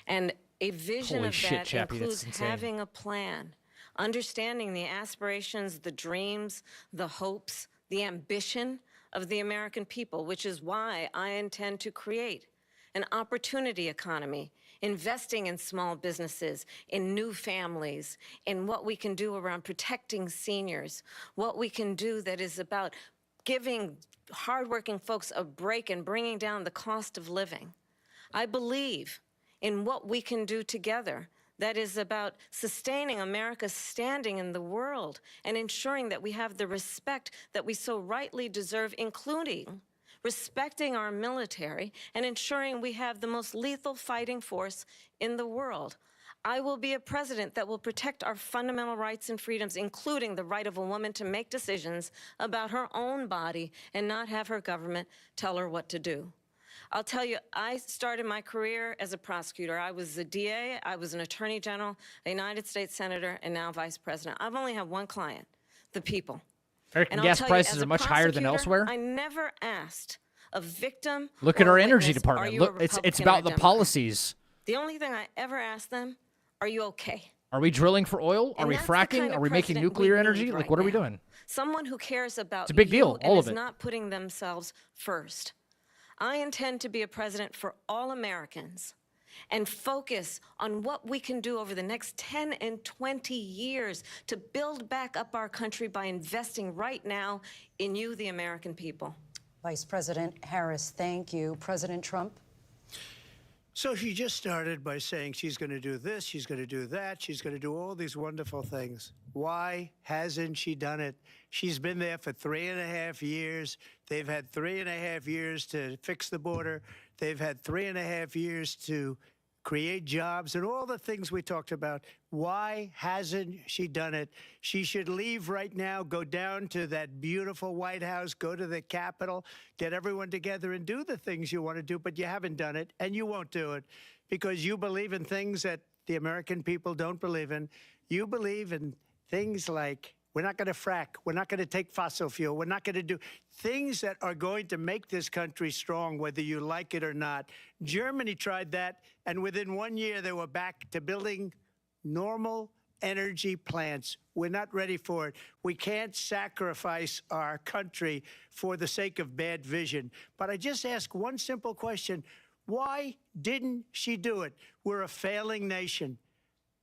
And a vision of that includes having a plan, understanding the aspirations, the dreams, the hopes, the ambition of the American people, which is why I intend to create an opportunity economy, investing in small businesses, in new families, in what we can do around protecting seniors, what we can do that is about giving hardworking folks a break and bringing down the cost of living. I believe in what we can do together that is about sustaining America's standing in the world and ensuring that we have the respect that we so rightly deserve, including respecting our military and ensuring we have the most lethal fighting force in the world. I will be a president that will protect our fundamental rights and freedoms, including the right of a woman to make decisions about her own body and not have her government tell her what to do. I'll tell you, I started my career as a prosecutor. I was a DA, I was an attorney general, a United States senator, and now vice president. I've only had one client, the people. American gas prices are much higher than elsewhere. I never asked a victim. Look at our energy department. Look, it's about the policies. The only thing I ever asked them, are you okay? Are we drilling for oil? Are we fracking? Are we making nuclear energy? Like, what are we doing? Someone who cares about it's a big deal, all of it. And is not putting themselves first. I intend to be a president for all Americans and focus on what we can do over the next 10 and 20 years to build back up our country by investing right now in you, the American people. Vice President Harris, thank you. President Trump? So she just started by saying she's going to do this, she's going to do that, she's going to do all these wonderful things. Why hasn't she done it? She's been there for 3.5 years. They've had 3.5 years to fix the border. They've had 3.5 years to create jobs and all the things we talked about. Why hasn't she done it? She should leave right now, go down to that beautiful White House, go to the Capitol, get everyone together and do the things you want to do, but you haven't done it, and you won't do it because you believe in things that the American people don't believe in. You believe in things like we're not going to frack. We're not going to take fossil fuel. We're not going to do things that are going to make this country strong, whether you like it or not. Germany tried that, and within 1 year, they were back to building normal energy plants. We're not ready for it. We can't sacrifice our country for the sake of bad vision. But I just ask one simple question. Why didn't she do it? We're a failing nation.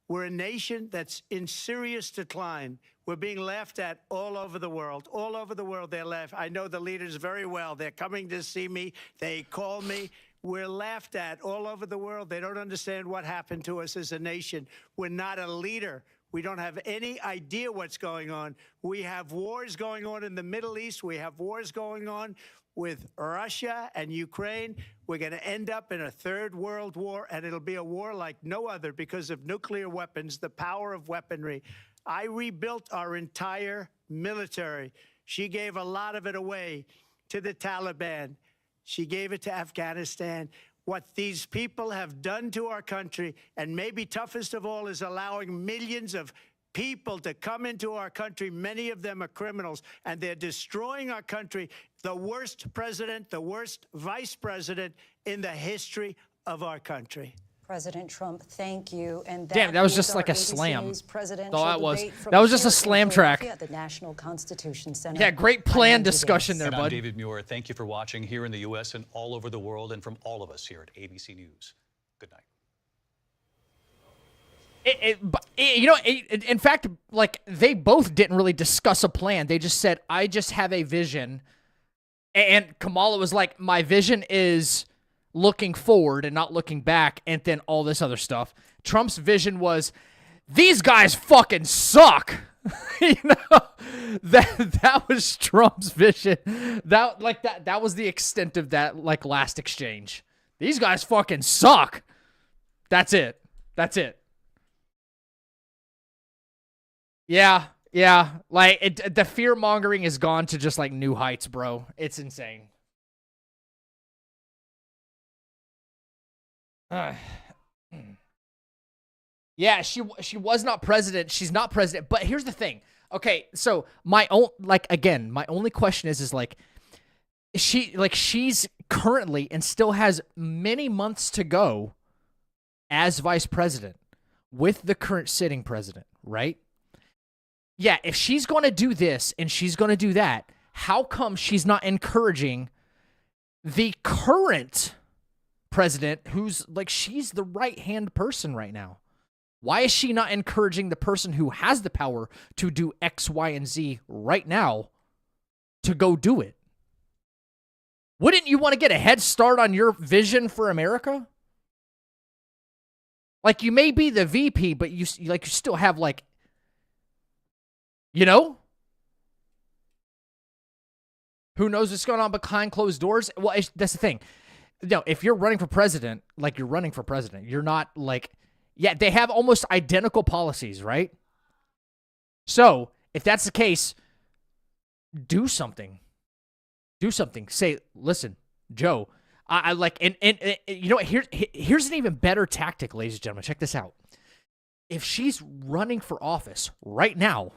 We're a nation that's in serious decline. We're being laughed at all over the world. All over the world, they're laughing. I know the leaders very well. They're coming to see me. They call me. We're laughed at all over the world. They don't understand what happened to us as a nation. We're not a leader. We don't have any idea what's going on. We have wars going on in the Middle East. We have wars going on with Russia and Ukraine. We're going to end up in a third world war, and it'll be a war like no other because of nuclear weapons, the power of weaponry. I rebuilt our entire military. She gave a lot of it away to the Taliban. She gave it to Afghanistan. What these people have done to our country, and maybe toughest of all, is allowing millions of people to come into our country. Many of them are criminals, and they're destroying our country. The worst president, the worst vice president in the history of our country. President Trump, thank you. And damn, that was just like a slam. That was just a slam track. At the National Constitution Center. Yeah, great plan discussion there, and bud. I'm David Muir. Thank you for watching here in the U.S. and all over the world, and from all of us here at ABC News. Good night. In fact, like, they both didn't really discuss a plan. They just said, I just have a vision. And Kamala was like, my vision is looking forward and not looking back, and then all this other stuff. Trump's vision was, these guys fucking suck. You know, that was Trump's vision. That was the extent of that, like, last exchange. These guys fucking suck. That's it. Yeah. Like, the fear mongering has gone to just like new heights, bro. It's insane. Yeah, she was not president. She's not president. But here's the thing. Okay, so my only question is like, she's currently and still has many months to go as vice president with the current sitting president, right? Yeah, if she's going to do this and she's going to do that, how come she's not encouraging the current president, who's like, she's the right-hand person right now? Why is she not encouraging the person who has the power to do X, Y, and Z right now to go do it? Wouldn't you want to get a head start on your vision for America? Like, you may be the VP, but you still have, like, you know? Who knows what's going on behind closed doors? Well, that's the thing. No, if you're running for president, like, you're running for president. You're not, like... Yeah, they have almost identical policies, right? So, if that's the case, do something. Do something. Say, listen, Joe, I like... And you know what? Here's an even better tactic, ladies and gentlemen. Check this out. If she's running for office right now,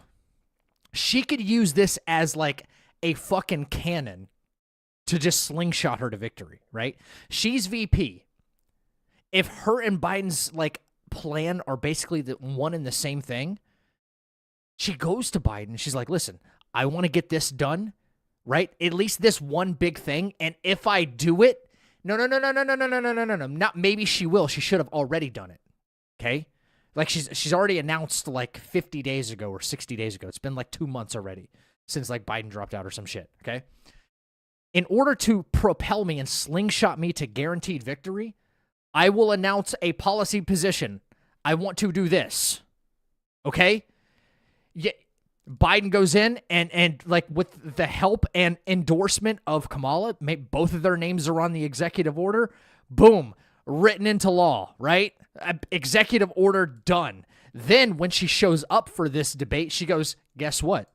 she could use this as, like, a fucking cannon to just slingshot her to victory, right? She's VP. If her and Biden's, like, plan are basically the one and the same thing, she goes to Biden. She's like, listen, I want to get this done, right? At least this one big thing. And if I do it, no. Not maybe she will. She should have already done it. Okay? Like, she's already announced, like, 50 days ago or 60 days ago. It's been like 2 months already since, like, Biden dropped out or some shit. Okay? In order to propel me and slingshot me to guaranteed victory, I will announce a policy position. I want to do this. Okay? Yeah, Biden goes in and like, with the help and endorsement of Kamala, both of their names are on the executive order. Boom. Written into law, right? Executive order done. Then when she shows up for this debate, she goes, guess what?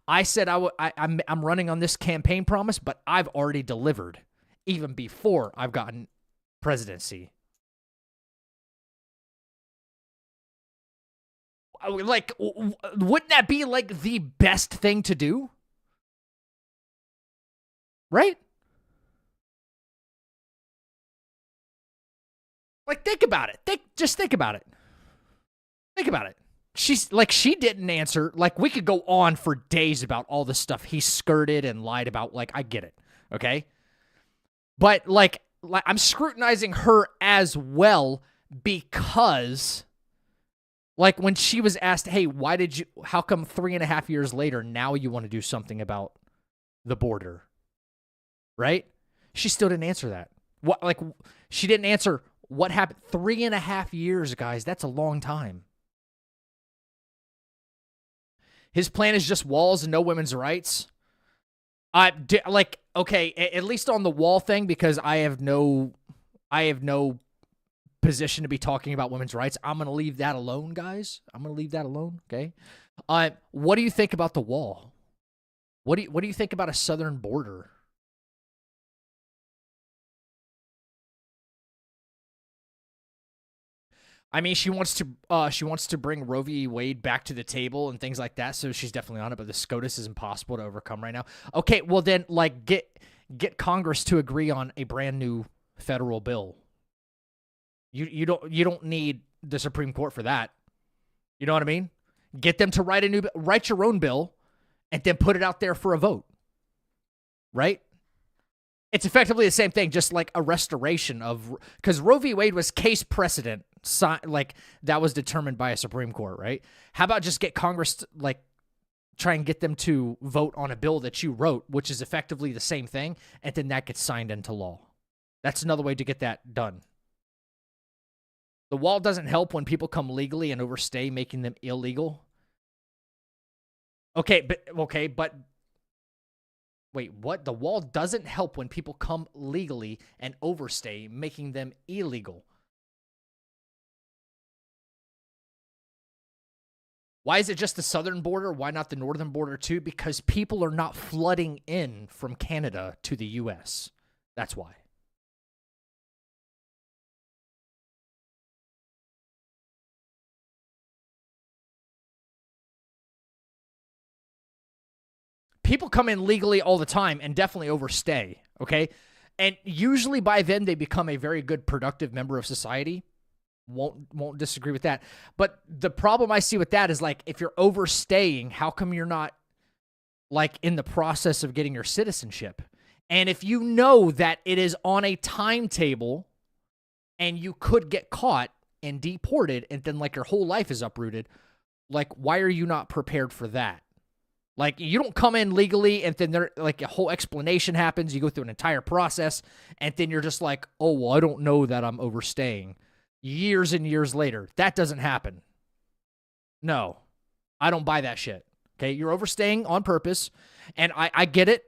I said I'm running on this campaign promise, but I've already delivered even before I've gotten presidency. Like, wouldn't that be, like, the best thing to do? Right? Like, think about it. Just think about it. Think about it. She's, like, she didn't answer. Like, we could go on for days about all the stuff he skirted and lied about. Like, I get it. Okay? But, like I'm scrutinizing her as well because... Like, when she was asked, hey, how come 3.5 years later, now you want to do something about the border? Right? She still didn't answer that. She didn't answer what happened. 3.5 years, guys. That's a long time. His plan is just walls and no women's rights. Okay, at least on the wall thing, because I have no position to be talking about women's rights. I'm going to leave that alone, guys. I'm going to leave that alone, okay? What do you think about the wall? What do you think about a southern border? I mean, she wants to bring Roe v. Wade back to the table and things like that, so she's definitely on it, but the SCOTUS is impossible to overcome right now. Okay, well then, like, get Congress to agree on a brand new federal bill. You don't need the Supreme Court for that. You know what I mean? Get them to write your own bill and then put it out there for a vote. Right? It's effectively the same thing, just like a restoration of, because Roe v. Wade was case precedent, like that was determined by a Supreme Court, right? How about just get Congress to, like, try and get them to vote on a bill that you wrote, which is effectively the same thing, and then that gets signed into law. That's another way to get that done. The wall doesn't help when people come legally and overstay, making them illegal. Okay, but wait, what? The wall doesn't help when people come legally and overstay, making them illegal. Why is it just the southern border? Why not the northern border too? Because people are not flooding in from Canada to the U.S. That's why. People come in legally all the time and definitely overstay, okay? And usually by then they become a very good, productive member of society. Won't disagree with that. But the problem I see with that is, like, if you're overstaying, how come you're not, like, in the process of getting your citizenship? And if you know that it is on a timetable and you could get caught and deported and then, like, your whole life is uprooted, like, why are you not prepared for that? Like, you don't come in legally and then there, like, a whole explanation happens. You go through an entire process and then you're just like, oh, well, I don't know that I'm overstaying. Years and years later. That doesn't happen. No, I don't buy that shit. Okay, you're overstaying on purpose, and I get it,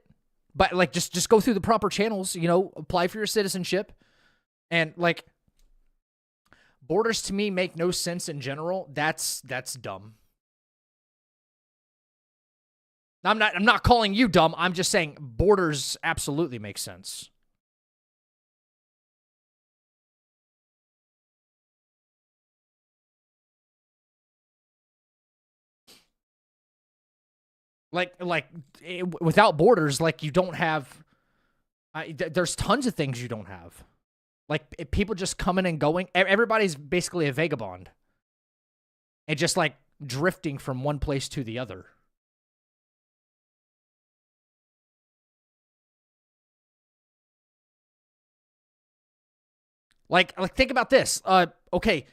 but, like, just go through the proper channels, you know, apply for your citizenship, and, like, borders to me make no sense in general. That's dumb. I'm not calling you dumb. I'm just saying borders absolutely make sense. Without borders, like, you don't have, there's tons of things you don't have. Like, people just coming and going. Everybody's basically a vagabond. And just, like, drifting from one place to the other. Like, think about this. Okay,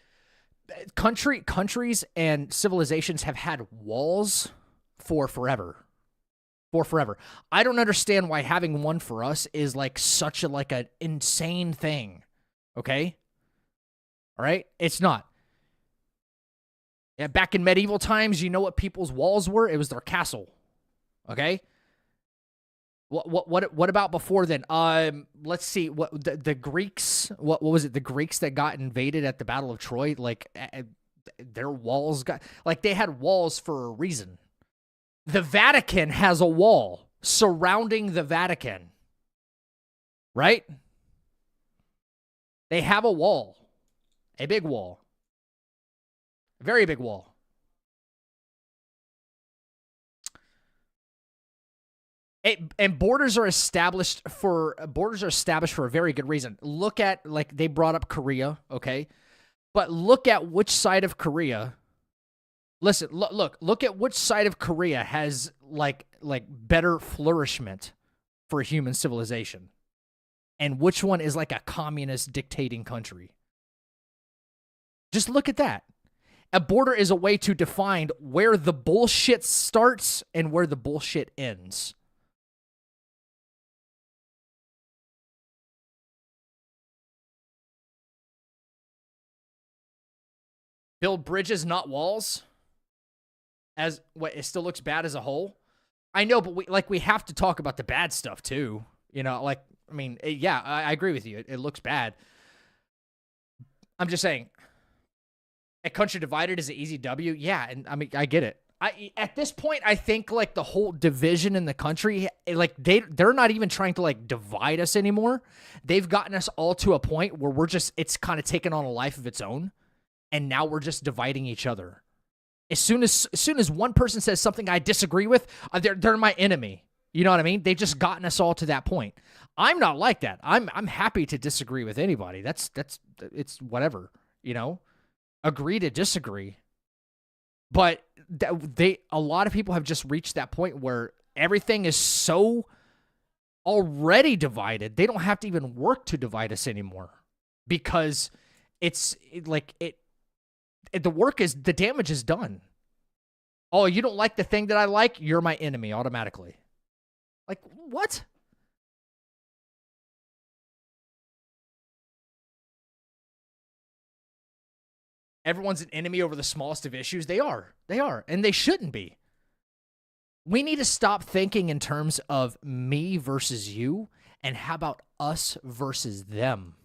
countries and civilizations have had walls for forever. I don't understand why having one for us is, like, such a, like, an insane thing. Okay? All right? It's not. Yeah, back in medieval times, you know what people's walls were? It was their castle. Okay? What about before then? Let's see. What the Greeks? What was it? The Greeks that got invaded at the Battle of Troy? Like, their walls got, like, they had walls for a reason. The Vatican has a wall surrounding the Vatican. Right? They have a wall. A big wall. A very big wall. And borders are established for a very good reason. Look at, like, they brought up Korea, okay? But look at which side of Korea. Listen, look at which side of Korea has, like better flourishment for human civilization. And which one is, like, a communist dictating country. Just look at that. A border is a way to define where the bullshit starts and where the bullshit ends. Build bridges, not walls. As what, it still looks bad as a whole. I know, but we have to talk about the bad stuff too. You know, like, I mean, yeah, I agree with you. It looks bad. I'm just saying, a country divided is an easy W. Yeah, and I mean, I get it. At this point, I think, like, the whole division in the country, like, they're not even trying to, like, divide us anymore. They've gotten us all to a point where it's kind of taken on a life of its own. And now we're just dividing each other. As soon as one person says something I disagree with, they're my enemy. You know what I mean? They've just gotten us all to that point. I'm not like that. I'm happy to disagree with anybody. It's whatever, you know. Agree to disagree. But a lot of people have just reached that point where everything is so already divided. They don't have to even work to divide us anymore because the damage is done. Oh, you don't like the thing that I like? You're my enemy automatically. Like, what? Everyone's an enemy over the smallest of issues. They are. And they shouldn't be. We need to stop thinking in terms of me versus you, and how about us versus them?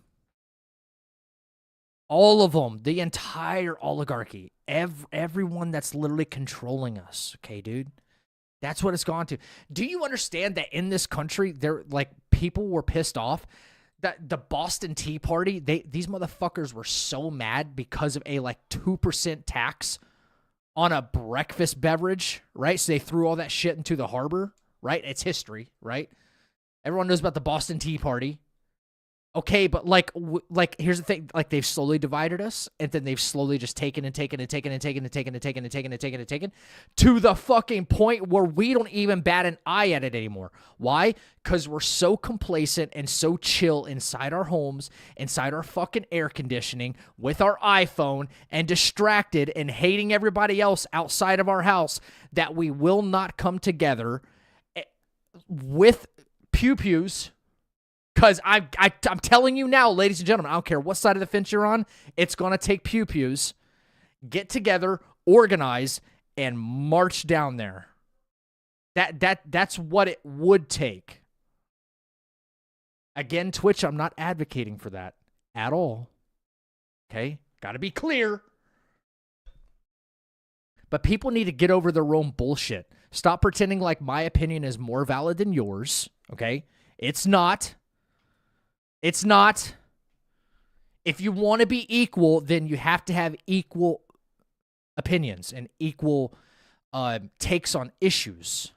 All of them, the entire oligarchy, everyone that's literally controlling us. Okay, dude? That's what it's gone to. Do you understand that in this country, people were pissed off? That the Boston Tea Party, these motherfuckers were so mad because of a 2% tax on a breakfast beverage, right? So they threw all that shit into the harbor, right? It's history, right? Everyone knows about the Boston Tea Party. Okay, but here's the thing. They've slowly divided us, and then they've slowly just taken to the fucking point where we don't even bat an eye at it anymore. Why? Because we're so complacent and so chill inside our homes, inside our fucking air conditioning, with our iPhone, and distracted and hating everybody else outside of our house, that we will not come together with pew-pews. Because I'm telling you now, ladies and gentlemen, I don't care what side of the fence you're on, it's going to take pew-pews. Get together, organize, and march down there. That's what it would take. Again, Twitch, I'm not advocating for that at all. Okay? Got to be clear. But people need to get over their own bullshit. Stop pretending like my opinion is more valid than yours. Okay? It's not. It's not. If you want to be equal, then you have to have equal opinions and equal takes on issues.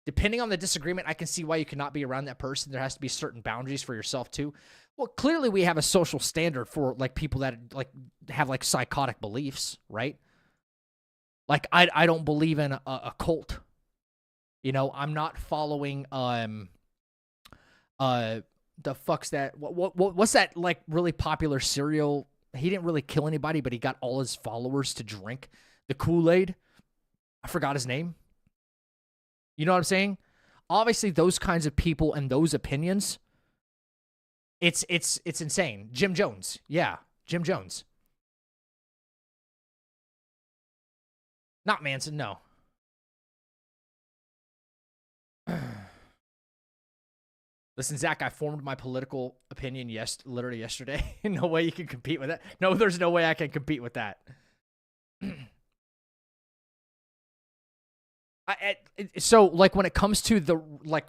Depending on the disagreement, I can see why you cannot be around that person. There has to be certain boundaries for yourself too. Well, clearly we have a social standard for people that have psychotic beliefs, right? I don't believe in a cult. You know, I'm not following the fuck's that? What's that really popular cereal? He didn't really kill anybody, but he got all his followers to drink the Kool-Aid. I forgot his name. You know what I'm saying? Obviously, those kinds of people and those opinions, it's insane. Jim Jones. Yeah, Jim Jones. Not Manson, no. Listen, Zach, I formed my political opinion literally yesterday. No way you can compete with that. No, there's no way I can compete with that. So, when it comes to the,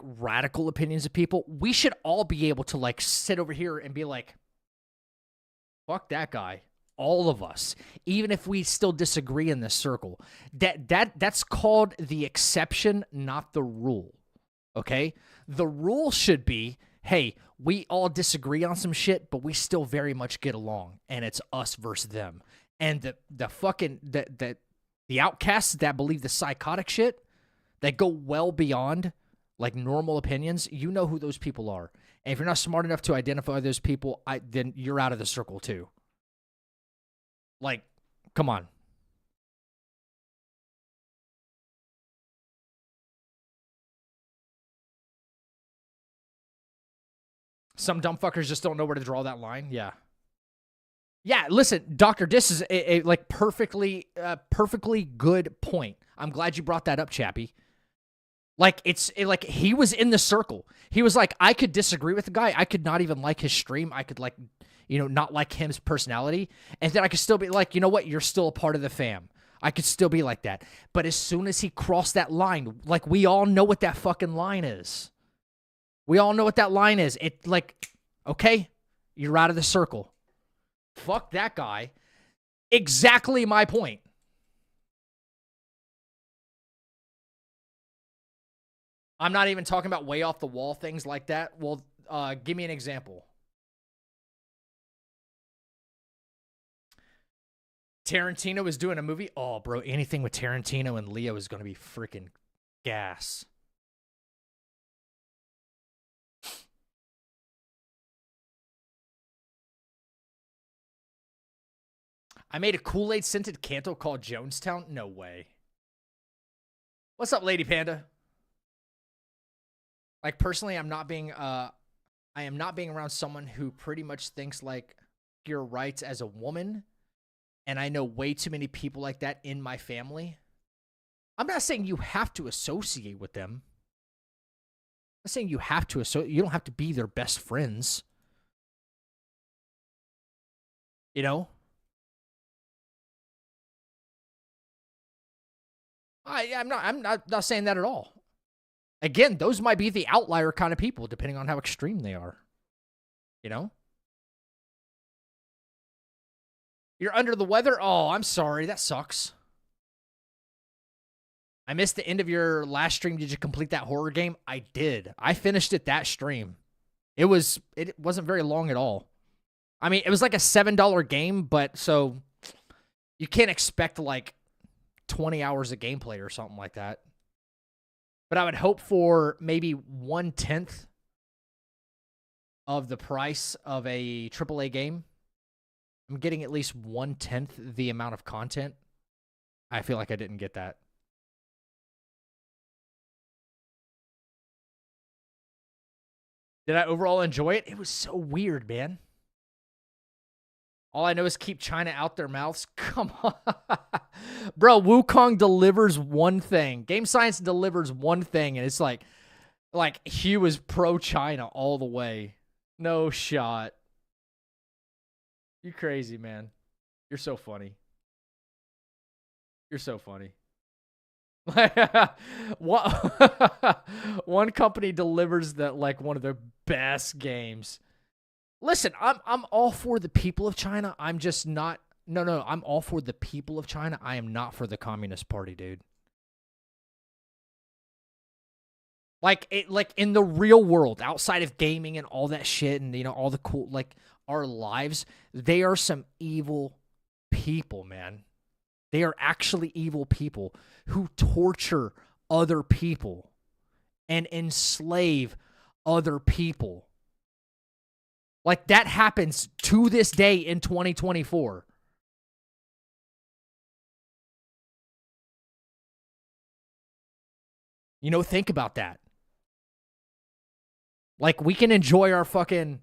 radical opinions of people, we should all be able to, sit over here and be like, fuck that guy. All of us. Even if we still disagree in this circle. That's called the exception, not the rule. Okay? The rule should be, hey, we all disagree on some shit, but we still very much get along, and it's us versus them. And the outcasts that believe the psychotic shit, that go well beyond normal opinions, you know who those people are. And if you're not smart enough to identify those people, then you're out of the circle too. Come on. Some dumb fuckers just don't know where to draw that line. Yeah. Yeah, listen, Dr. Dis is a perfectly good point. I'm glad you brought that up, Chappie. He was in the circle. He was like, I could disagree with the guy. I could not even like his stream. I could not like his personality. And then I could still be like, you know what? You're still a part of the fam. I could still be like that. But as soon as he crossed that line, we all know what that fucking line is. We all know what that line is. Okay, you're out of the circle. Fuck that guy. Exactly my point. I'm not even talking about way off the wall things like that. Well, give me an example. Tarantino was doing a movie. Oh, bro, anything with Tarantino and Leo is going to be freaking gas. I made a Kool-Aid scented Canto called Jonestown? No way. What's up, Lady Panda? Like, personally, I am not being around someone who pretty much thinks like your rights as a woman. And I know way too many people like that in my family. I'm not saying you have to associate with them. I'm not saying you have to associate. You don't have to be their best friends. You know? I'm not saying that at all. Again, those might be the outlier kind of people, depending on how extreme they are. You know? You're under the weather? Oh, I'm sorry. That sucks. I missed the end of your last stream. Did you complete that horror game? I did. I finished it that stream. It wasn't very long at all. I mean, it was like a $7 game, but so you can't expect like 20 hours of gameplay or something like that. But I would hope for maybe 1/10 of the price of a AAA game. I'm getting at least 1/10 the amount of content. I feel like I didn't get that. Did I overall enjoy it? It was so weird, man. All I know is keep China out their mouths. Come on. Bro, Wukong delivers one thing. Game Science delivers one thing, and it's like Hugh is pro-China all the way. No shot. You crazy, man. You're so funny. You're so funny. One company delivers that like one of their best games. Listen, I'm all for the people of China. I'm just not. No. I'm all for the people of China. I am not for the Communist Party, dude. Like in the real world, outside of gaming and all that shit, and all the cool our lives, they are some evil people, man. They are actually evil people who torture other people and enslave other people. Like, that happens to this day in 2024. Think about that. Like, we can enjoy our fucking,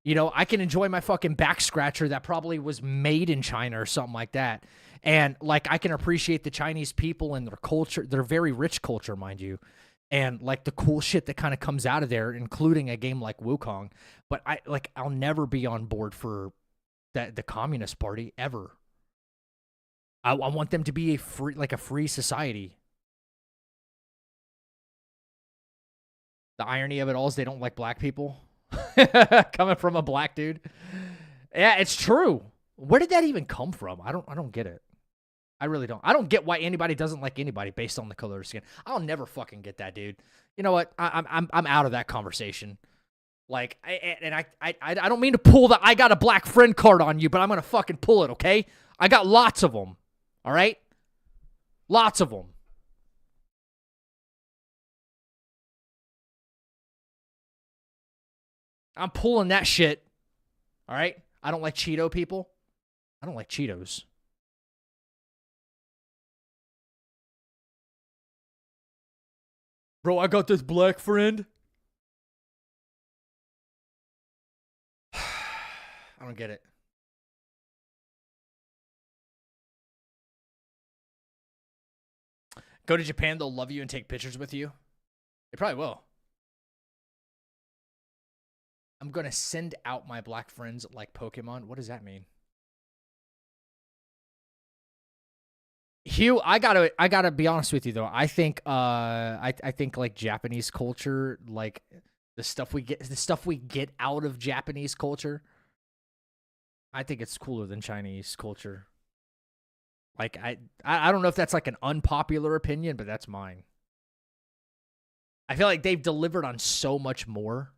I can enjoy my fucking back scratcher that probably was made in China or something like that. And, I can appreciate the Chinese people and their culture, their very rich culture, mind you. And, the cool shit that kind of comes out of there, including a game like Wukong. But, I'll never be on board for the Communist Party, ever. I want them to be a free society. The irony of it all is they don't like black people. Coming from a black dude. Yeah, it's true. Where did that even come from? I don't get it. I really don't. I don't get why anybody doesn't like anybody based on the color of skin. I'll never fucking get that, dude. You know what? I'm out of that conversation. I don't mean to pull the I got a black friend card on you, but I'm gonna fucking pull it, okay? I got lots of them. All right? Lots of them. I'm pulling that shit. All right? I don't like Cheeto people. I don't like Cheetos. Bro, I got this black friend. I don't get it. Go to Japan, they'll love you and take pictures with you. They probably will. I'm going to send out my black friends like Pokemon. What does that mean? Hugh, I gotta be honest with you though. I think I think Japanese culture, the stuff we get out of Japanese culture, I think it's cooler than Chinese culture. I don't know if that's an unpopular opinion, but that's mine. I feel like they've delivered on so much more.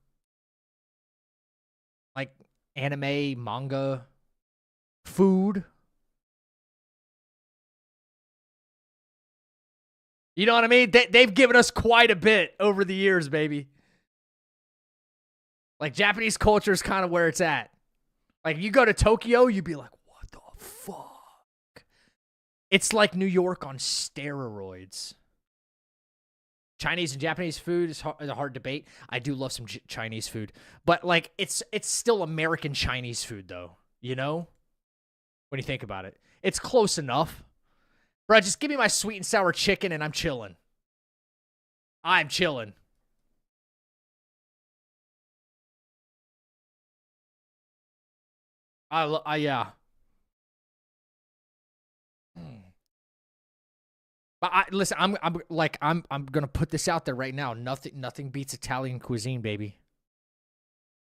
Like anime, manga, food. You know what I mean? They've given us quite a bit over the years, baby. Like, Japanese culture is kind of where it's at. Like, you go to Tokyo, you'd be like, what the fuck? It's like New York on steroids. Chinese and Japanese food is a hard debate. I do love some Chinese food. But, like, it's still American Chinese food, though. You know? When you think about it. It's close enough. Bro, just give me my sweet and sour chicken and I'm chilling. I'm chilling. Yeah. But listen, I'm gonna put this out there right now. Nothing beats Italian cuisine, baby.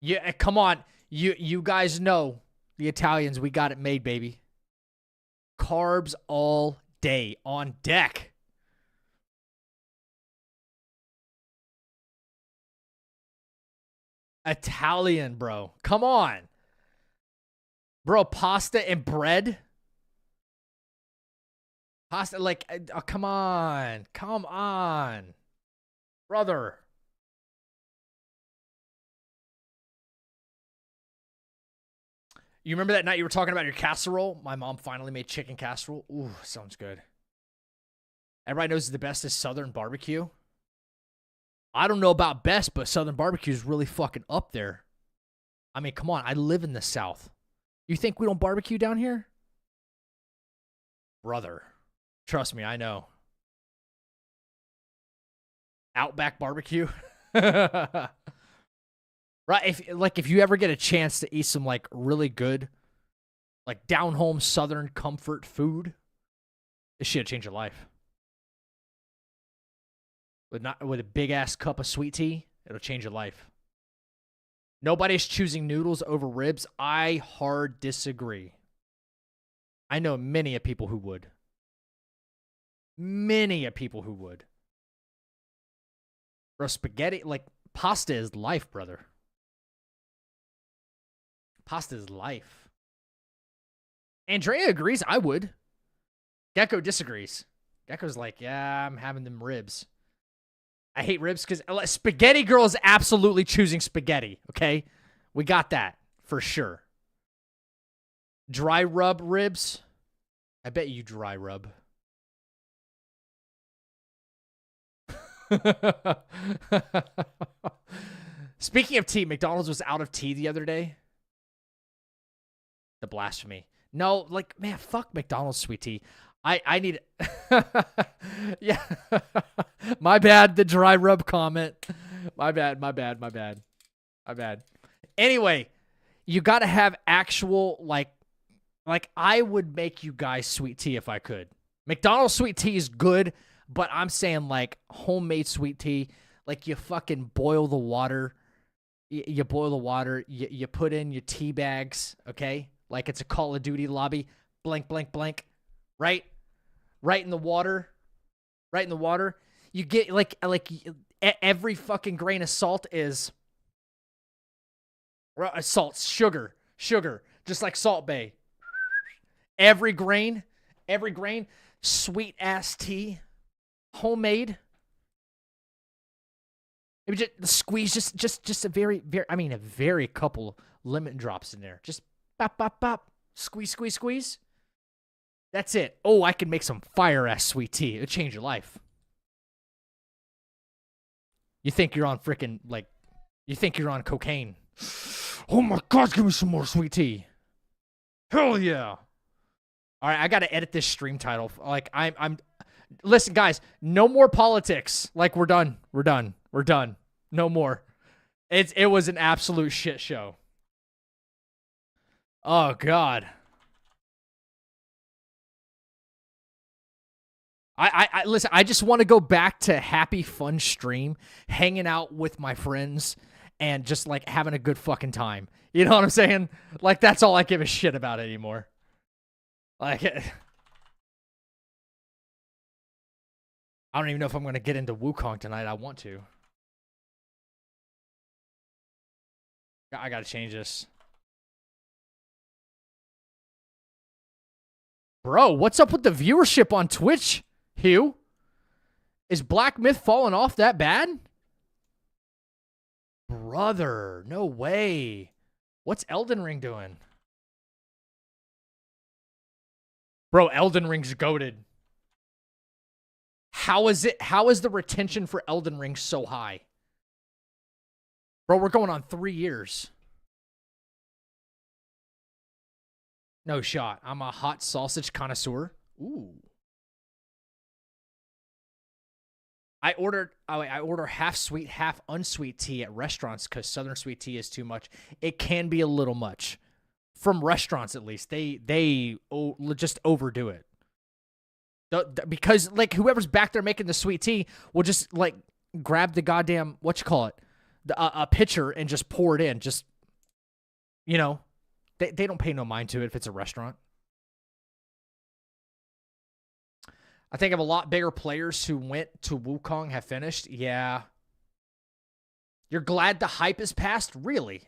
Yeah, come on. You guys know the Italians, we got it made, baby. Carbs all day on deck. Italian, bro. Come on. Bro, pasta and bread? Pasta, like, oh, come on. Come on. Brother. You remember that night you were talking about your casserole? My mom finally made chicken casserole. Ooh, sounds good. Everybody knows the best is Southern barbecue. I don't know about best, but Southern barbecue is really fucking up there. I mean, come on. I live in the South. You think we don't barbecue down here? Brother. Trust me, I know. Outback barbecue. Right, if you ever get a chance to eat some like really good, like down home Southern comfort food, this shit'll change your life. With a big ass cup of sweet tea, it'll change your life. Nobody's choosing noodles over ribs. I hard disagree. I know many of people who would. Many of people who would. Bro, spaghetti, like, pasta is life, brother. Pasta is life. Andrea agrees, I would. Gecko disagrees. Gecko's like, yeah, I'm having them ribs. I hate ribs because spaghetti girl is absolutely choosing spaghetti, okay? We got that for sure. Dry rub ribs? I bet you dry rub. Speaking of tea, McDonald's was out of tea the other day. The blasphemy. No, like, man, fuck McDonald's sweet tea. I need yeah. My bad, the dry rub comment. My bad. Anyway, you got to have actual, like I would make you guys sweet tea if I could. McDonald's sweet tea is good, but I'm saying like homemade sweet tea, like you fucking boil the water. You boil the water, you put in your tea bags, okay? Like it's a Call of Duty lobby, blank, blank, blank, right? Right in the water. You get like every fucking grain of salt is salt, sugar, just like Salt Bay. Every grain, sweet ass tea, homemade. Maybe just squeeze just a very, I mean a very couple lemon drops in there. Just bop, bop, bop, squeeze. That's it. Oh, I can make some fire-ass sweet tea. It'll change your life. You think you're on freaking, like, you think you're on cocaine. Oh my God, give me some more sweet tea. Hell yeah. All right, I got to edit this stream title. Like, I'm, listen, guys, no more politics. Like, we're done. No more. It was an absolute shit show. Oh, God. I listen, I just want to go back to happy, fun stream, hanging out with my friends, and just, like, having a good fucking time. You know what I'm saying? Like, that's all I give a shit about anymore. Like, I don't even know if I'm going to get into Wukong tonight. I want to. I gotta change this. Bro, what's up with the viewership on Twitch, Hugh? Is Black Myth falling off that bad? Brother, no way. What's Elden Ring doing? Bro, Elden Ring's goated. How is the retention for Elden Ring so high? Bro, we're going on 3 years. No shot. I'm a hot sausage connoisseur. Ooh. I order half sweet, half unsweet tea at restaurants because Southern sweet tea is too much. It can be a little much. From restaurants, at least. They just overdo it. Because, like, whoever's back there making the sweet tea will just, like, grab the goddamn, a pitcher and just pour it in. Just, you know, they don't pay no mind to it if it's a restaurant. I think of a lot bigger players who went to Wukong have finished. Yeah. You're glad the hype is past? Really?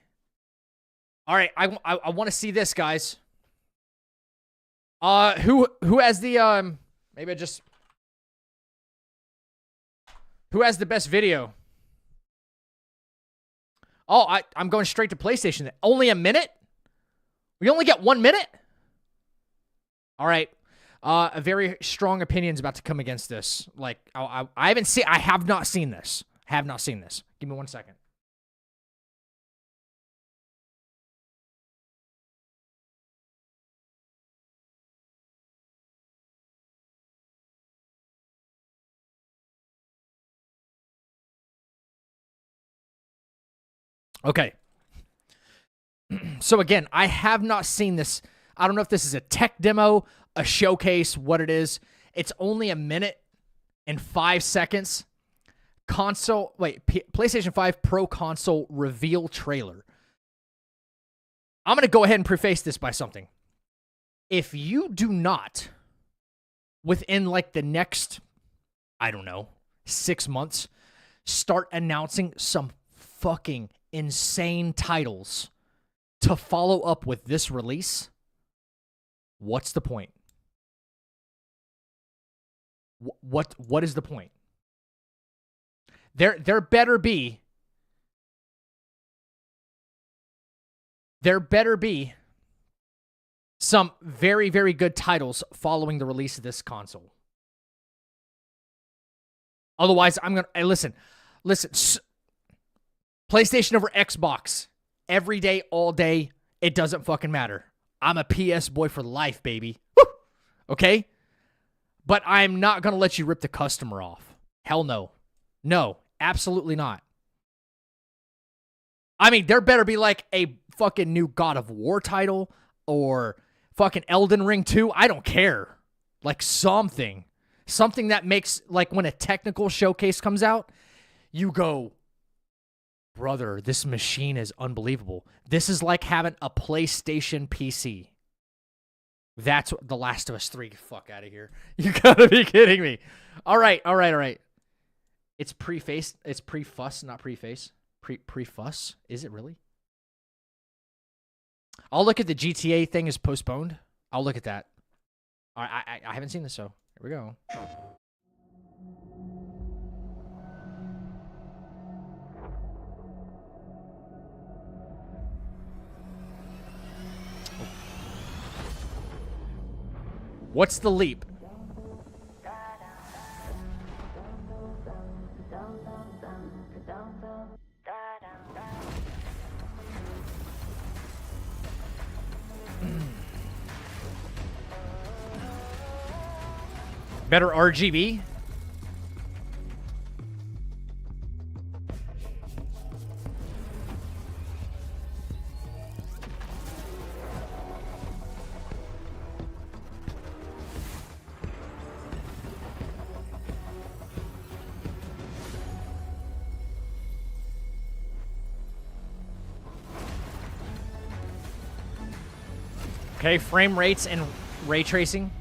All right, I want to see this, guys. Who has the maybe I just who has the best video? Oh, I'm going straight to PlayStation. Only a minute? We only get 1 minute? All right. A very strong opinion's about to come against this. Like, I have not seen this. Have not seen this. Give me 1 second. Okay. So again, I have not seen this. I don't know if this is a tech demo, a showcase, what it is. It's only a minute and 5 seconds. PlayStation 5 Pro console reveal trailer. I'm going to go ahead and preface this by something. If you do not, within like the next, I don't know, 6 months, start announcing some fucking insane titles to follow up with this release, what's the point? What is the point? There better be some very, very good titles following the release of this console. Otherwise, I'm going to listen. PlayStation over Xbox. Every day, all day, it doesn't fucking matter. I'm a PS boy for life, baby. Woo! Okay? But I'm not going to let you rip the customer off. Hell no. No, absolutely not. I mean, there better be like a fucking new God of War title or fucking Elden Ring 2. I don't care. Like something. Something that makes, like when a technical showcase comes out, you go, brother, this machine is unbelievable. This is like having a PlayStation PC. That's what The Last of Us 3. Fuck out of here. You gotta be kidding me. All right. It's pre-face. It's pre-fuss, not pre-face. Pre-fuss? Is it really? I'll look at the GTA thing is postponed. I'll look at that. All right, I haven't seen this, so here we go. What's the leap? Better RGB? Okay, frame rates and ray tracing.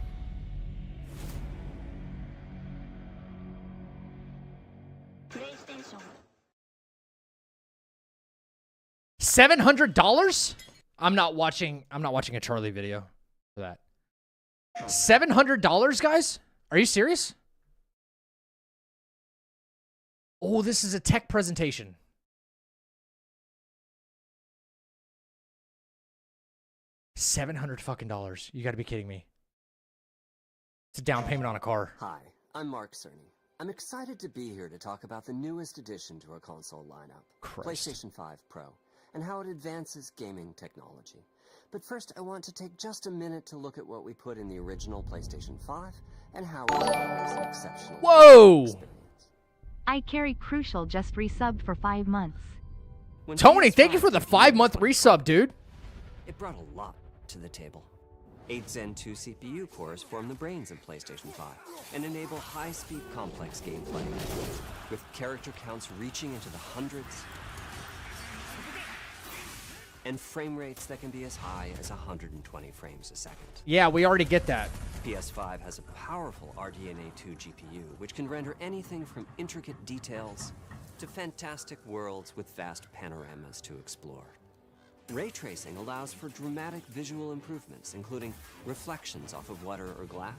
$700? I'm not watching a Charlie video for that. $700, guys? Are you serious? Oh, this is a tech presentation. $700 fucking dollars. You got to be kidding me. It's a down payment on a car. Hi, I'm Mark Cerny. I'm excited to be here to talk about the newest addition to our console lineup, PlayStation 5 Pro, and how it advances gaming technology. But first, I want to take just a minute to look at what we put in the original PlayStation 5 and how it delivers an exceptional experience. iCarry Crucial just resubbed for 5 months. Tony, thank you for the 5-month resub, dude. It brought a lot to the table. 8 Zen 2 CPU cores form the brains of PlayStation 5 and enable high-speed complex gameplay, with character counts reaching into the hundreds and frame rates that can be as high as 120 frames a second. Yeah, we already get that. PS5 has a powerful RDNA 2 GPU, which can render anything from intricate details to fantastic worlds with vast panoramas to explore. Ray tracing allows for dramatic visual improvements, including reflections off of water or glass,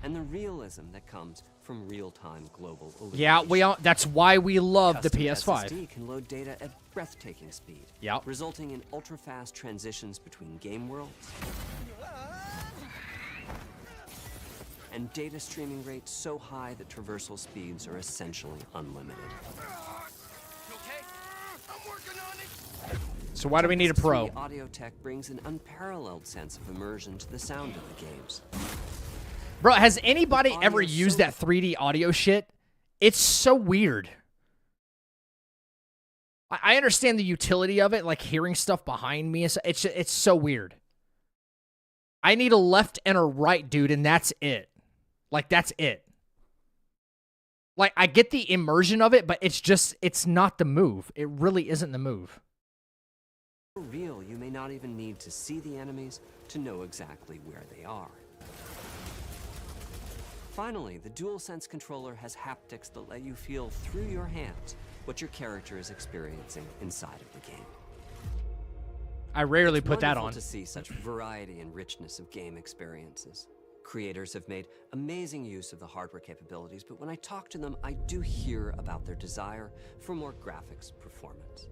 and the realism that comes from real-time global illumination. Yeah, that's why we love the PS5. SSD can load data at breathtaking speed, resulting in ultra-fast transitions between game worlds and data streaming rates so high that traversal speeds are essentially unlimited. So why do we need a Pro? Audio tech brings an unparalleled sense of immersion to the sound of the games. Bro, has anybody ever used that 3D audio shit? It's so weird. I understand the utility of it, like hearing stuff behind me. It's so weird. I need a left and a right, dude, and that's it. Like, that's it. Like, I get the immersion of it, but it's not the move. It really isn't the move. For real, you may not even need to see the enemies to know exactly where they are. Finally, the DualSense controller has haptics that let you feel through your hands what your character is experiencing inside of the game. I rarely put that on. It's wonderful to see such variety and richness of game experiences. Creators have made amazing use of the hardware capabilities, but when I talk to them, I do hear about their desire for more graphics performance.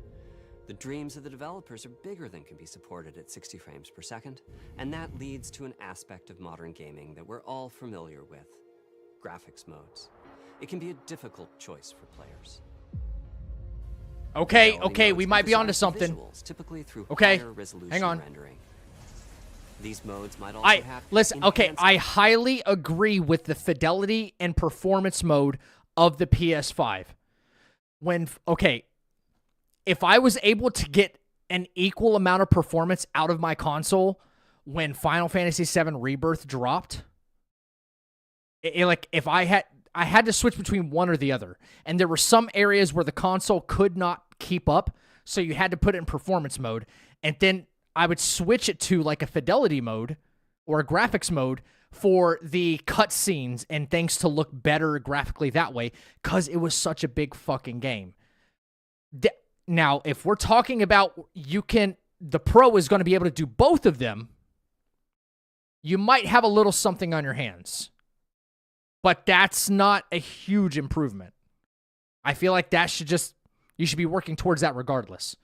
The dreams of the developers are bigger than can be supported at 60 frames per second, and that leads to an aspect of modern gaming that we're all familiar with: graphics modes. It can be a difficult choice for players. Okay, we might be onto something. Okay, hang on. These modes might also have listen, okay, I highly agree with the fidelity and performance mode of the PS5. If I was able to get an equal amount of performance out of my console when Final Fantasy VII Rebirth dropped, if I had to switch between one or the other, and there were some areas where the console could not keep up, so you had to put it in performance mode, and then I would switch it to like a fidelity mode or a graphics mode for the cutscenes and things to look better graphically that way, because it was such a big fucking game. Now, if we're talking about the Pro is going to be able to do both of them, you might have a little something on your hands. But that's not a huge improvement. I feel like you should be working towards that regardless.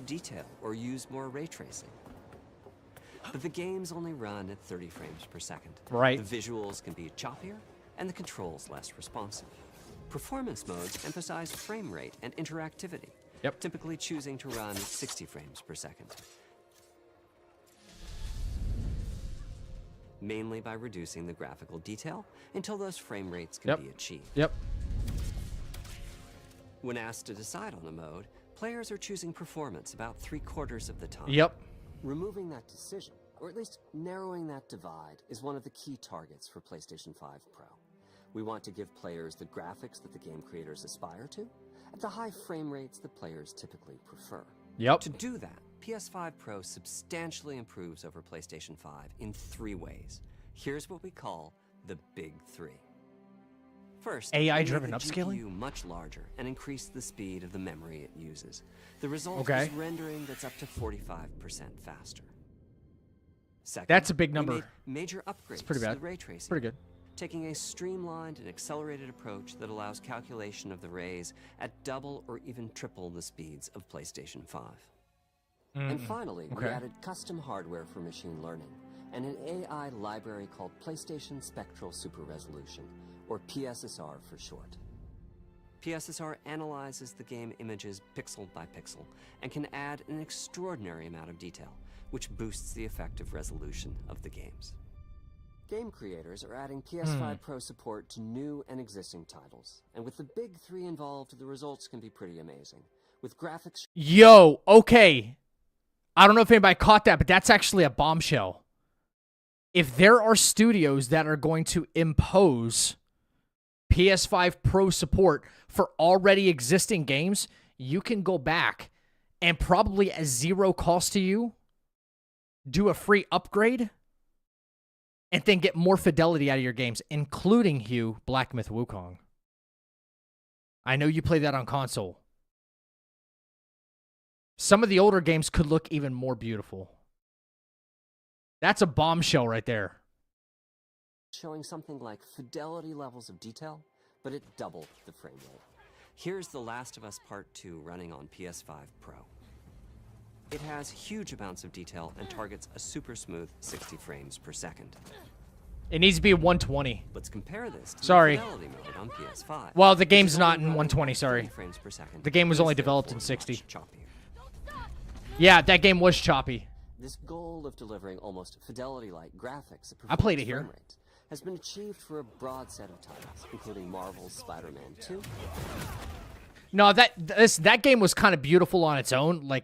Detail or use more ray tracing. But the games only run at 30 frames per second. Right. The visuals can be choppier and the controls less responsive. Performance modes emphasize frame rate and interactivity, typically choosing to run at 60 frames per second. Mainly by reducing the graphical detail until those frame rates can be achieved. When asked to decide on a mode, players are choosing performance about 3/4 of the time. Removing that decision, or at least narrowing that divide, is one of the key targets for PlayStation 5 Pro. We want to give players the graphics that the game creators aspire to, at the high frame rates that players typically prefer. To do that, PS5 Pro substantially improves over PlayStation 5 in 3 ways. Here's what we call the Big 3. First, AI-driven we made the upscaling? GPU much larger and increased the speed of the memory it uses. The result Okay. is rendering that's up to 45% faster. Second, That's a big number. we made major upgrades It's pretty to bad. the ray tracing. Pretty good. Taking a streamlined and accelerated approach that allows calculation of the rays at double or even triple the speeds of PlayStation 5. And finally, we Okay. added custom hardware for machine learning and an AI library called PlayStation Spectral Super Resolution, or PSSR for short. PSSR analyzes the game images pixel by pixel and can add an extraordinary amount of detail, which boosts the effective resolution of the games. Game creators are adding PS5 Pro support to new and existing titles, and with the big three involved, the results can be pretty amazing. With graphics... Yo, okay. I don't know if anybody caught that, but that's actually a bombshell. If there are studios that are going to impose PS5 Pro support for already existing games, you can go back and probably at zero cost to you, do a free upgrade, and then get more fidelity out of your games, including, Hugh, Black Myth Wukong. I know you play that on console. Some of the older games could look even more beautiful. That's a bombshell right there. Showing something like fidelity levels of detail, but it doubled the frame rate. Here's The Last of Us Part 2 running on PS5 Pro. It has huge amounts of detail and targets a super smooth 60 frames per second. It needs to be 120. Let's compare this to Sorry. the fidelity mode on PS5. Well, the game's which is not only in running 120, at sorry. 30 frames per second, The game was and only is developed in therefore 60. much choppier. Yeah, that game was choppy. This goal of delivering almost fidelity-like graphics at I played it performance here. frame rates has been achieved for a broad set of titles, including Marvel's Spider-Man 2. No, that game was kind of beautiful on its own. Like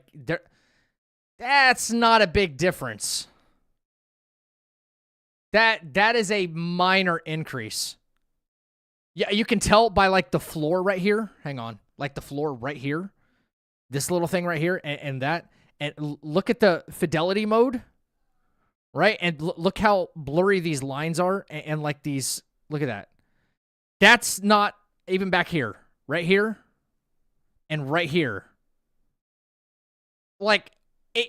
that's not a big difference. That is a minor increase. Yeah, you can tell by like the floor right here. Hang on. Like the floor right here. This little thing right here and that. And look at the fidelity mode. Right? And look how blurry these lines are. And like these, look at that. That's not even back here. Right here. And right here. Like,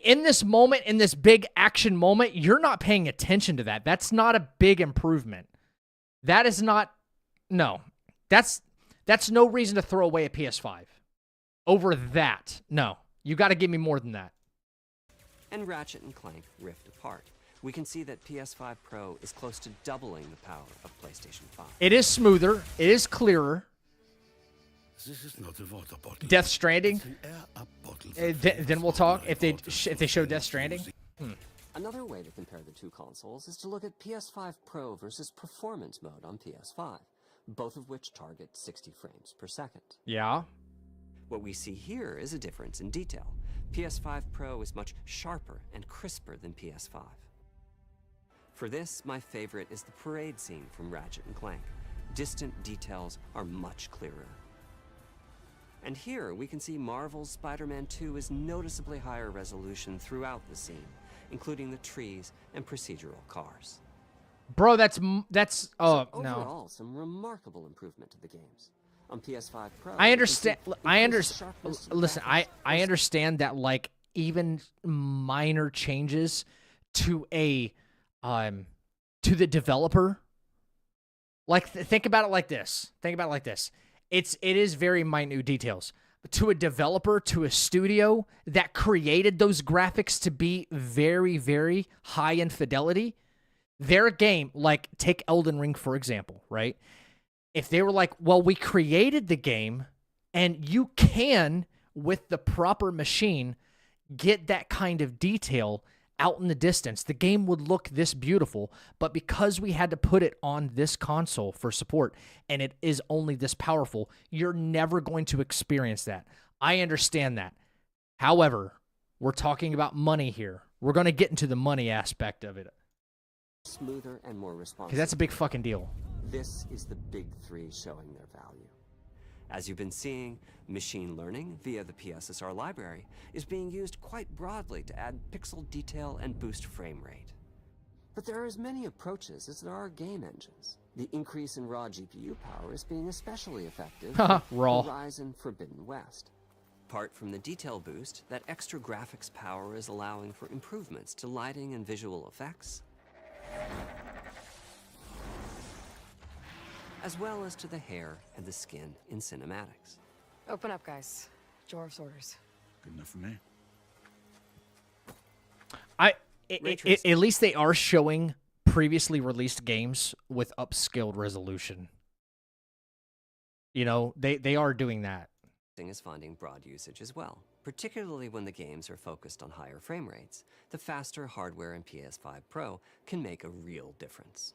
in this moment, in this big action moment, you're not paying attention to that. That's not a big improvement. That is not, no. That's no reason to throw away a PS5. Over that, no. You got to give me more than that. And Ratchet & Clank Rift Apart. We can see that PS5 Pro is close to doubling the power of PlayStation 5. It is smoother. It is clearer. This is not a water bottle. Death Stranding. It's an air-up bottle Then we'll talk if they show Death Stranding. Another way to compare the two consoles is to look at PS5 Pro versus Performance mode on PS5, both of which target 60 frames per second. Yeah. What we see here is a difference in detail. PS5 Pro is much sharper and crisper than PS5. For this, my favorite is the parade scene from Ratchet & Clank. Distant details are much clearer. And here, we can see Marvel's Spider-Man 2 is noticeably higher resolution throughout the scene, including the trees and procedural cars. Bro, that's So no. overall, some remarkable improvement to the games. On PS5 Pro, I you can understand. see I increased understand. sharpness to the Listen, graphics. I understand that like even minor changes to a to the developer. Like think about it like this. Think about it like this. It is very minute details. To a developer, to a studio that created those graphics to be very, very high in fidelity, their game, like take Elden Ring for example, right? If they were like, well, we created the game and you can, with the proper machine, get that kind of detail out in the distance, the game would look this beautiful. But because we had to put it on this console for support and it is only this powerful, you're never going to experience that. I understand that. However, we're talking about money here. We're going to get into the money aspect of it. Smoother and more responsive. Because that's a big fucking deal. This is the big three showing their value. As you've been seeing, machine learning via the PSSR library is being used quite broadly to add pixel detail and boost frame rate. But there are as many approaches as there are game engines. The increase in raw GPU power is being especially effective Raw. for Ryzen Forbidden West. Apart from the detail boost, that extra graphics power is allowing for improvements to lighting and visual effects, as well as to the hair and the skin in cinematics. Open up, guys. Jor's orders. Good enough for me. At least they are showing previously released games with upscaled resolution. You know, they are doing that. Is finding broad usage as well, particularly when the games are focused on higher frame rates. The faster hardware in PS5 Pro can make a real difference.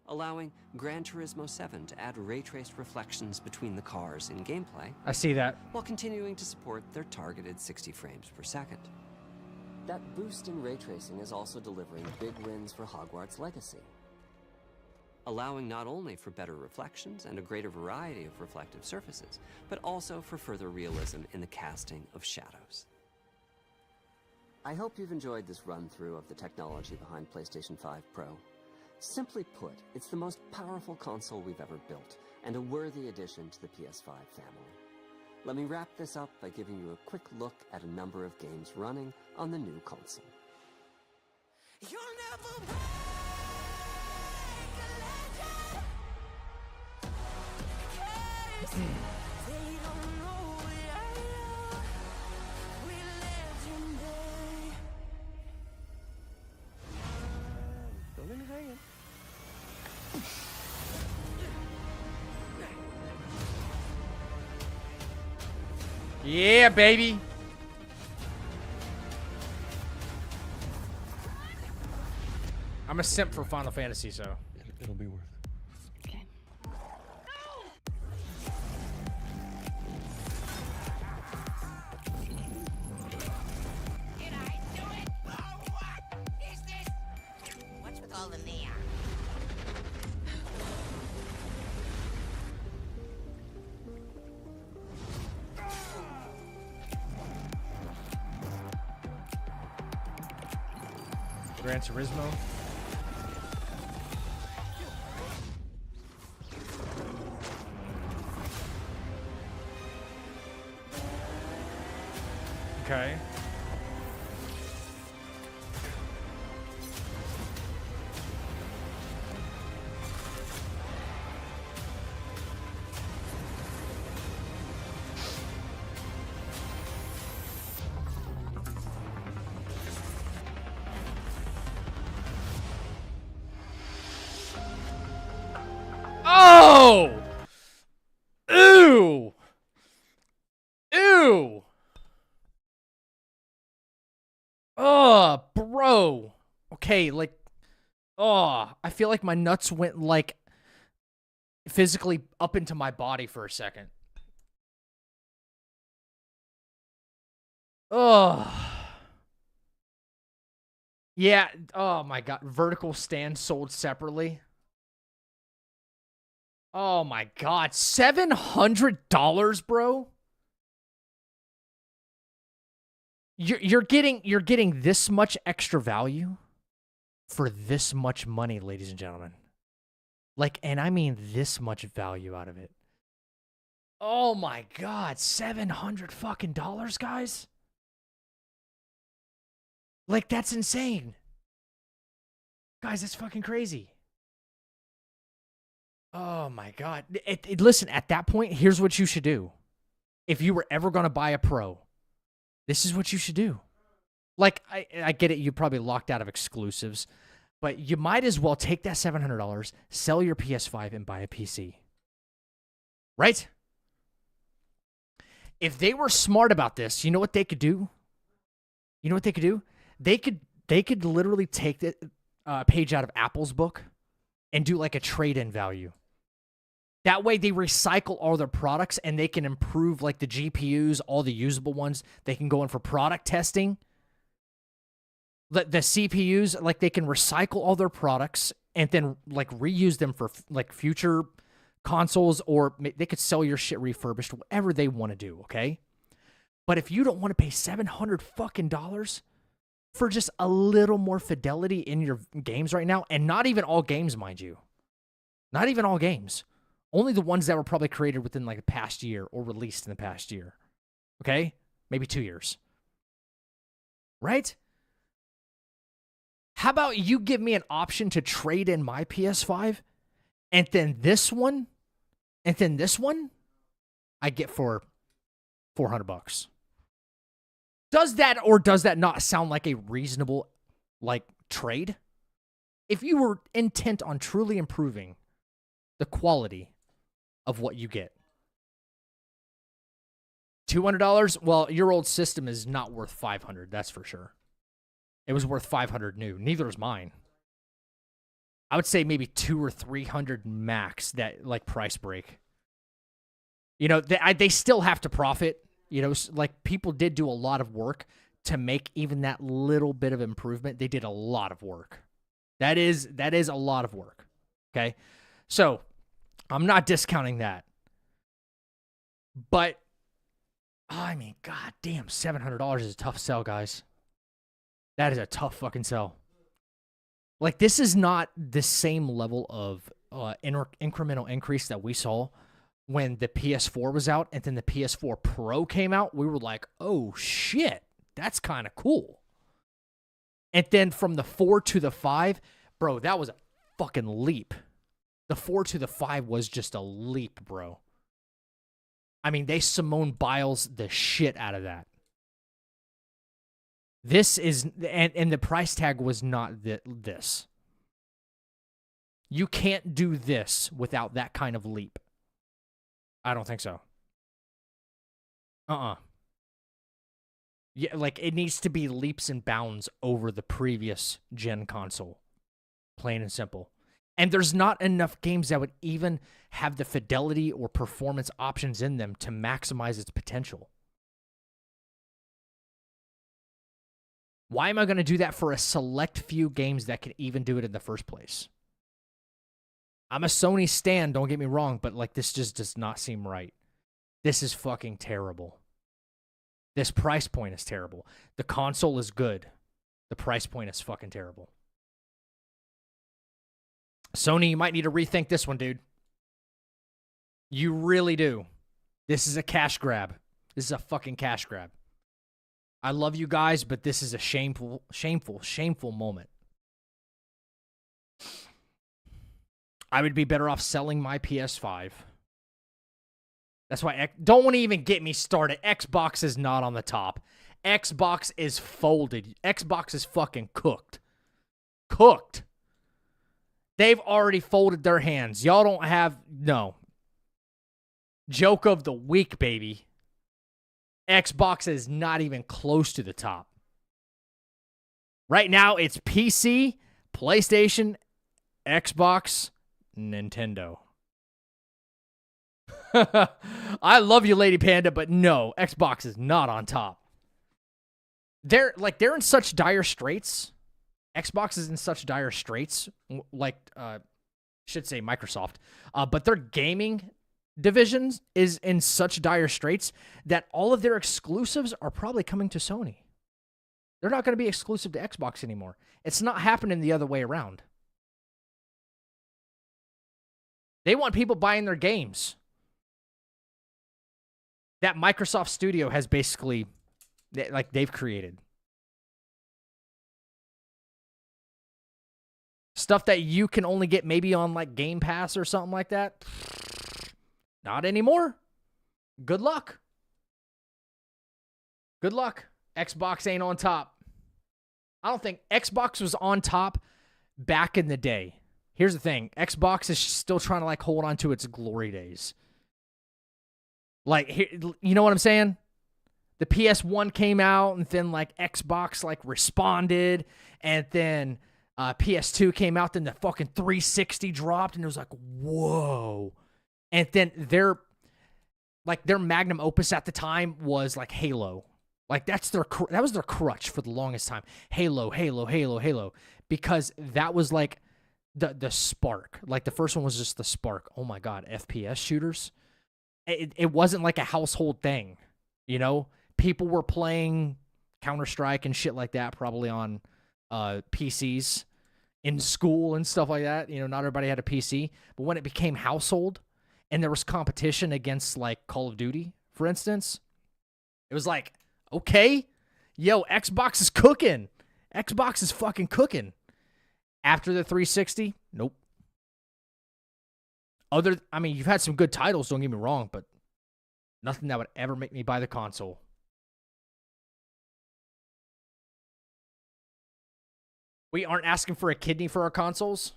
Allowing Gran Turismo 7 to add ray-traced reflections between the cars in gameplay. I see that. While continuing to support their targeted 60 frames per second. That boost in ray tracing is also delivering big wins for Hogwarts Legacy, allowing not only for better reflections and a greater variety of reflective surfaces, but also for further realism in the casting of shadows. I hope you've enjoyed this run-through of the technology behind PlayStation 5 Pro. Simply put, it's the most powerful console we've ever built, and a worthy addition to the PS5 family. Let me wrap this up by giving you a quick look at a number of games running on the new console. You'll never Don't let me hang it. Yeah, baby. I'm a simp for Final Fantasy, so It'll be worth it. Okay. Did I do it? Oh, what is this? What's with all the neon? Gran Turismo. Okay. Oh! Ew! Ew! Oh, bro. Okay, like, oh, I feel like my nuts went, like, physically up into my body for a second. Oh. Yeah, oh my God. Vertical stand sold separately. Oh my God. $700, bro? You're getting this much extra value for this much money, ladies and gentlemen. Like, and I mean this much value out of it. Oh my God, $700 fucking dollars, guys. Like, that's insane. Guys, that's fucking crazy. Oh my God. Listen, at that point, here's what you should do. If you were ever going to buy a Pro, this is what you should do. Like, I get it, you're probably locked out of exclusives, but you might as well take that $700, sell your PS5, and buy a PC. Right? If they were smart about this, you know what they could do? You know what they could do? They could literally take the page out of Apple's book and do like a trade-in value. That way they recycle all their products and they can improve like the GPUs, all the usable ones. They can go in for product testing. The CPUs, like they can recycle all their products and then like reuse them for like future consoles, or they could sell your shit refurbished, whatever they want to do, okay? But if you don't want to pay $700 fucking dollars for just a little more fidelity in your games right now, and not even all games, mind you. Not even all games. Only the ones that were probably created within like the past year or released in the past year. Okay? Maybe 2 years. Right? How about you give me an option to trade in my PS5 and then this one and then this one I get for $400. Does that or does that not sound like a reasonable like trade? If you were intent on truly improving the quality of what you get. $200? Well, your old system is not worth $500, that's for sure. It was worth $500 new. Neither is mine. I would say maybe $200 or $300 max that like price break. You know, they still have to profit. You know, like people did do a lot of work to make even that little bit of improvement. They did a lot of work. That is a lot of work. Okay? So, I'm not discounting that. But I mean, god damn, $700 is a tough sell, guys. That is a tough fucking sell. Like, this is not the same level of incremental increase that we saw when the PS4 was out and then the PS4 Pro came out. We were like, oh shit, that's kind of cool. And then from the 4 to the 5, bro, that was a fucking leap. The 4 to the 5 was just a leap, bro. I mean, they Simone Biles the shit out of that. This is, and the price tag was not this. You can't do this without that kind of leap. I don't think so. Yeah, like, it needs to be leaps and bounds over the previous gen console. Plain and simple. And there's not enough games that would even have the fidelity or performance options in them to maximize its potential. Why am I going to do that for a select few games that can even do it in the first place? I'm a Sony stan, don't get me wrong, but like this just does not seem right. This is fucking terrible. This price point is terrible. The console is good. The price point is fucking terrible. Sony, you might need to rethink this one, dude. You really do. This is a cash grab. This is a fucking cash grab. I love you guys, but this is a shameful moment. I would be better off selling my PS5. That's why, don't want to even get me started. Xbox is not on the top. Xbox is folded. Xbox is fucking cooked. Cooked. They've already folded their hands. Y'all don't have, no. Joke of the week, baby. Xbox is not even close to the top. Right now, it's PC, PlayStation, Xbox, Nintendo. I love you, Lady Panda, but no, Xbox is not on top. They're in such dire straits. Xbox is in such dire straits, like, should say Microsoft, but their gaming divisions is in such dire straits that all of their exclusives are probably coming to Sony. They're not going to be exclusive to Xbox anymore. It's not happening the other way around. They want people buying their games that Microsoft Studio has basically, like, they've created. Stuff that you can only get maybe on, like, Game Pass or something like that. Not anymore. Good luck. Good luck. Xbox ain't on top. I don't think Xbox was on top back in the day. Here's the thing. Xbox is still trying to, like, hold on to its glory days. Like, you know what I'm saying? The PS1 came out, and then, like, Xbox, like, responded, and then PS2 came out, then the fucking 360 dropped, and it was like, whoa. And then their magnum opus at the time was, like, Halo. Like, that was their crutch for the longest time. Halo, Halo, Halo, Halo. Because that was, like, the spark. Like, the first one was just the spark. Oh, my God, FPS shooters? It wasn't, like, a household thing, you know? People were playing Counter-Strike and shit like that probably on PCs in school and stuff like that. You know, not everybody had a PC. But when it became household and there was competition against, like, Call of Duty, for instance, it was like, okay, yo, Xbox is cooking. Xbox is fucking cooking. After the 360, nope. I mean, you've had some good titles, don't get me wrong, but nothing that would ever make me buy the console. We aren't asking for a kidney for our consoles.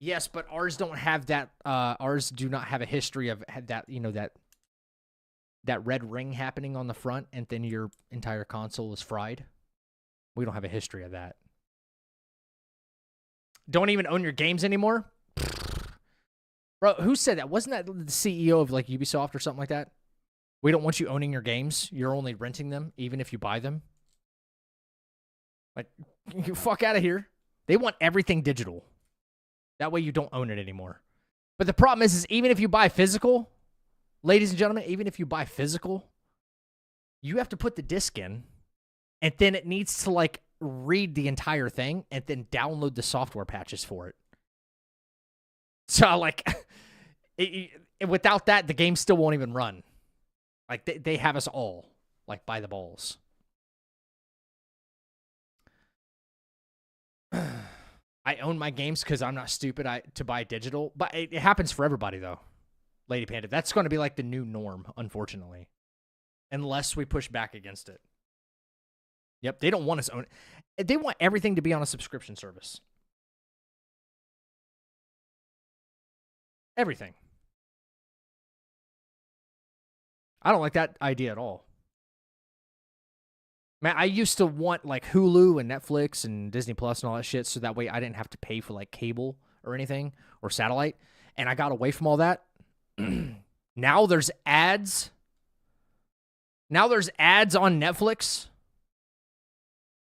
Yes, but ours don't have that. Ours do not have a history of that. You know, that red ring happening on the front, and then your entire console is fried. We don't have a history of that. Don't even own your games anymore? Bro, who said that? Wasn't that the CEO of, like, Ubisoft or something like that? We don't want you owning your games. You're only renting them, even if you buy them. Like, you fuck out of here. They want everything digital. That way you don't own it anymore. But the problem is even if you buy physical, ladies and gentlemen, even if you buy physical, you have to put the disc in, and then it needs to, like, read the entire thing and then download the software patches for it. So, like, without that, the game still won't even run. Like, they have us all, like, by the balls. I own my games because I'm not stupid to buy digital. But it happens for everybody, though, Lady Panda. That's going to be, like, the new norm, unfortunately. Unless we push back against it. Yep, they don't want us to own it. They want everything to be on a subscription service. Everything. I don't like that idea at all. Man, I used to want, like, Hulu and Netflix and Disney Plus and all that shit, so that way I didn't have to pay for, like, cable or anything or satellite. And I got away from all that. Now there's ads. Now there's ads on Netflix.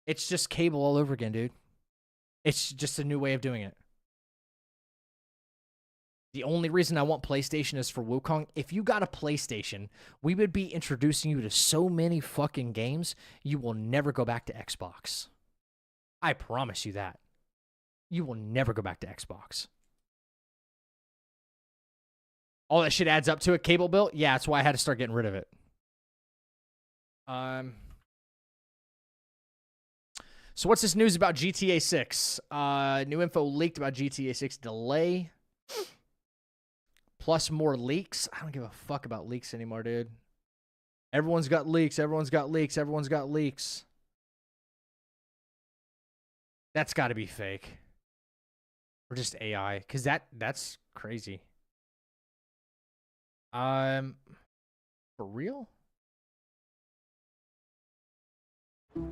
It's just cable all over again, dude. It's just a new way of doing it. The only reason I want PlayStation is for Wukong. If you got a PlayStation, we would be introducing you to so many fucking games, you will never go back to Xbox. I promise you that. You will never go back to Xbox. All that shit adds up to a cable bill? Yeah, that's why I had to start getting rid of it. So what's this news about GTA 6? New info leaked about GTA 6 delay. Plus more leaks. I don't give a fuck about leaks anymore, dude. Everyone's got leaks. Everyone's got leaks. Everyone's got leaks. That's got to be fake. Or just AI. Because that's crazy. For real?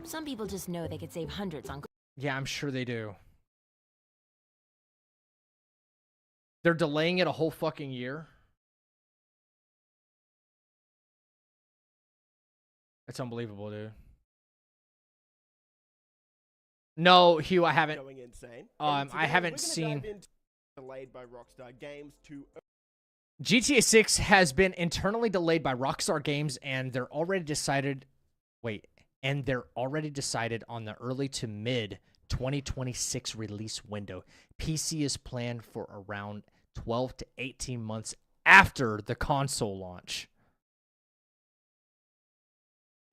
Some people just know they could save hundreds on... Yeah, I'm sure they do. They're delaying it a whole fucking year. That's unbelievable, dude. No, Hugh, I haven't. Going insane. I haven't seen. Delayed by Rockstar Games to. GTA 6 has been internally delayed by Rockstar Games, and they're already decided. Wait, and they're already decided on the early to mid 2026 release window. PC is planned for around 12 to 18 months after the console launch.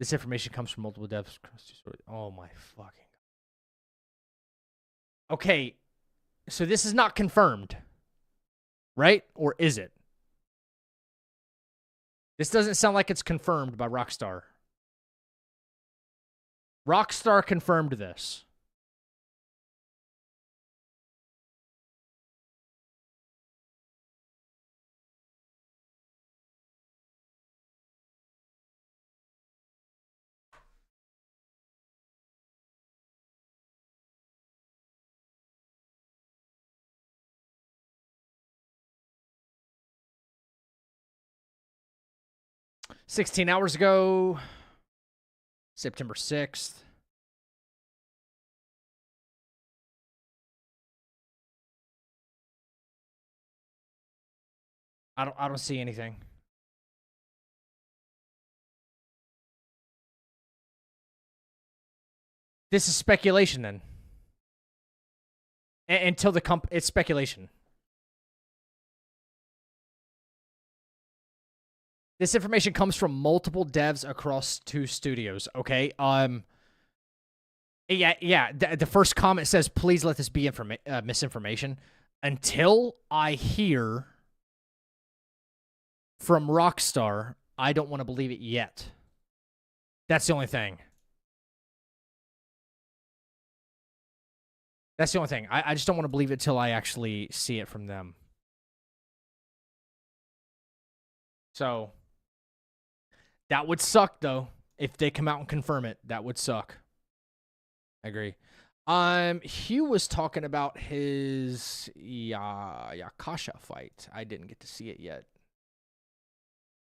This information comes from multiple devs. Oh my fucking. Okay, so this is not confirmed, right? Or is it? This doesn't sound like it's confirmed by Rockstar. Rockstar confirmed this. $16 hours ago, September 6th. I don't see anything. This is speculation then. until the it's speculation. This information comes from multiple devs across 2 studios, okay? Yeah. The first comment says, please let this be misinformation. Until I hear from Rockstar, I don't want to believe it yet. That's the only thing. That's the only thing. I just don't want to believe it till I actually see it from them. So, that would suck, though. If they come out and confirm it, that would suck. I agree. Hugh was talking about his Yakasha fight. I didn't get to see it yet.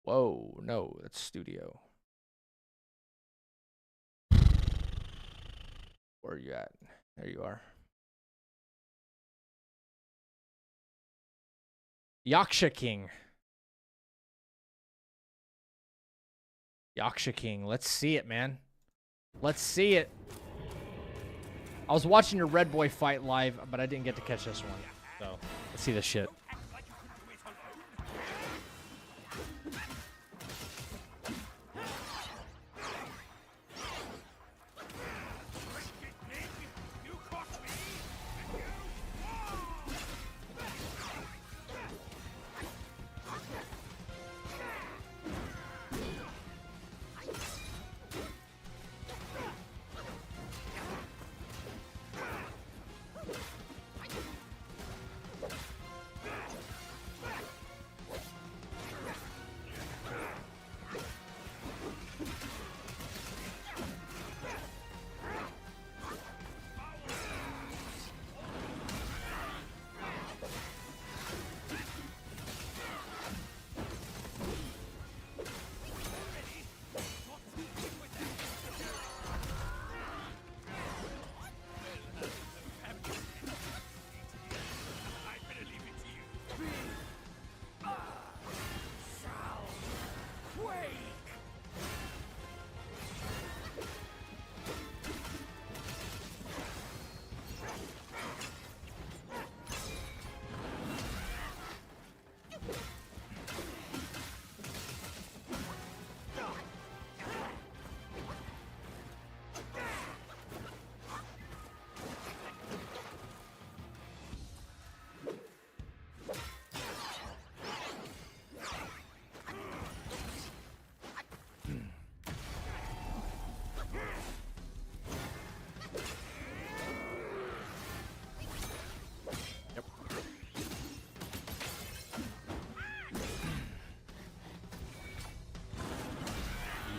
Whoa, no, that's studio. Where are you at? There you are. Yaksha King. Yaksha King. Let's see it, man. Let's see it. I was watching your Red Boy fight live, but I didn't get to catch this one. So, let's see this shit.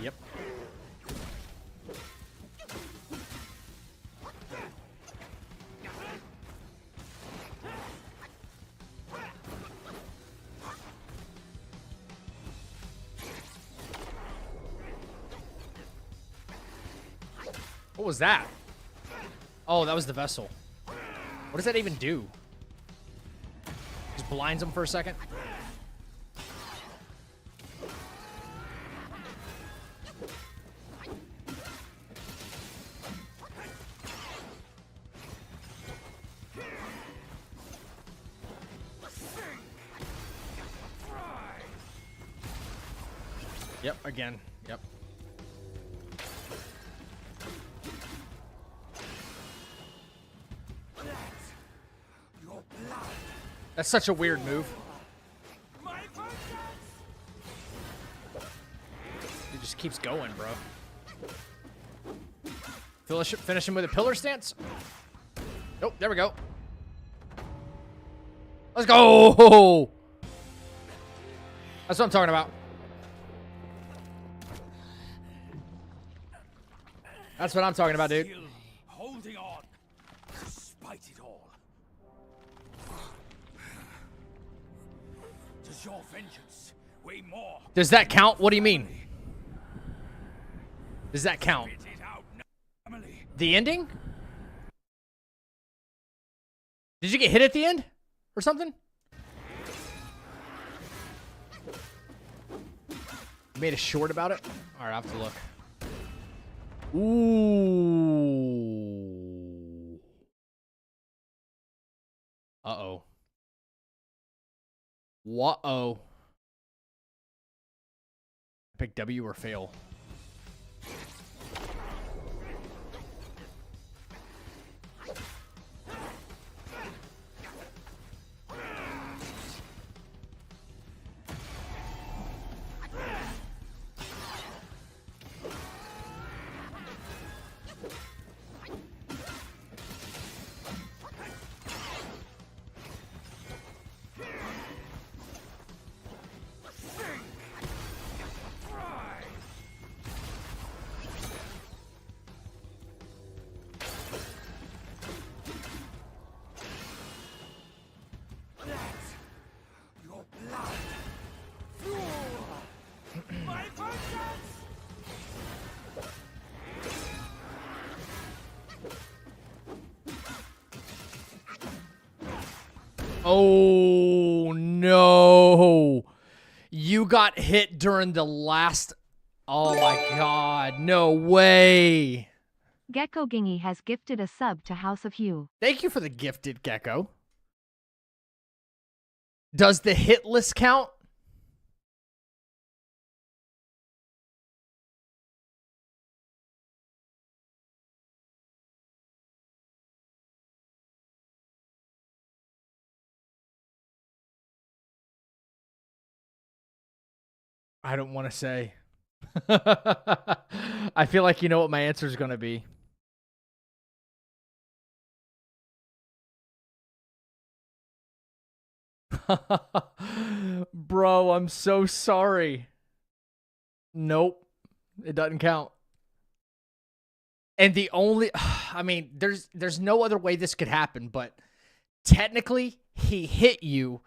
Yep. What was that? Oh, that was the vessel. What does that even do? Just blinds him for a second? Yep, again. Yep. That's such a weird move. He just keeps going, bro. Finish him with a pillar stance. Nope, there we go. Let's go! That's what I'm talking about. That's what I'm talking about, dude. Holding on, despite it all. Does your vengeance weigh more? Does that count? What do you mean? Does that count? The ending? Did you get hit at the end? Or something? You made a short about it? Alright, I have to look. Ooh. Uh-oh. What-oh. Pick W or fail. Oh, no. You got hit during the last... Oh, my God. No way. Gecko Gingy has gifted a sub to House of Hugh. Thank you for the gifted, Gecko. Does the hit list count? I don't want to say. I feel like you know what my answer is going to be. Bro, I'm so sorry. Nope. It doesn't count. And the only... I mean, there's no other way this could happen, but technically, he hit you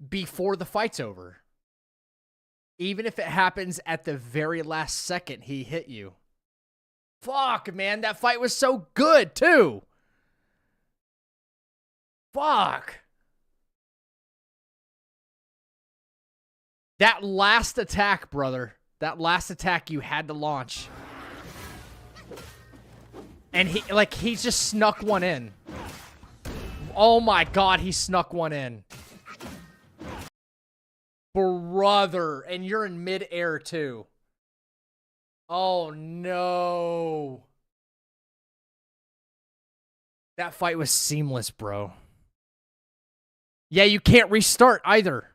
before the fight's over. Even if it happens at the very last second, he hit you. Fuck, man. That fight was so good, too. Fuck. That last attack, brother. That last attack you had to launch. And he just snuck one in. Oh my God, he snuck one in. Brother, and you're in midair too. Oh no. That fight was seamless, bro. Yeah, you can't restart either.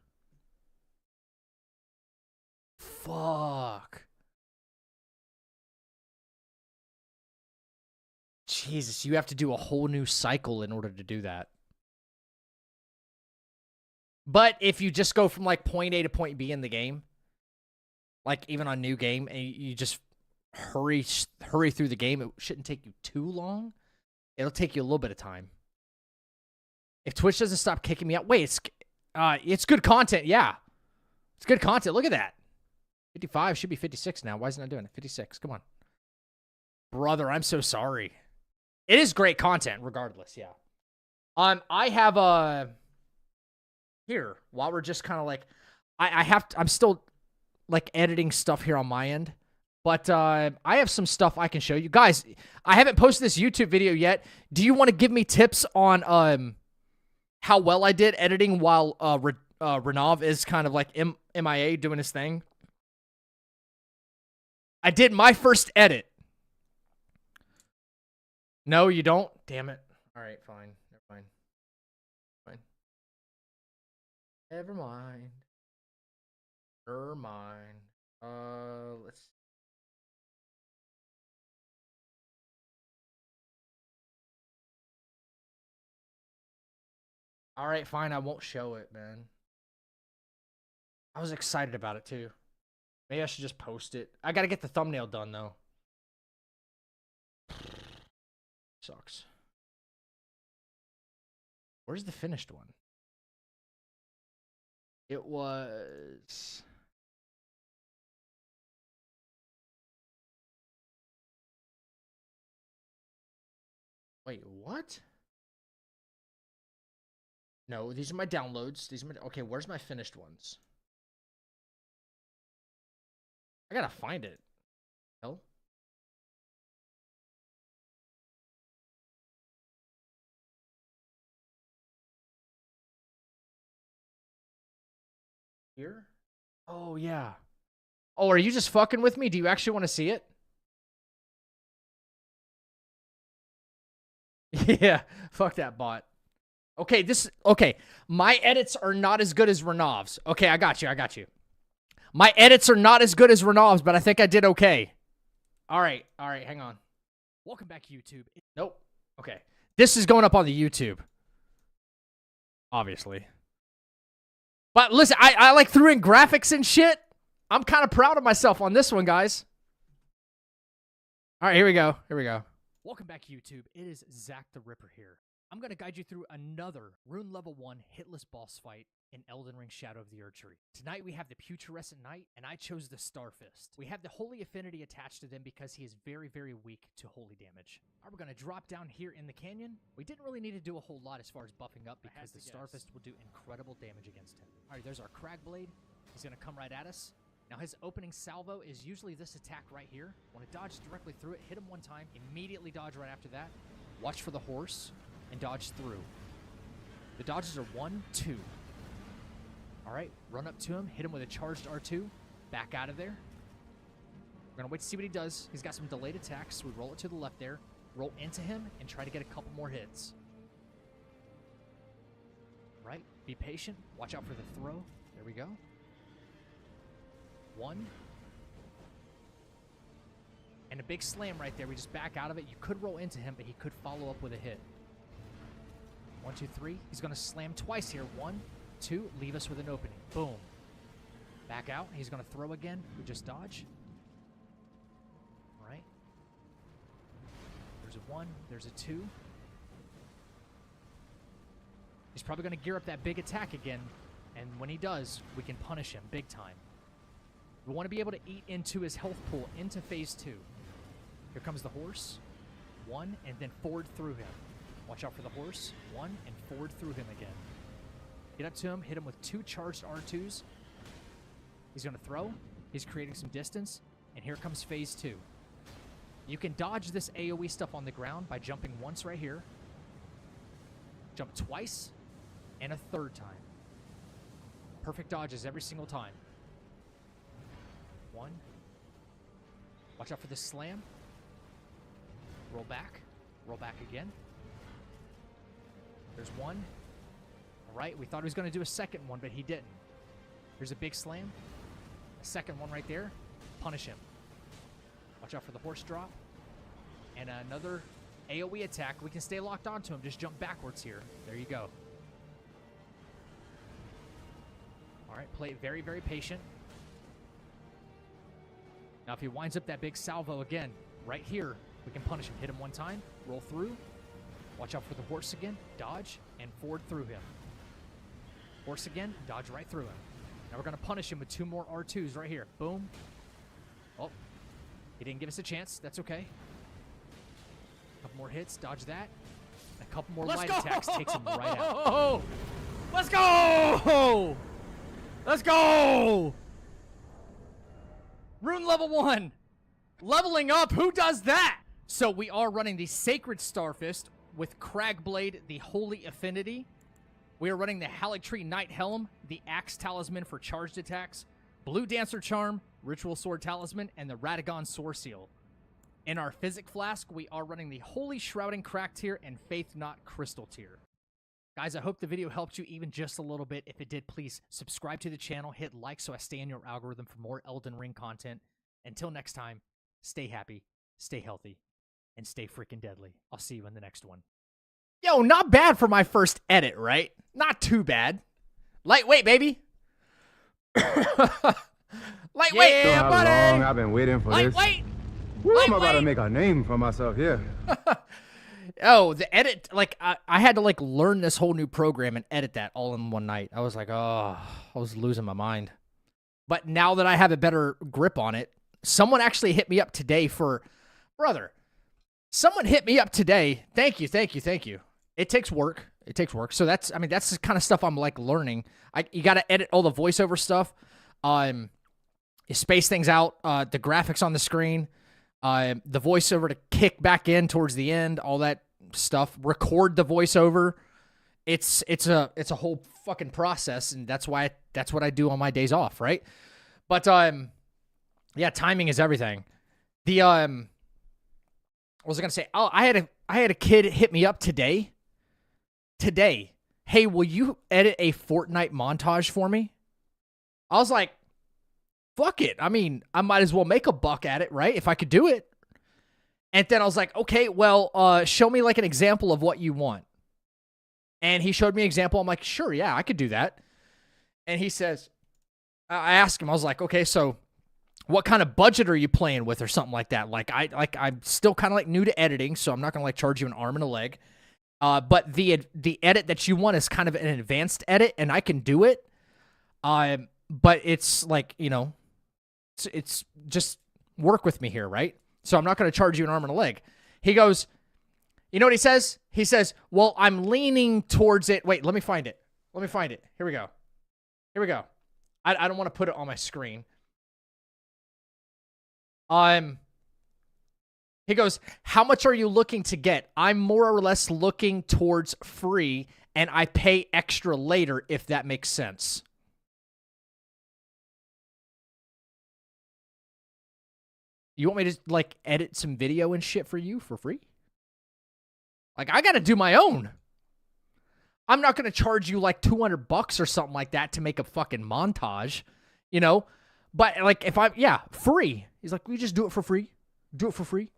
Fuck. Jesus, you have to do a whole new cycle in order to do that. But if you just go from like point A to point B in the game, like even on new game, and you just hurry through the game, it shouldn't take you too long. It'll take you a little bit of time. If Twitch doesn't stop kicking me out, wait, it's good content, yeah. It's good content. Look at that. 55 should be 56 now. Why isn't it doing it? 56. Come on. Brother, I'm so sorry. It is great content regardless, yeah. I have a here, while we're just kind of like I'm still like editing stuff here on my end, but I have some stuff I can show you guys. I haven't posted this YouTube video yet. Do you want to give me tips on how well I did editing while Renov is kind of like MIA doing his thing? I did my first edit. No, you don't? Damn it. All right, fine. Never mind. Fine. Never mind. Never mind. Let's... All right, fine. I won't show it, man. I was excited about it, too. Maybe I should just post it. I gotta get the thumbnail done, though. Sucks. Where's the finished one? It was... Wait, what? No, these are my downloads. These are my... Okay, where's my finished ones? I gotta find it. Hell? Here? Oh, yeah. Oh, are you just fucking with me? Do you actually want to see it? Yeah, fuck that bot. Okay, okay. My edits are not as good as Renov's. Okay, I got you. My edits are not as good as Renov's, but I think I did okay. All right, hang on. Welcome back, YouTube. Nope. Okay. This is going up on the YouTube. Obviously. But listen, I like threw in graphics and shit. I'm kind of proud of myself on this one, guys. All right, here we go. Welcome back, YouTube. It is ZakkTheRipper here. I'm going to guide you through another Rune Level 1 hitless boss fight in Elden Ring Shadow of the Erdtree. Tonight we have the Putrescent Knight, and I chose the Starfist. We have the Holy Affinity attached to them because he is very, very weak to holy damage. All right, we're going to drop down here in the canyon. We didn't really need to do a whole lot as far as buffing up because the Starfist will do incredible damage against him. All right, there's our Crag Blade. He's going to come right at us. Now his opening salvo is usually this attack right here. Want to dodge directly through it, hit him one time, immediately dodge right after that. Watch for the horse and dodge through. The dodges are 1, 2. All right, run up to him, hit him with a charged R2, back out of there. We're going to wait to see what he does. He's got some delayed attacks, so we roll it to the left there, roll into him, and try to get a couple more hits. All right, be patient. Watch out for the throw. There we go. 1. And a big slam right there. We just back out of it. You could roll into him, but he could follow up with a hit. 1, 2, 3. He's going to slam twice here. 1, 2. Leave us with an opening. Boom. Back out. He's going to throw again. We just dodge. All right. There's a 1. There's a 2. He's probably going to gear up that big attack again. And when he does, we can punish him big time. We want to be able to eat into his health pool into phase 2. Here comes the horse. 1, and then forward through him. Watch out for the horse. 1, and forward through him again. Get up to him, hit him with 2 charged R2s. He's going to throw. He's creating some distance. And here comes phase 2. You can dodge this AoE stuff on the ground by jumping once right here. Jump twice, and a 3rd time. Perfect dodges every single time. 1. Watch out for the slam. Roll back. Roll back again. There's 1. All right, we thought he was going to do a second one, but he didn't. Here's a big slam. A second one right there. Punish him. Watch out for the horse drop. And another AoE attack. We can stay locked onto him. Just jump backwards here. There you go. All right, play it very, very patient. Now, if he winds up that big salvo again, right here, we can punish him. Hit him 1 time, roll through, watch out for the horse again, dodge, and forward through him. Horse again, dodge right through him. Now we're going to punish him with 2 more R2s right here. Boom. Oh, he didn't give us a chance. That's okay. A couple more hits, dodge that. A couple more light attacks takes him right out. Let's go! Let's go! Rune level 1. Leveling up. Who does that? So we are running the Sacred Starfist with Cragblade, the Holy Affinity. We are running the Haligtree Knight Helm, the Axe Talisman for charged attacks, Blue Dancer Charm, Ritual Sword Talisman, and the Radagon Sword Seal. In our Physic Flask, we are running the Holy Shrouding Crack Tier and Faith Knot Crystal Tier. Guys, I hope the video helped you even just a little bit. If it did, please subscribe to the channel, hit like so I stay in your algorithm for more Elden Ring content. Until next time, stay happy, stay healthy, and stay freaking deadly. I'll see you in the next one. Yo, not bad for my first edit, right? Not too bad. Lightweight, baby. Lightweight, yeah, buddy. Long I've been waiting for this. Lightweight. I'm about to make a name for myself here. Oh, the edit, like, I had to, like, learn this whole new program and edit that all in one night. I was like, oh, I was losing my mind. But now that I have a better grip on it, someone actually hit me up today for, brother, someone hit me up today. Thank you. It takes work. So that's, I mean, that's the kind of stuff I'm, like, learning. You got to edit all the voiceover stuff. You space things out, the graphics on the screen, the voiceover to kick back in towards the end, all that stuff. Record the voiceover. It's a whole fucking process, and that's what I do on my days off, right? But yeah, timing is everything. The what was I gonna say? Oh, I had a kid hit me up today. Hey, will you edit a Fortnite montage for me? I was like, fuck it. I mean, I might as well make a buck at it, right? If I could do it. And then I was like, okay, well, show me like an example of what you want. And he showed me an example. I'm like, sure, yeah, I could do that. And he says, I asked him, I was like, okay, so what kind of budget are you playing with or something like that? I'm still kind of like new to editing, so I'm not going to like charge you an arm and a leg. But the edit that you want is kind of an advanced edit, and I can do it. But it's like, you know, it's just work with me here, right? So I'm not going to charge you an arm and a leg. He goes, you know what he says? He says, well, I'm leaning towards it. Wait, let me find it. Here we go. I don't want to put it on my screen. He goes, how much are you looking to get? I'm more or less looking towards free, and I pay extra later, if that makes sense. You want me to, like, edit some video and shit for you for free? Like, I got to do my own. I'm not going to charge you, like, $200 or something like that to make a fucking montage, you know? But, like, if I'm, yeah, free. He's like, we just do it for free. Do it for free.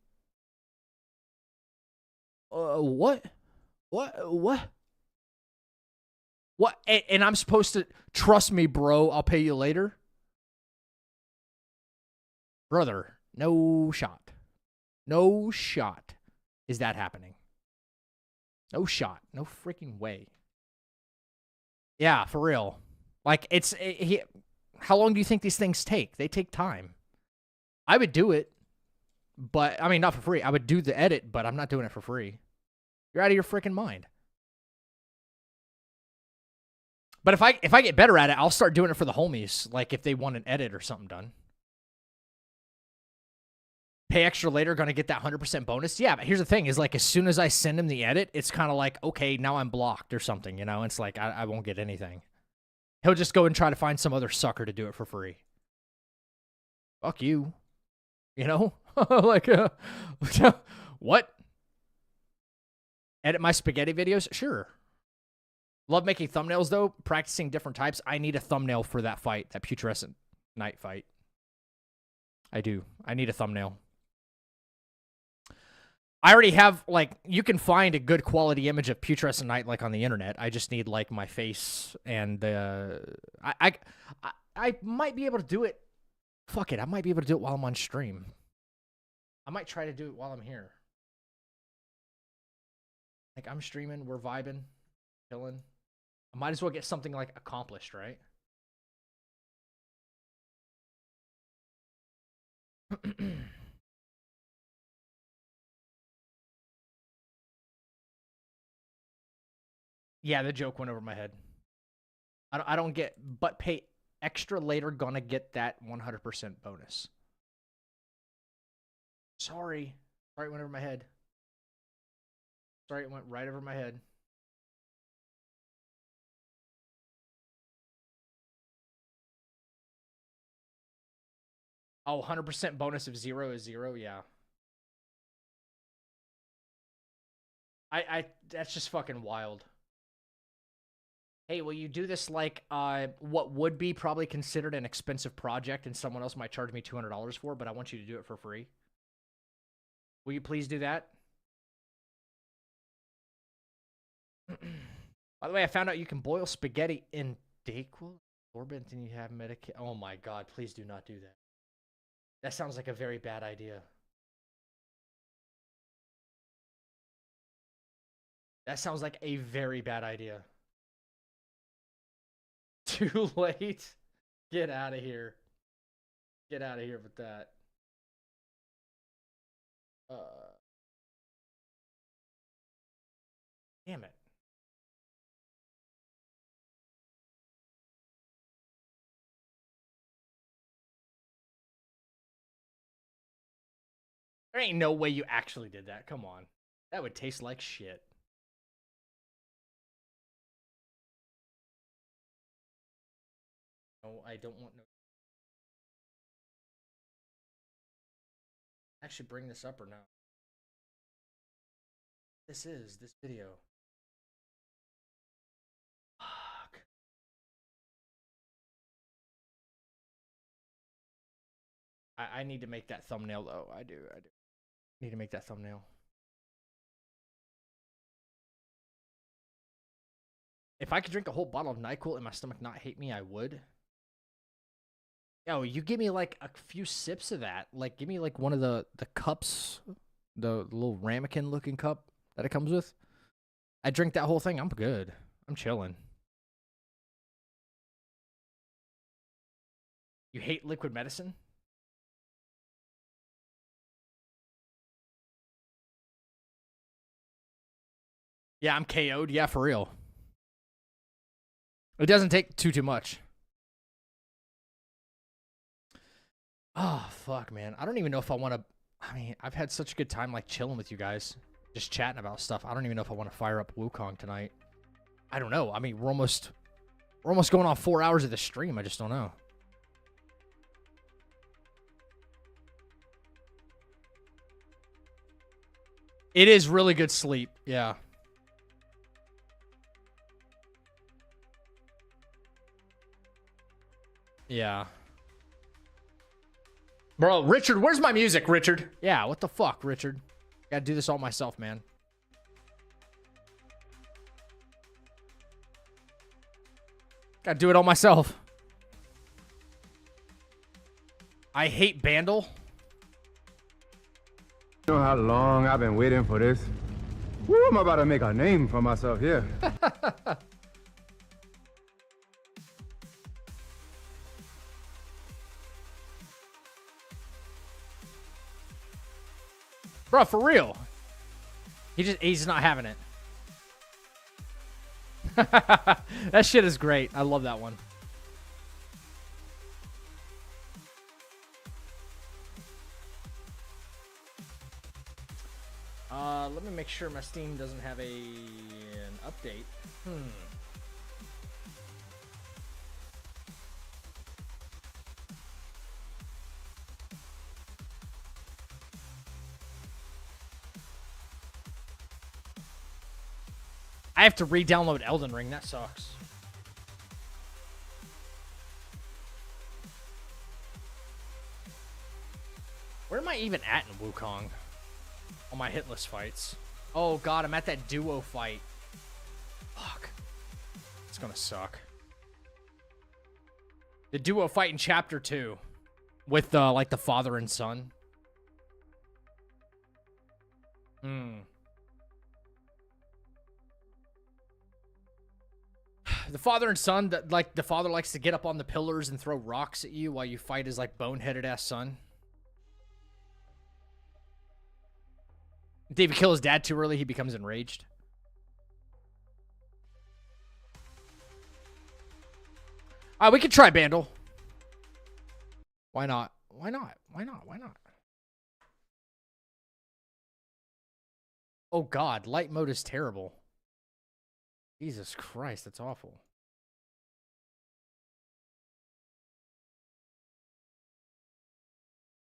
What? And I'm supposed to, trust me, bro, I'll pay you later? Brother, no shot. No shot is that happening. No shot. No freaking way. Yeah, for real. Like, how long do you think these things take? They take time. I would do it, but, I mean, not for free. I would do the edit, but I'm not doing it for free. You're out of your freaking mind. But if I get better at it, I'll start doing it for the homies, like if they want an edit or something done. Pay extra later, gonna get that 100% bonus. Yeah, but here's the thing, is like as soon as I send him the edit, it's kind of like, okay, now I'm blocked or something, you know? It's like, I won't get anything. He'll just go and try to find some other sucker to do it for free. Fuck you. You know? Like, what? Edit my spaghetti videos? Sure. Love making thumbnails, though. Practicing different types. I need a thumbnail for that fight, that putrescent night fight. I do. I need a thumbnail. I already have, like, you can find a good quality image of putrescent night, like, on the internet. I just need, like, my face and, I might be able to do it. Fuck it. I might be able to do it while I'm on stream. I might try to do it while I'm here. Like, I'm streaming, we're vibing, chilling. I might as well get something, like, accomplished, right? Yeah, the joke went over my head. I don't get, but pay extra later, gonna get that 100% bonus. Sorry. Sorry, it went over my head. Sorry, it went right over my head. Oh, 100% bonus of 0 is 0? Yeah. That's just fucking wild. Hey, will you do this like what would be probably considered an expensive project and someone else might charge me $200 for, but I want you to do it for free? Will you please do that? By the way, I found out you can boil spaghetti in Dayquil sorbent and you have medication. Oh my god, please do not do that. That sounds like a very bad idea. That sounds like a very bad idea. Too late. Get out of here. Get out of here with that. Damn it. There ain't no way you actually did that. Come on. That would taste like shit. No, I don't want no. I should bring this up or not. This video. Fuck. I need to make that thumbnail though. I do. Need to make that thumbnail. If I could drink a whole bottle of NyQuil and my stomach not hate me, I would. Yo, you give me like a few sips of that. Like, give me like one of the cups, the little ramekin looking cup that it comes with. I drink that whole thing. I'm good. I'm chilling. You hate liquid medicine? Yeah, I'm KO'd. Yeah, for real. It doesn't take too much. Oh, fuck, man. I don't even know if I want to... I mean, I've had such a good time, like, chilling with you guys. Just chatting about stuff. I don't even know if I want to fire up Wukong tonight. I don't know. I mean, we're almost going on 4 hours of the stream. I just don't know. It is really good sleep. Yeah. Yeah. Bro, Richard, where's my music, Richard? Yeah, what the fuck, Richard? Gotta do this all myself, man. Gotta do it all myself. I hate Bandle. You know how long I've been waiting for this? Woo, I'm about to make a name for myself here. Bro, for real. He's not having it. That shit is great. I love that one. Let me make sure my Steam doesn't have an update. I have to re-download Elden Ring. That sucks. Where am I even at in Wukong? On my hitless fights. Oh god, I'm at that duo fight. Fuck. It's gonna suck. The duo fight in chapter 2. With like the father and son. The father and son, that like the father likes to get up on the pillars and throw rocks at you while you fight his like boneheaded ass son. If David kill his dad too early, he becomes enraged. Alright, we could try Bandle. Why not? Why not? Why not? Why not? Oh god, light mode is terrible. Jesus Christ, that's awful.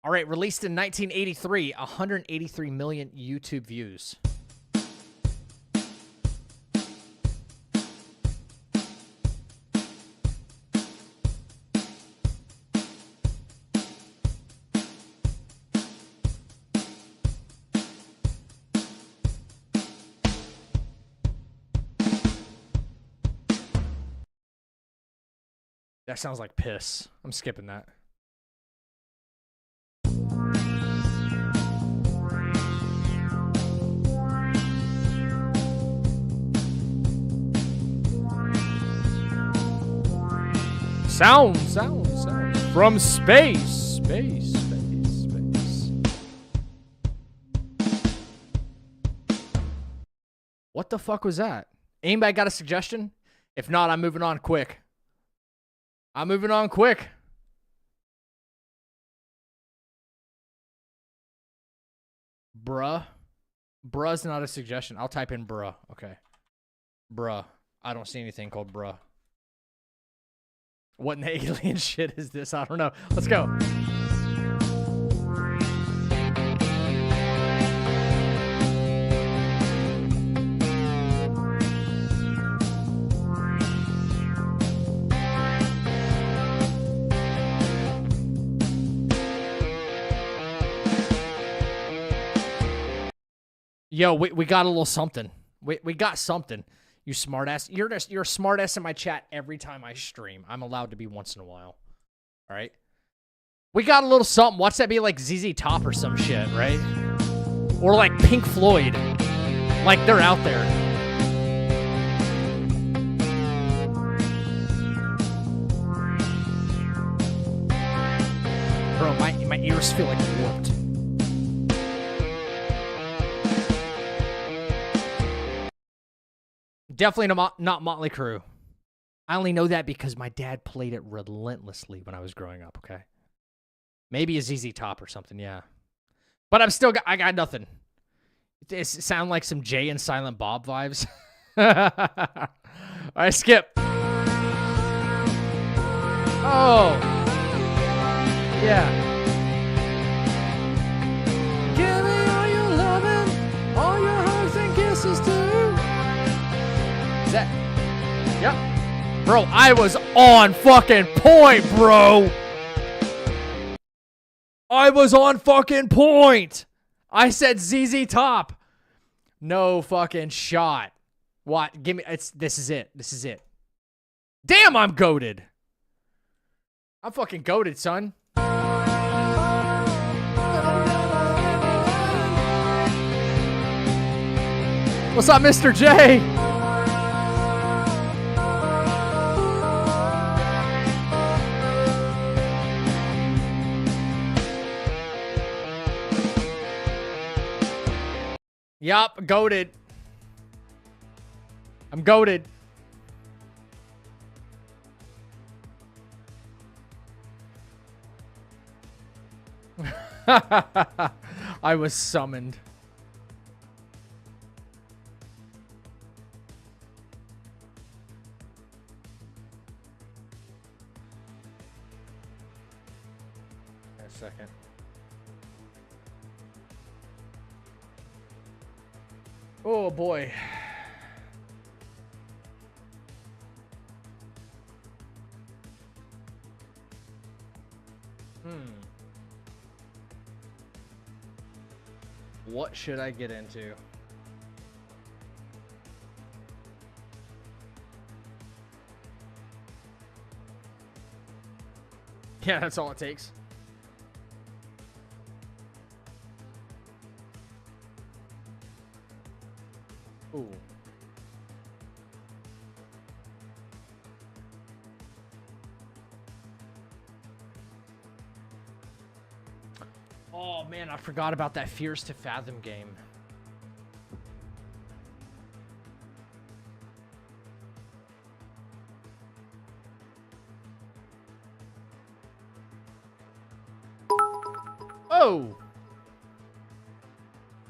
All right, released in 1983, 183 million YouTube views. That sounds like piss. I'm skipping that. Sound from space. Space. What the fuck was that? Anybody got a suggestion? If not, I'm moving on quick. Bruh. Bruh's not a suggestion. I'll type in bruh. Okay. Bruh. I don't see anything called bruh. What in the alien shit is this? I don't know. Let's go. Yo, we got a little something. We got something. You smartass. You're a smartass in my chat every time I stream. I'm allowed to be once in a while. All right. We got a little something. Watch that be like ZZ Top or some shit, right? Or like Pink Floyd. Like they're out there. Bro, my ears feel like warped. Definitely not Motley Crue. I only know that because my dad played it relentlessly when I was growing up, okay? Maybe a ZZ Top or something, yeah. But I got nothing. It sound like some Jay and Silent Bob vibes. All right, skip. Oh. Yeah. Give me all your loving, all your hugs and kisses too. Yep. Bro, I was on fucking point, bro. I was on fucking point. I said ZZ Top. No fucking shot. What? Give me this is it. This is it. Damn, I'm goated. I'm fucking goated, son. What's up, Mr. J? Yup, goated. I'm goated. I was summoned. A second. Oh boy. What should I get into? Yeah, that's all it takes. Ooh. Oh man, I forgot about that Fears to Fathom game. Oh!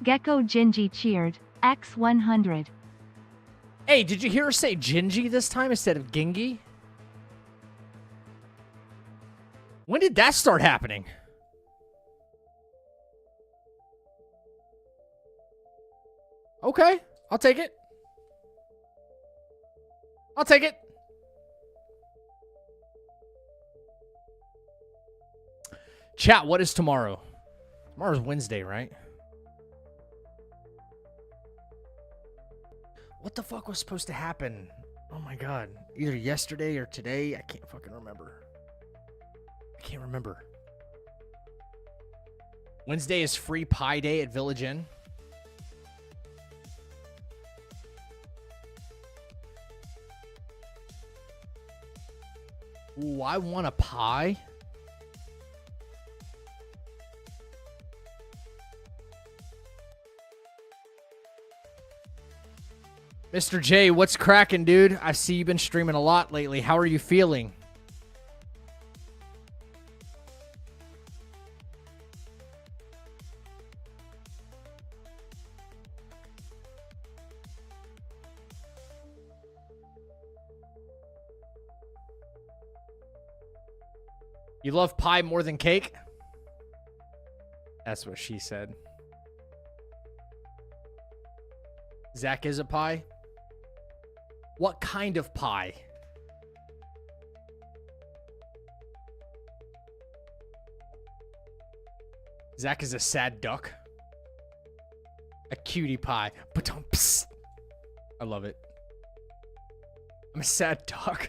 Gecko Gingy cheered. X100. Hey, did you hear her say Gingy this time instead of Gingy? When did that start happening? Okay, I'll take it. I'll take it. Chat, what is tomorrow? Tomorrow's Wednesday, right? What the fuck was supposed to happen? Oh my god. Either yesterday or today. I can't fucking remember. I can't remember. Wednesday is free pie day at Village Inn. Ooh, I want a pie. Mr. J, what's cracking, dude? I see you've been streaming a lot lately. How are you feeling? You love pie more than cake? That's what she said. Zach is a pie? What kind of pie? Zach is a sad duck. A cutie pie. Psst. I love it. I'm a sad duck.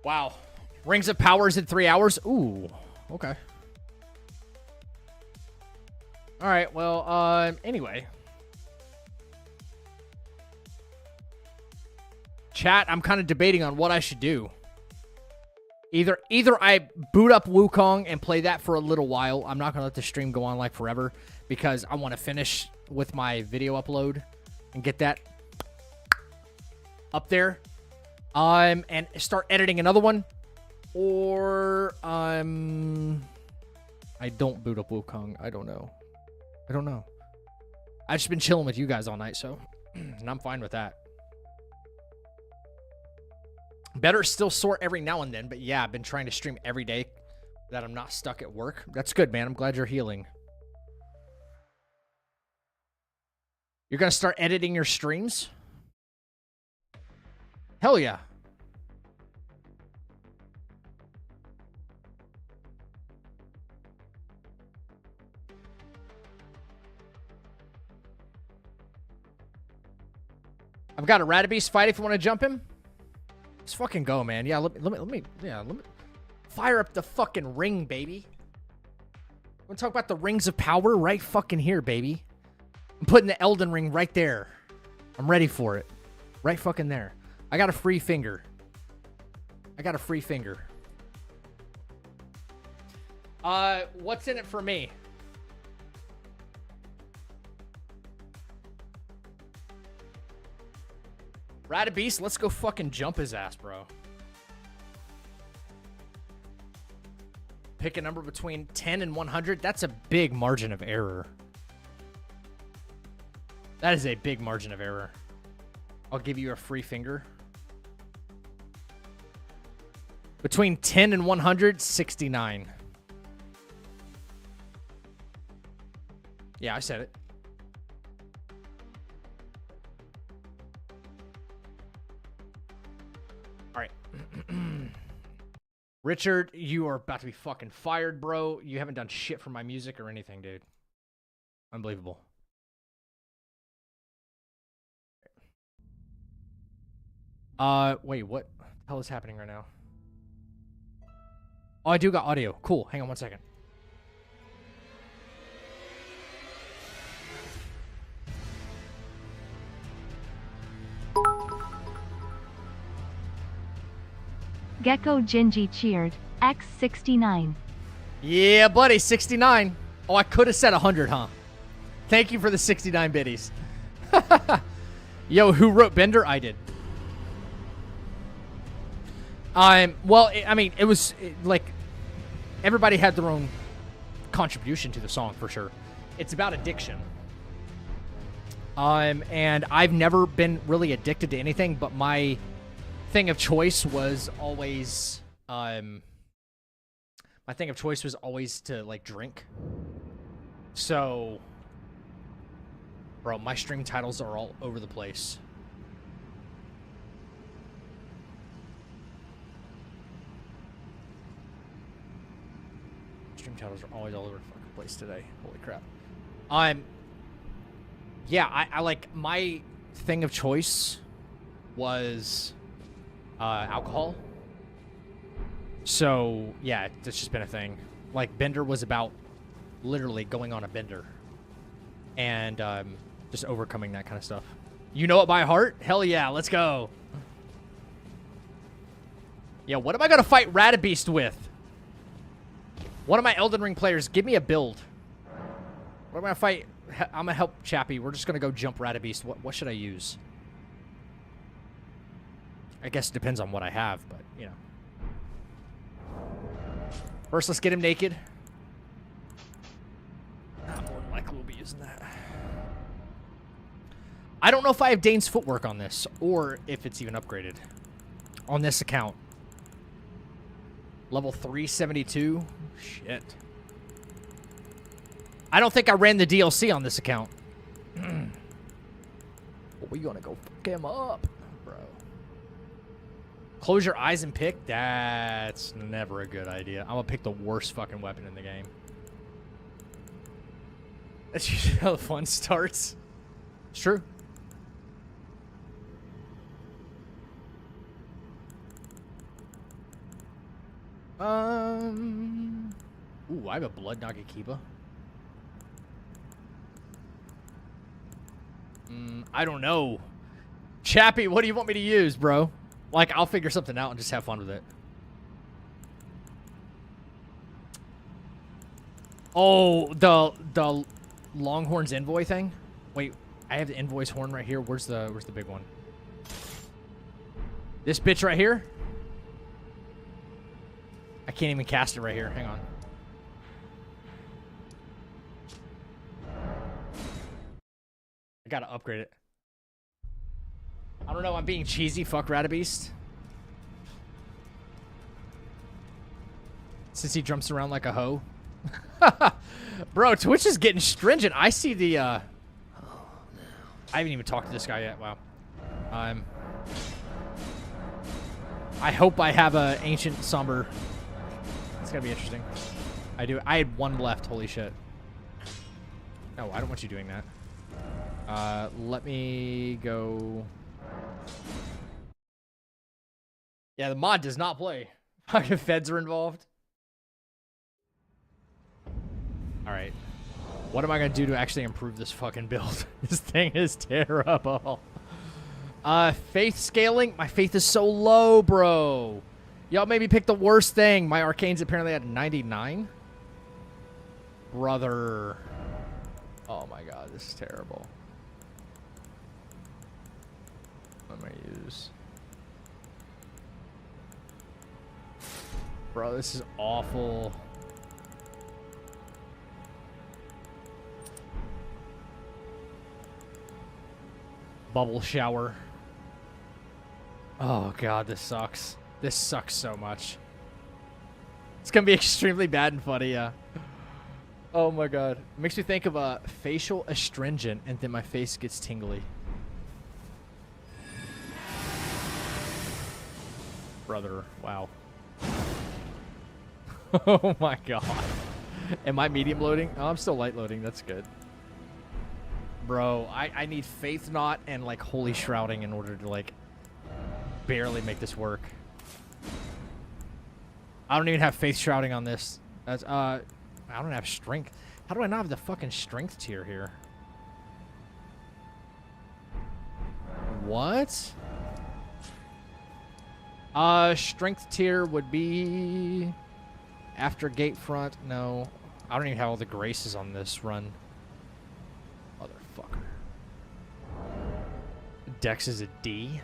Wow. Rings of Powers in 3 hours? Ooh. Okay. All right. Well, anyway. Chat, I'm kind of debating on what I should do. Either I boot up Wukong and play that for a little while. I'm not going to let the stream go on like forever because I want to finish with my video upload and get that up there. And start editing another one. Or I don't boot up Wukong. I don't know. I've just been chilling with you guys all night, so and I'm fine with that. Better still sort every now and then, but yeah, I've been trying to stream every day that I'm not stuck at work. That's good, man. I'm glad you're healing. You're going to start editing your streams? Hell yeah. I've got a Radabeast fight if you want to jump him. Let's fucking go, man. Yeah, let me fire up the fucking ring, baby. Want to talk about the rings of power? Right fucking here, baby. I'm putting the Elden Ring right there. I'm ready for it. Right fucking there. I got a free finger. What's in it for me? Radabeast, let's go fucking jump his ass, bro. Pick a number between 10 and 100. That's a big margin of error. That is a big margin of error. I'll give you a free finger. Between 10 and 100, 69. Yeah, I said it. All right. Richard, you are about to be fucking fired, bro. You haven't done shit for my music or anything, dude. Unbelievable. Wait, what the hell is happening right now? Oh, I do got audio. Cool. Hang on one second. Gecko Gingy cheered. X69. Yeah, buddy, 69. Oh, I could have said 100, huh? Thank you for the 69 biddies. Yo, who wrote Bender? I did. Well, I mean, it was like everybody had their own contribution to the song for sure. It's about addiction. And I've never been really addicted to anything, but my thing of choice was always to like drink. So, bro, my stream titles are all over the place. Stream titles are always all over the fucking place today. Holy crap. Yeah, I like my thing of choice was alcohol. So yeah, it's just been a thing. Like Bender was about literally going on a bender and just overcoming that kind of stuff. You know it by heart? Hell yeah, let's go. Yeah, what am I gonna fight Radabeast with? One of my Elden Ring players, give me a build. What am I gonna fight? I'm gonna help Chappie. We're just gonna go jump Radabeast. What should I use? I guess it depends on what I have, but you know. First, let's get him naked. More than likely we'll be using that. I don't know if I have Dane's footwork on this, or if it's even upgraded. On this account. Level 372? Shit. I don't think I ran the DLC on this account. But we gonna go fuck him up, bro. Close your eyes and pick? That's never a good idea. I'm gonna pick the worst fucking weapon in the game. That's usually how the fun starts. It's true. Ooh, I have a Blood Nagakiba. I don't know. Chappie, what do you want me to use, bro? Like, I'll figure something out and just have fun with it. Oh, the Longhorn's envoy thing? Wait, I have the envoy's horn right here. Where's the big one? This bitch right here? I can't even cast it right here. Hang on. I gotta upgrade it. I don't know. I'm being cheesy. Fuck Radabeast. Since he jumps around like a hoe. Bro, Twitch is getting stringent. I see the, I haven't even talked to this guy yet. Wow. I hope I have a Ancient Somber. It's gonna be interesting. I do. I had one left. Holy shit. No, I don't want you doing that. Let me go. Yeah, the mod does not play. Fucking feds are involved. Alright. What am I going to do to actually improve this fucking build? This thing is terrible. Faith scaling? My faith is so low, bro. Y'all made me pick the worst thing. My arcane's apparently at 99. Brother. Oh my god, this is terrible. What am I going to use? Bro, this is awful. Bubble shower. Oh god, this sucks. This sucks so much. It's gonna be extremely bad and funny, yeah. Oh my god. It makes me think of a facial astringent and then my face gets tingly. Brother, wow. Oh my god. Am I medium loading? Oh, I'm still light loading. That's good. Bro, I need Faith Knot and like Holy Shrouding in order to like barely make this work. I don't even have Faith Shrouding on this. That's I don't have Strength. How do I not have the fucking Strength tier here? What? Strength tier would be after Gatefront. No, I don't even have all the graces on this run. Motherfucker. Dex is a D.